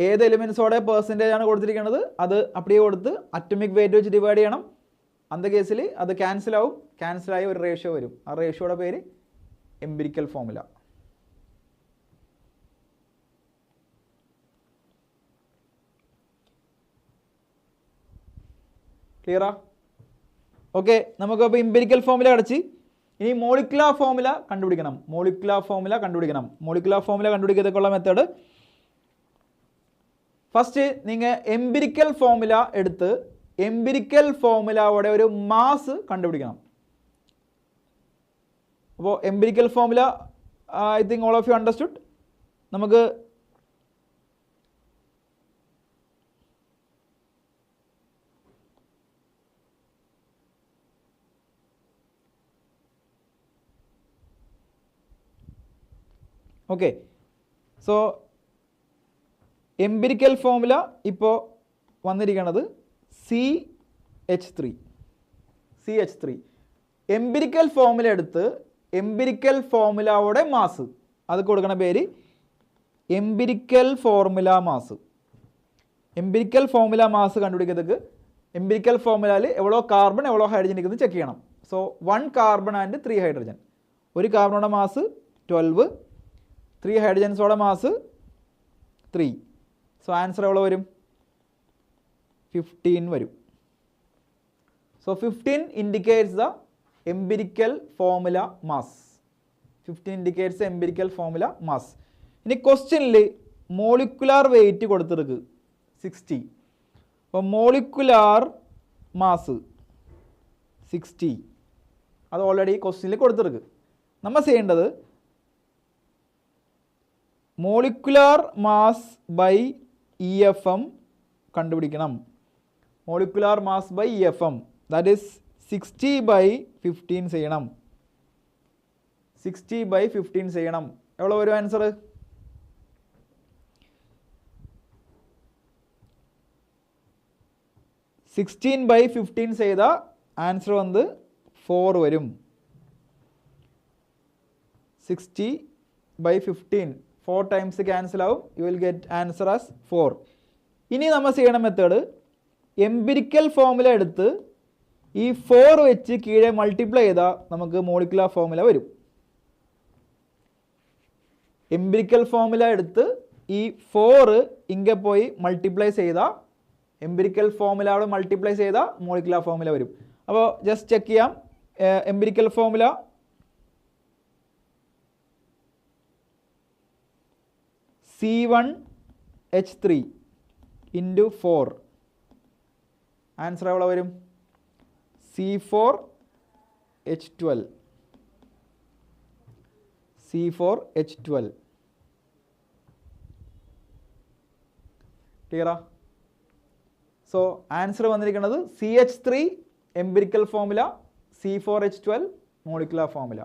ഏത് എലിമെൻസോടെ percentage ആണ് കൊടുത്തിരിക്കുന്നത് അത് അപ്പടിയെ കൊടുത്ത് അറ്റോമിക് വെയിറ്റ് വെച്ച് ഡിവൈഡ് ചെയ്യണം. അന്ത കേസിൽ അത് ക്യാൻസൽ ആവും, ക്യാൻസലായി ഒരു റേഷ്യോ വരും. ആ റേഷ്യോയുടെ പേര് എംപിരിക്കൽ ഫോർമുല. ക്ലിയറാ? ഓക്കെ, നമുക്കപ്പോൾ എംപിരിക്കൽ ഫോർമുല അടച്ച് ഇനി മോളിക്കുലാർ ഫോർമുല കണ്ടുപിടിക്കണം. മോളിക്കുലാർ ഫോർമുല കണ്ടുപിടിക്കത്തേക്കുള്ള മെത്തേഡ്, ഫസ്റ്റ് നിങ്ങൾ എംപിരിക്കൽ ഫോർമുല എടുത്ത് എംപിരിക്കൽ ഫോർമുലയുടെ ഒരു മാസ് കണ്ടുപിടിക്കണം. അപ്പോൾ empirical formula I think all of you understood. നമുക്ക് ഓക്കെ, സോ എംപിരിക്കൽ ഫോർമുല ഇപ്പോൾ വന്നിരിക്കുന്നത് CH3. എംപിരിക്കൽ ഫോർമുല എടുത്ത് എംപിരിക്കൽ ഫോർമുലയുടെ മാസ് അത് കൊടുക്കണ പേര് empirical formula mass. Empirical formula mass കണ്ടുപിടിക്കുന്നതൊക്കെ എംപിരിക്കൽ ഫോർമുലയിൽ എவ்வளോ കാർബൺ എவ்வளോ ഹൈഡ്രജൻ ഇരിക്കുന്നത് ചെക്ക് ചെയ്യണം. So 1 carbon and 3 hydrogen. ഒരു കാർബണോടെ മാസ് 12, 3 ഹൈഡ്രജൻസോടെ മാസ് 3. സോ ആൻസർ എவ்வளോ വരും? 15 വരും. So 15 indicates the empirical formula mass. 15 indicates the empirical formula mass. ഇനി ക്വസ്റ്റ്യനിൽ മോളിക്കുലാർ വെയിറ്റ് കൊടുത്തിருக்கு 60. അപ്പോൾ മോളിക്കുലാർ മാസ് 60 അത് ഓൾറെഡി ക്വസ്റ്റ്യനിൽ കൊടുത്തിருக்கு. നമ്മൾ ചെയ്യേണ്ടത് മോളിക്കുലാർ മാസ് ബൈ EFM കണ്ടുപിടിക്കണം. Molecular mass by EFM, that is 60/15 ചെയ്യണം. 60/15 ചെയ്യണം. എவ்வளோ വരും ആൻസർ? 16/15 ചെയ്താൽ ആൻസർ വന്ന് 4 വരും. 60/15 4 times ക്യാൻസൽ ആവും, U will get answer as 4. ഇനി നമ്മൾ ചെയ്യണ മെത്തേഡ് എംപിരിക്കൽ ഫോർമുല എടുത്ത് ഈ 4 വെച്ച് കീഴെ മൾട്ടിപ്ലൈ ചെയ്താൽ നമുക്ക് മോളിക്കുലാർ ഫോർമുല വരും. എംപിരിക്കൽ ഫോർമുല എടുത്ത് ഈ 4 ഇங்கே പോയി മൾട്ടിപ്ലൈ ചെയ്താൽ എംപിരിക്കൽ ഫോർമുലയോട് മൾട്ടിപ്ലൈ ചെയ്താൽ മോളിക്കുലാർ ഫോർമുല വരും. അപ്പോൾ ജസ്റ്റ് ചെക്ക് ചെയ്യാം. Empirical formula C1H3 into 4. Answer എവിടെ വരും? C4H12. ക്ലിയറാ? സോ ആൻസർ വന്നിരിക്കുന്നത് CH3 empirical formula, C4H12 molecular formula.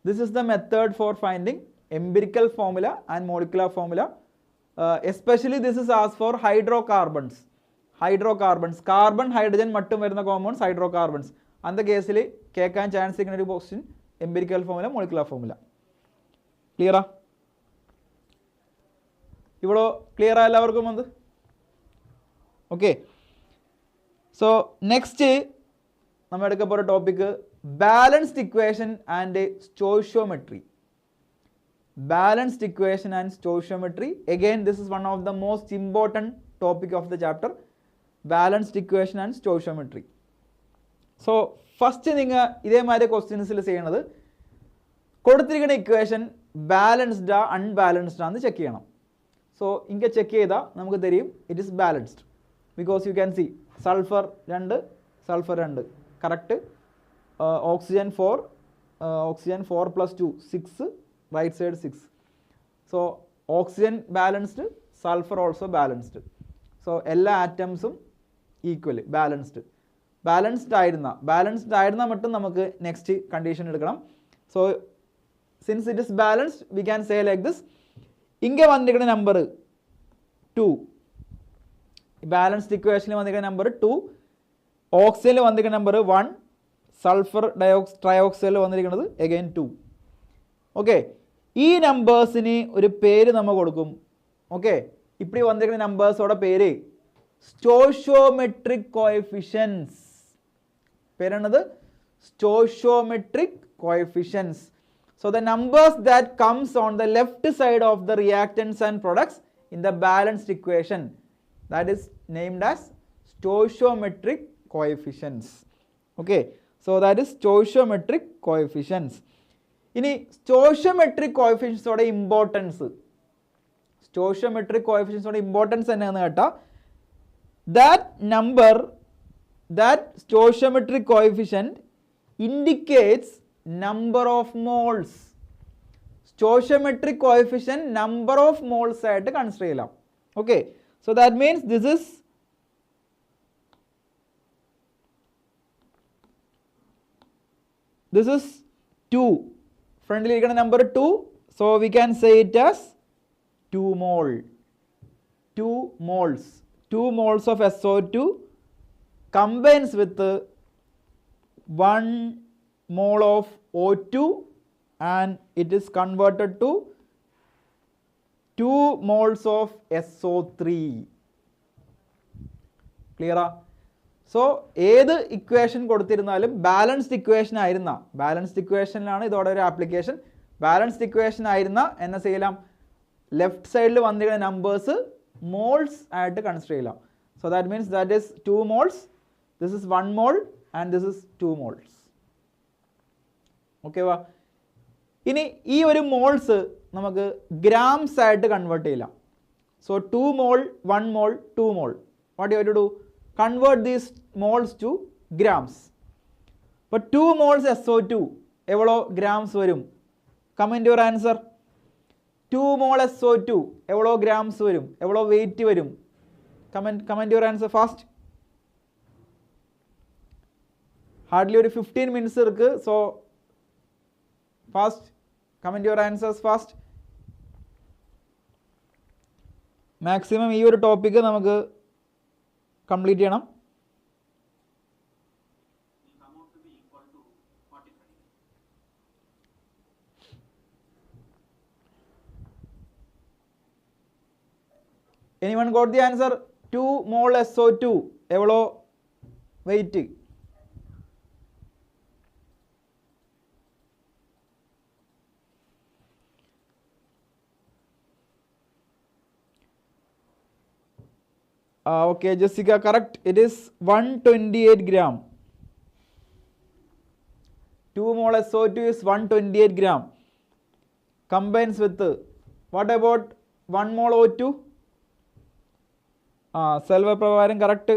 This is the method for finding empirical formula and molecular formula. Especially this is asked for hydrocarbons. Carbon, hydrogen mattum varuna compounds hydrocarbons. And the case il kekkan chance ikkana oru question empirical formula, molecular formula. Clear ah? Ivado clear ah ellavarkum vandu? Okay. So next നമ്മൾ എടുക്കാൻ പോകുന്ന topic balanced equation and stoichiometry. Balanced equation and stoichiometry. Again, this is one of the most important topic of the chapter. Balanced equation and stoichiometry. So first നിങ്ങൾ ഇതേമാതിരി ക്വസ്റ്റ്യൻസിൽ ചെയ്യുന്നത് കൊടുത്തിരിക്കുന്ന equation ബാലൻസ്ഡാ അൺബാലൻസ്ഡാ എന്ന് check ചെയ്യണം. So ഇങ്ങനെ ചെക്ക് ചെയ്താൽ നമുക്ക് തരും it is balanced. Because you can see sulphur 2 sulphur 2 correct. Oxygen 4 + 2 6 right side 6. So oxygen balanced, sulphur also balanced. So എല്ലാ ആറ്റംസും ഈക്വൽ ബാലൻസ്ഡ് ആയിരുന്ന മട്ടും നമുക്ക് നെക്സ്റ്റ് കണ്ടീഷൻ എടുക്കണം. So since it is balanced we can say like this. ഇങ്ങനെ വന്നിരിക്കുന്ന number 2, balanced ഇക്വേഷനിൽ വന്നിരിക്കുന്ന നമ്പർ 2, ഓക്സിജനിൽ വന്നിരിക്കുന്ന നമ്പർ 1, സൾഫർ ട്രയോക്സൈഡിൽ വന്നിരിക്കുന്നത് അഗൈൻ 2. ഓക്കെ, ഈ നമ്പേഴ്സിന് ഒരു പേര് നമ്മൾ കൊടുക്കും. ഓക്കെ, ഇപ്പടി വന്നിരിക്കുന്ന നമ്പേഴ്സോടെ പേര് സ്റ്റോഷിയോമെട്രിക് കോഎഫിഷ്യൻസ്. പേരാണത് stoichiometric coefficients. So the numbers that comes on the left side of the reactants and products in the balanced equation, that is named as stoichiometric coefficients. Okay, so that is stoichiometric coefficients. ഇനി stoichiometric coefficients ഓടെ importance, stoichiometric coefficients ഓടെ importance എന്നാന്ന് കേട്ടാ, that stoichiometric coefficient indicates number of moles. Stoichiometric coefficient number of moles ആയിട്ട് consider ചെയ്യാം. Okay, so that means this is 2. ഫ്രണ്ടിൽ ഇരിക്കുന്ന number 2, so we can say it as 2 mole. 2 moles of SO2 combines with 1 mole of O2 and it is converted to 2 moles of SO3. Clear? So ഏത് equation കൊടുത്തിരുന്നാലും balanced equation ആയിരുന്ന, balanced ഇക്വേഷനിലാണ് ഇതോടെ ഒരു application. Balanced equation ആയിരുന്ന എന്നെ ചെയ്യലാം, left സൈഡിൽ വന്നിരിക്കുന്ന numbers moles ആയിട്ട് consider ചെയ്യാം. So that means that is 2 moles, this is 1 mole and this is 2 moles. Okay വാ, ഇനി ഈ ഒരു മോൾസ് നമുക്ക് ഗ്രാംസ് ആയിട്ട് കൺവേർട്ട് ചെയ്യാം. So 2 mole, 1 mole, 2 mole. What you have to do? Convert these moles to grams. അപ്പോൾ 2 moles SO2 എവ്വളോ grams വരും? Comment your answer. 2 mole SO2 എവ്വളോ ഗ്രാംസ് വരും? എവ്വളോ വെയിറ്റ് വരും? Comment your answer fast. Hardly ഒരു 15 minutes ഇருக்கு. So fast, comment your answers fast. Maximum ഈ ഒരു ടോപ്പിക്ക് നമുക്ക് കംപ്ലീറ്റ് ചെയ്യണം. Anyone got the answer? 2 mole SO2 എവ്വളോ weight? Okay, Jessica, correct. It is 128 gram. 2 mole SO2 is 128 gram. Combines with, what about 1 mole O2? Selva Pravaran, correct.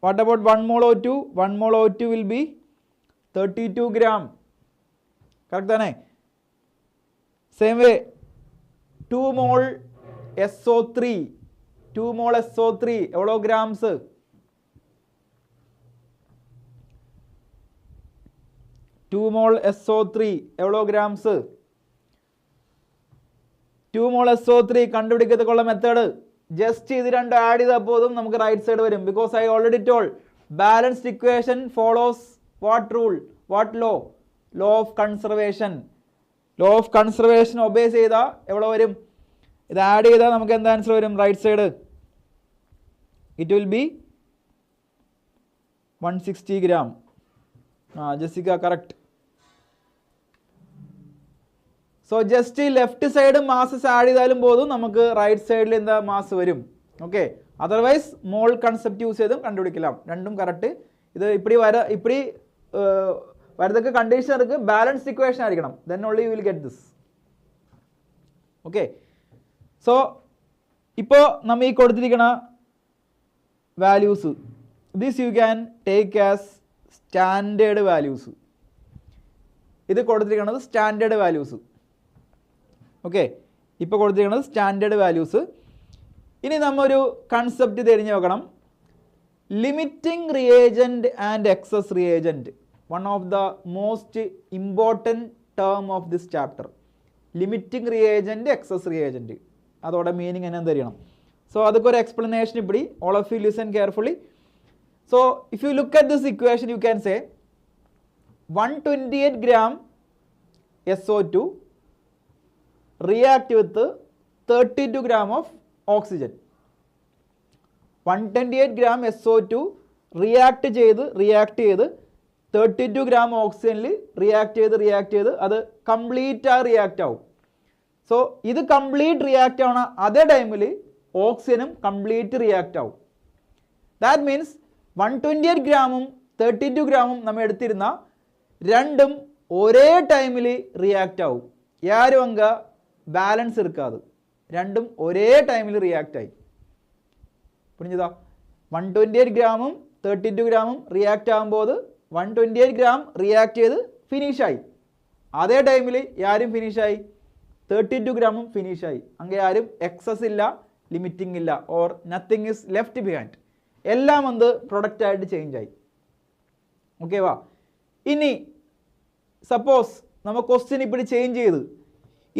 What about 1 mole O2? 1 mole O2 will be 32 gram. Correct, Dane? Same way, 2 mole SO3. 2 mole SO3 എവ്വളോ grams? 2 mole SO3 എവ്വളോ grams? 2 mole SO3 കണ്ടുപിടിക്കത്തുള്ള method just ഇത് രണ്ട് add ചെയ്താൽ പോലും നമുക്ക് right side വരും. Because I already told balanced equation follows what rule, what law? Law of conservation. Law of conservation obey ചെയ്താൽ എവ്വളോ വരും? ഇത് ആഡ് ചെയ്താൽ നമുക്ക് എന്താ ആൻസർ വരും? Right side it will be 160 gram. Jessica, correct. So just left side masses add ചെയ്താലും പോലും നമുക്ക് റൈറ്റ് സൈഡിൽ എന്താ മാസ് വരും. Okay, otherwise mole concept use ചെയ്തും കണ്ടുപിടിக்கலாம். രണ്ടും കറക്റ്റ്. ഇത് ഇപ്പടി വരതൊക്കെ കണ്ടീഷൻ ഇருக்கு, ബാലൻസ്ഡ് ഇക്വേഷൻ ആയിരിക്കണം. then only you will get this. Okay. So ഇപ്പോൾ നമ്മൾ ഈ കൊടുത്തിരിക്കുന്ന values, this you can take as standard values. ഇത് കൊടുത്തിരിക്കുന്നത് സ്റ്റാൻഡേർഡ് വാല്യൂസ്. ഓക്കെ, ഇപ്പോൾ കൊടുത്തിരിക്കുന്നത് സ്റ്റാൻഡേർഡ് വാല്യൂസ്. ഇനി നമ്മൊരു കൺസെപ്റ്റ് തിരിഞ്ഞു നോക്കണം. Limiting reagent and excess reagent, one of the most important term of this chapter. Limiting reagent, excess reagent, അതോടെ meaning എന്നാന്ന് അറിയണം. സോ അതൊക്കെ ഒരു എക്സ്പ്ലനേഷൻ ഇപ്പിടി. All of you listen carefully. So if you look at this equation you can say 128 gram SO2 react with 32 gram of oxygen. 128 gram SO2 react ചെയ്ത് 32 gram ഓക്സിജനിൽ react ചെയ്ത് അത് complete react ആവും. So ഇത് complete react ആവണ അതേ ടൈമിൽ ഓക്സിജനും complete react ആവും. ദാറ്റ് മീൻസ് 128 ഗ്രാമും 32 ഗ്രാമും നമ്മൾ എടുത്തിരുന്ന രണ്ടും ഒരേ ടൈമിൽ റിയാക്റ്റ് ആവും. യാരും അങ്ക ബാലൻസ് എടുക്കാതെ രണ്ടും ഒരേ ടൈമിൽ റിയാക്റ്റ് ആയി. പുരിഞ്ഞതാ? 128 ഗ്രാമും 32 ഗ്രാമും റിയാക്റ്റ് ആകുമ്പോൾ 128 ഗ്രാം റിയാക്ട് ചെയ്ത് ഫിനിഷായി. അതേ ടൈമിൽ ആരും ഫിനിഷായി? 32 ഗ്രാമും ഫിനിഷായി. അങ്ങനെ ആരും എക്സസ് ഇല്ല, ലിമിറ്റിംഗ് ഇല്ല, or nothing is left behind. എല്ലാം എന്ത് പ്രൊഡക്റ്റായിട്ട് ചേഞ്ച് ആയി. ഓക്കെ വാ. ഇനി സപ്പോസ് നമ്മൾ ക്വസ്റ്റ്യൻ ഇപ്പിടി ചേഞ്ച് ചെയ്ത്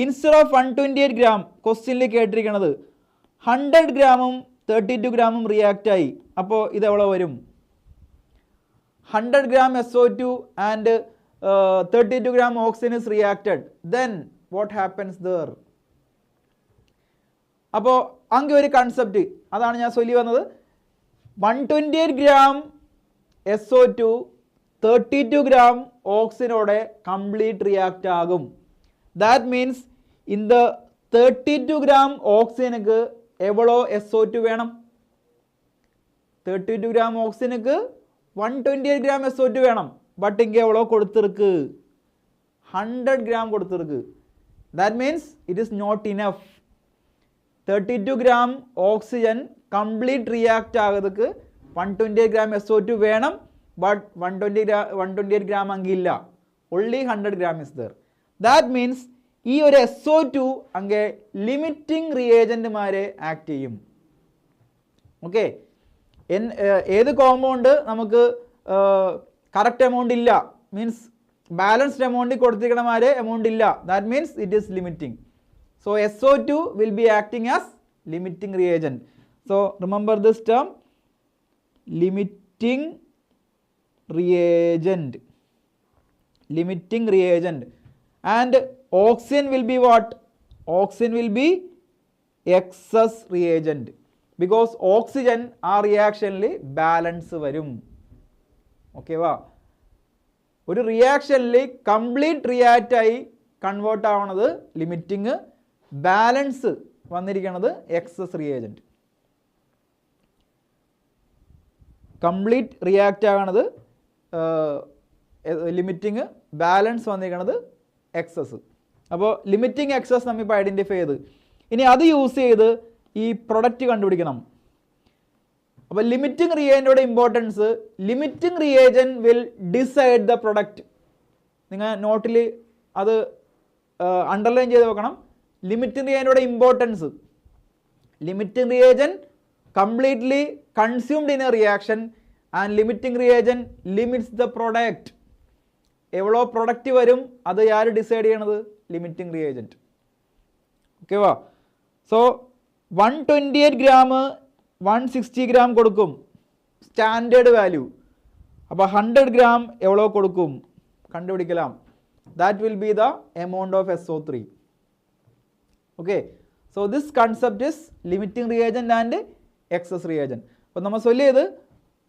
ഇൻസ്റ്റെഡ് ഓഫ് 128 ഗ്രാം ക്വസ്റ്റ്യനിൽ കേട്ടിരിക്കണത് 100 ഗ്രാമും 32 ഗ്രാമും റിയാക്റ്റ് ആയി. അപ്പോൾ ഇത് എവിടെ വരും? 100 gram SO2 and 32 gram oxygen is reacted. Then what happens there? അപ്പോൾ അങ്ങനെ ഒരു കൺസെപ്റ്റ്, അതാണ് ഞാൻ ചൊല്ലി വന്നത്. 128 gram SO2 32 gram ഓക്സിജനോടെ കംപ്ലീറ്റ് റിയാക്റ്റ് ആകും. That means in the 32 gram ഓക്സിജനുക്ക് എവളോ SO2 വേണം? 32 gram ഓക്സിജനുക്ക് 128 gram SO2 വേണം. ബട്ട് ഇங்கே എവളോ കൊടുത്തിருக்கு? 100 gram കൊടുത്തിருக்கு. That means it is not enough. 32 gram oxygen complete react ആകതക്ക് 128 gram SO2 വേണം. ബട്ട് 128 gram അങ്ങില്ല. only 100 gram is there. That means ഈ ഒരു SO2 അങ്ങ് ലിമിറ്റിംഗ് റിയേജൻറ്റുമാരെ ആക്ട് ചെയ്യും. ഓക്കെ. ഏത് കോമ്പൗണ്ട് നമുക്ക് കറക്റ്റ് എമൗണ്ട് ഇല്ല, മീൻസ് ബാലൻസ്ഡ് എമൗണ്ട് കൊടുത്തിരിക്കണമാരെ എമൗണ്ട് ഇല്ല, that means it is limiting. So SO2 will be acting as limiting reagent. So remember this term, limiting reagent. Limiting reagent. And oxygen will be what? Oxygen will be excess reagent, because oxygen ആ റിയാക്ഷനിൽ balance വരും. Okay വാ. ഒരു റിയാക്ഷനിൽ complete react ആയി convert ആവണത് limiting, balance വന്നിരിക്കുന്നത് excess reagent. Complete react ആകണത് limiting, balance വന്നിരിക്കുന്നത് എക്സസ്. അപ്പോൾ ലിമിറ്റിംഗ് എക്സസ് നമ്മളിപ്പോൾ ഐഡൻറ്റിഫൈ ചെയ്ത് ഇനി അത് യൂസ് ചെയ്ത് ഈ പ്രൊഡക്റ്റ് കണ്ടുപിടിക്കണം. അപ്പോൾ ലിമിറ്റിംഗ് റിയേജൻറ്റോടെ importance, limiting reagent will decide the product. നിങ്ങൾ നോട്ടിൽ അത് അണ്ടർലൈൻ ചെയ്ത് വെക്കണം. ലിമിറ്റിംഗ് റിയേജൻറ്റോടെ importance, limiting reagent completely consumed in a reaction and limiting reagent limits the product. എവളോ പ്രൊഡക്റ്റ് വരും അത് ആര് ഡിസൈഡ് ചെയ്യണത്? Limiting reagent. ഓക്കെ വാ. സോ 128 gram 160 gram കൊടുക്കും സ്റ്റാൻഡേർഡ് വാല്യൂ. അപ്പോൾ 100 gram എവളോ കൊടുക്കും? കണ്ടുപിടിக்கலாம். That will be the amount of SO3. Okay. So this concept is limiting reagent and excess reagent. അപ്പോൾ നമ്മൾ സൊല്ല് ചെയ്ത്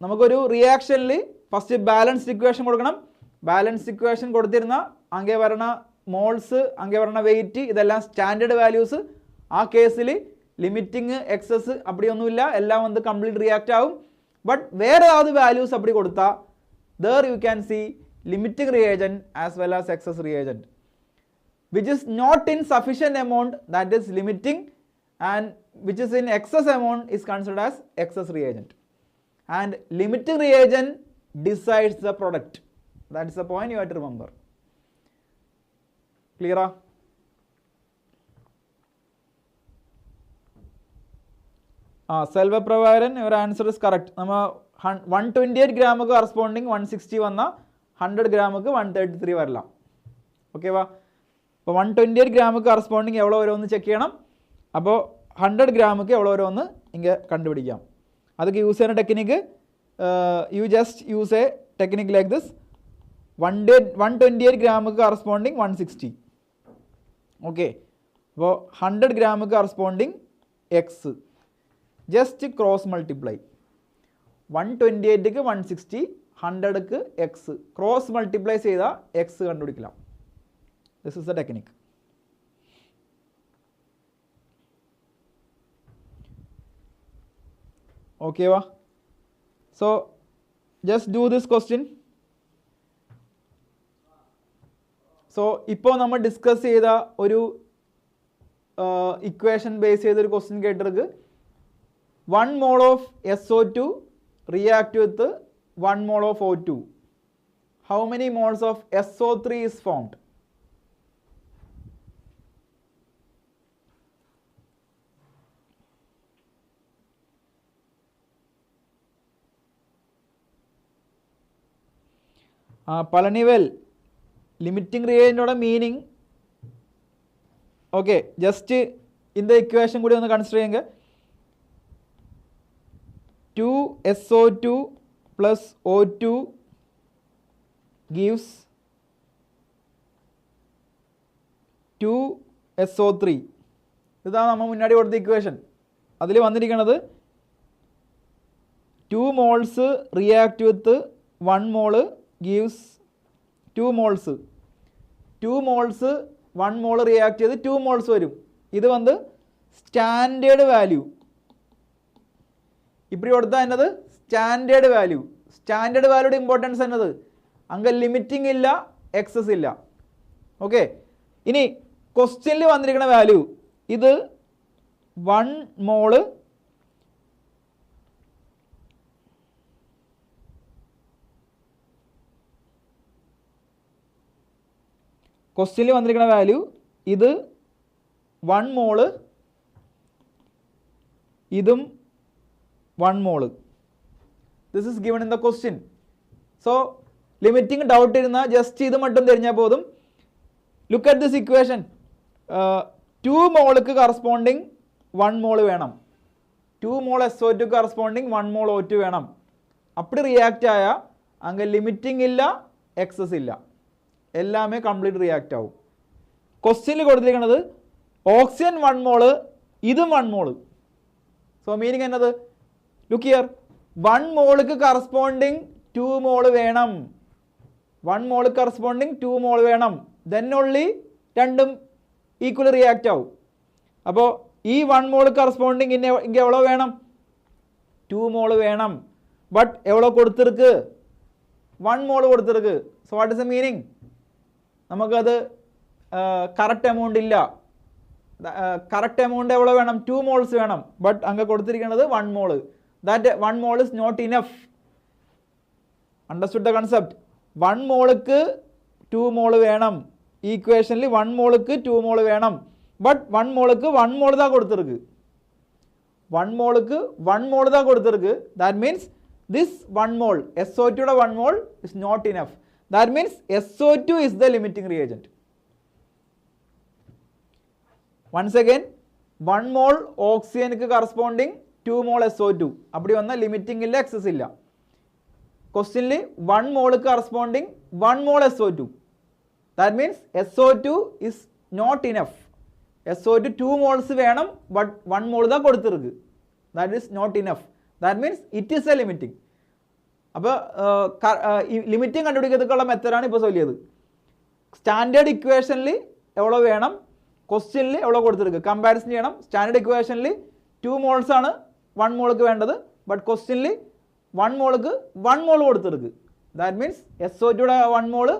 നമുക്കൊരു റിയാക്ഷനിൽ ഫസ്റ്റ് ബാലൻസ്ഡ് ഇക്വേഷൻ കൊടുക്കണം. ബാലൻസ്ഡ് ഇക്വേഷൻ കൊടുത്തിരുന്ന അങ്ങേ വരണ മോൾസ്, അങ്ങേ വരണ വെയിറ്റ്, ഇതെല്ലാം സ്റ്റാൻഡേർഡ് വാല്യൂസ്. ആ കേസിൽ ലിമിറ്റിംഗ് എക്സസ് അപ്പടിയൊന്നുമില്ല, എല്ലാം വന്ന് കംപ്ലീറ്റ് റിയാക്റ്റ് ആവും. ബട്ട് വേറെ ഏത് വാല്യൂസ് അപ്പടി കൊടുത്താൽ there you can see limiting reagent as well as excess reagent. which is not in sufficient amount, that is limiting, and which is in excess amount is considered as excess reagent. And limiting reagent decides the product. That is the point you have to remember. Clear? Selvapravarin, your answer is correct. 128 gram corresponding 160 vanna 100 gram 133 varala. Okay va? അപ്പോൾ 128 gram corresponding എவ்வளോ വരുമെന്ന് check ചെയ്യണം. അപ്പോൾ 100 gram എவ்வளോ വരുമെന്ന് ഇങ്ങനെ കണ്ടുപിടിക്കാം. അതൊക്കെ use ചെയ്യുന്ന technique you just use a technique like this. 128 gram corresponding 160. Okay, അപ്പോൾ 100 gram corresponding x. Just cross multiply. 128ക്ക് 160, 100ക്ക് എക്സ്. ക്രോസ് മൾട്ടിപ്ലൈ ചെയ്താൽ എക്സ് കണ്ടുപിടിക്കണം. This is the technique. Okay വാ? So just do this question. So ഇപ്പോൾ നമ്മൾ discuss ചെയ്ത ഒരു ഇക്വേഷൻ ബേസ് ചെയ്തൊരു ക്വസ്റ്റ്യൻ കേട്ടിருக்கு. 1 mole of SO2 react with 1 mole of O2. How many moles of SO3 is formed? Palanivel, limiting reagent meaning. Okay, just in the equation കൂടി ഒന്ന് consider ചെയ്യുക. 2SO2 plus O2 gives 2SO3. ഇതാണ് നമ്മൾ മുന്നാടി കൊടുത്ത equation. അതിൽ വന്നിരിക്കുന്നത് 2 moles react with 1 mole gives 2 moles. 2 moles 1 mole react ചെയ്ത് 2 moles വരും. ഇത് വന്ന് സ്റ്റാൻഡേർഡ് വാല്യൂ. இப்படி கொடுத்தா என்னது സ്റ്റാൻഡേർഡ് വാല്യൂ. സ്റ്റാൻഡേർഡ് വാല്യൂടെ ഇമ്പോർട്ടൻസ് എന്നത് അങ്ങ് ലിമിറ്റിംഗ് ഇല്ല, എക്സസ് ഇല്ല. ഓക്കെ, ഇനി ക്വസ്റ്റ്യനിൽ വന്നിരിക്കുന്ന വാല്യൂ ഇത് 1 മോള് ക്വസ്റ്റ്യനിൽ വന്നിരിക്കുന്ന വാല്യൂ ഇത് 1 മോള് ഇതും 1 mole. This is given in the question. So limiting doubt irna just idu mattum therinja podum. Look at this equation. 2 mole ku corresponding 1 mole venam. 2 mole SO2 corresponding 1 mole O2 venam. Appadi react aya anga limiting illa, excess illa. Ellame complete react avum. Question il koduthirukkannathu oxygen 1 mole idum 1 mole. So meaning enathu, look here, 1 mole corresponding 2 mole വേണം. 1 mole corresponding 2 mole വേണം. Then only രണ്ടും equal react ആവും. അപ്പോൾ ഈ 1 mole corresponding ഇങ്ങനെ എவ்வளோ വേണം? 2 mole വേണം. But എவ்வளோ കൊടുത്തിருக்கு? 1 mole കൊടുത്തിருக்கு. So what is the meaning? നമുക്കത് കറക്റ്റ് എമൗണ്ട് ഇല്ല. കറക്റ്റ് എമൗണ്ട് എவ்வளோ വേണം? 2 moles വേണം. ബട്ട് അങ്ങ് കൊടുത്തിരിക്കുന്നത് 1 mole. That 1 mole is not enough. Understood the concept? 1 mole ക്ക് 2 mole വേണം. ഈ ഇക്വേഷനിൽ 1 mole ക്ക് 2 mole വേണം. ബട്ട് 1 mole ക്ക് 1 mole தான் കൊടുത്തിருக்கு. 1 mole ക്ക് 1 mole தான் കൊടുത്തിருக்கு. That means this 1 mole, SO2 യുടെ 1 mole is not enough. That means SO2 is the limiting reagent. Once again, 1 mole oxygen ക്ക് corresponding 2 mole SO2. அப்படி வந்தால் லிமிட்டிங் இல்லை, எக்ஸஸ் இல்லை. ക്വസ്റ്റ്യനിൽ 1 mole corresponding 1 mole SO2. That means SO2 is not enough. SO2 2 moles വേണം, but 1 mole தான் കൊടുത്തിருக்கு. That is not enough. That means it is a limiting. അപ്പോൾ limiting കണ്ടുപിടിക്കുന്നതിനുള്ള മെത്തേഡാണ് ഇപ്പോൾ സോൾവ് ചെയ്തത്. സ്റ്റാൻഡേർഡ് ഇക്വേഷനിൽ എவ்வளோ വേണം, ക്വസ്റ്റ്യനിൽ എவ்வளோ കൊടുത്തിருக்கு, കമ്പാരിസൺ ചെയ്യണം. സ്റ്റാൻഡേർഡ് ഇക്വേഷനിൽ 2 moles ആണ് 1 mole വേണ്ടത്, ബട്ട് ക്വസ്റ്റ്യനിൽ 1 mole 1 mole കൊടുത്തിருக்கு. ദാറ്റ് മീൻസ് SO2 യുടെ 1 mole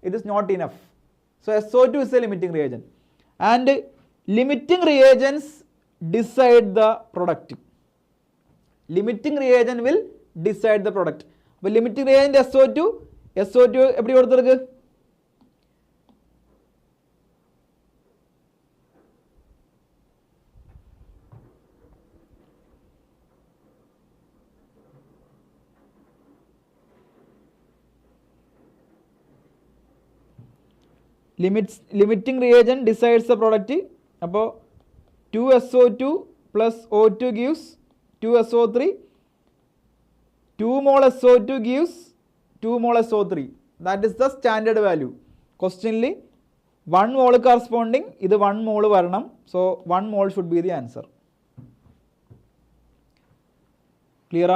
it is not enough. So SO2 is a limiting reagent. And limiting reagents decide the product. Limiting reagent will decide the product. But limiting reagent SO2 எப்படி கொடுத்துருக்கு? Limiting reagent decides the product. അപ്പോൾ 2SO2 plus O2 gives 2SO3. 2 mole SO2 gives 2 mole SO3. That is the standard value. Questionly 1 mole corresponding, ഇത് 1 mole വരണം. So 1 mole should be the answer. Clear?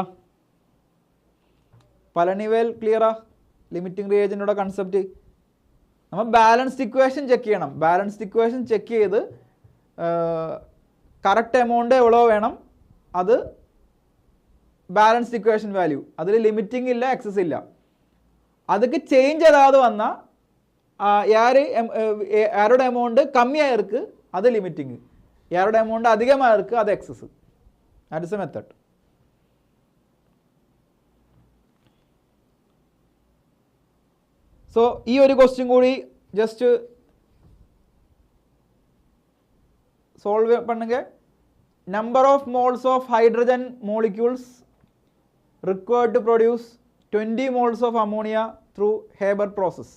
പലനിവേൽ clear? Limiting reagent ഓടെ concept നമ്മൾ balanced equation check ചെയ്യണം. Balanced equation check ചെയ്ത് correct amount എவ்வளோ വേണം, അത് balanced equation value. അതിൽ ലിമിറ്റിംഗ് ഇല്ല, എക്സസ് ഇല്ല. അതൊക്കെ ചേഞ്ച് ചെയ്താതെ വന്നാൽ ആരുടെ എമൗണ്ട് കമ്മിയായവർക്ക് അത് ലിമിറ്റിംഗ്, ആരുടെ എമൗണ്ട് അധികമായവർക്ക് അത് excess. That is a method. So ഈ ഒരു ക്വസ്റ്റ്യൻ കൂടി ജസ്റ്റ് സോൾവ് பண்ணுங்க. Number of moles of hydrogen molecules required to produce 20 moles of ammonia through Haber process.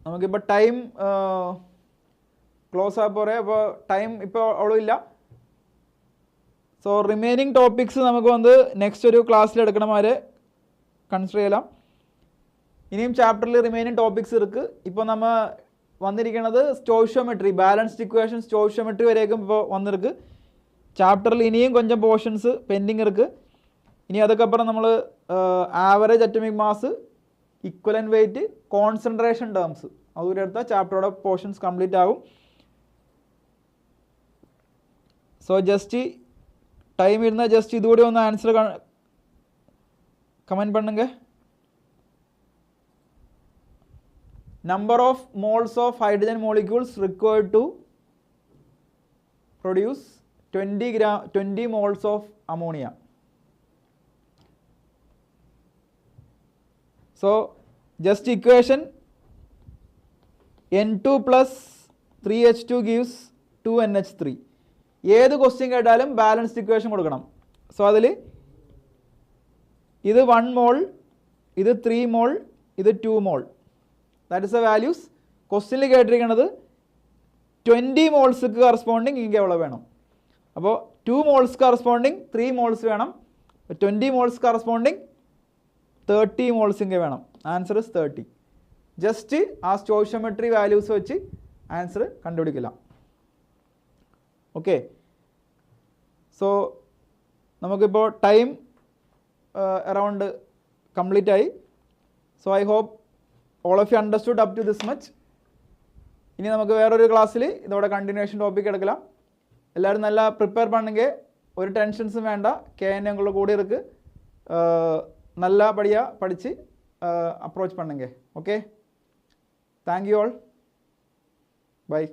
നമുക്കിപ്പോൾ ടൈം ക്ലോസ് ആ പോരെ. അപ്പോൾ ടൈം ഇപ്പോൾ അവളില്ല. സോ റിമൈനിങ് ടോപ്പിക്സ് നമുക്ക് വന്ന് നെക്സ്റ്റ് ഒരു ക്ലാസ്സിൽ എടുക്കണമാരെ കൺസിഡർ ചെയ്യലാം. ഇനിയും ചാപ്റ്ററിൽ റിമൈനിങ് ടോപ്പിക്സ് ഇருக்கு. ഇപ്പോൾ നമ്മൾ വന്നിരിക്കുന്നത് സ്റ്റോയിഷ്യോമെട്രി, ബാലൻസ്ഡ് ഇക്വേഷൻ സ്റ്റോയിഷ്യോമെട്രി വരെയൊക്കെ ഇപ്പോൾ വന്നിருக்கு. ചാപ്റ്ററിൽ ഇനിയും കൊഞ്ചം പോർഷൻസ് പെൻഡിങ് ഇருக்கு. ഇനി അതൊക്കപ്പുറം നമ്മൾ average atomic mass, equivalent weight, concentration terms അതുകൂടെ എടുത്താൽ ചാപ്റ്ററോടെ പോർഷൻസ് കംപ്ലീറ്റ് ആകും. സോ ജസ്റ്റ് ടൈം ഇരുന്നാൽ ജസ്റ്റ് ഇതുകൂടി ഒന്ന് ആൻസർ കമൻറ്റ് பண்ணுங்க. Number of moles of hydrogen molecules required to produce 20 moles of ammonia. So just equation N2 plus 3H2 gives 2NH3. ഏത് question കേട്ടാലും ബാലൻസ്ഡ് ഇക്വേഷൻ കൊടുക്കണം. So അതിൽ ഇത് 1 മോൾ, ഇത് 3 മോൾ, ഇത് 2 mole. That is the values. ക്വസ്റ്റ്യനിൽ കേട്ടിരിക്കുന്നത് 20 മോൾസ്ക്ക് കറസ്പോണ്ടിങ് ഇങ്ങനെ എവിടെ വേണം. അപ്പോൾ 2 മോൾസ് കറസ്പോണ്ടിങ് 3 മോൾസ് വേണം. 20 മോൾസ് കറസ്പോണ്ടിങ് 30 മോൾസ് ഇങ്ങനെ വേണം. Answer is 30. ജസ്റ്റ് ആ സ്റ്റോയിഷ്യോമെട്രി വാല്യൂസ് വെച്ച് ആൻസർ കണ്ടുപിടിക്കില്ല. ഓക്കെ. സോ നമുക്കിപ്പോൾ ടൈം അറൗണ്ട് കംപ്ലീറ്റ് ആയി. So I hope all of you understood up to this much. ഇനി നമുക്ക് വേറൊരു ക്ലാസ്സിൽ ഇതോടെ കണ്ടിന്യൂഷൻ ടോപ്പിക് എടുக்கலாம். എല്ലാവരും നല്ല പ്രിപ്പയർ பண்ணுங்க. ഒരു ടെൻഷൻസും വേണ്ട. KN ഞങ്ങളുടെ കൂടെ இருக்கு. நல்லா படிச்சு அப்ரோச் பண்ணுங்க. Okay. Thank you all. Bye.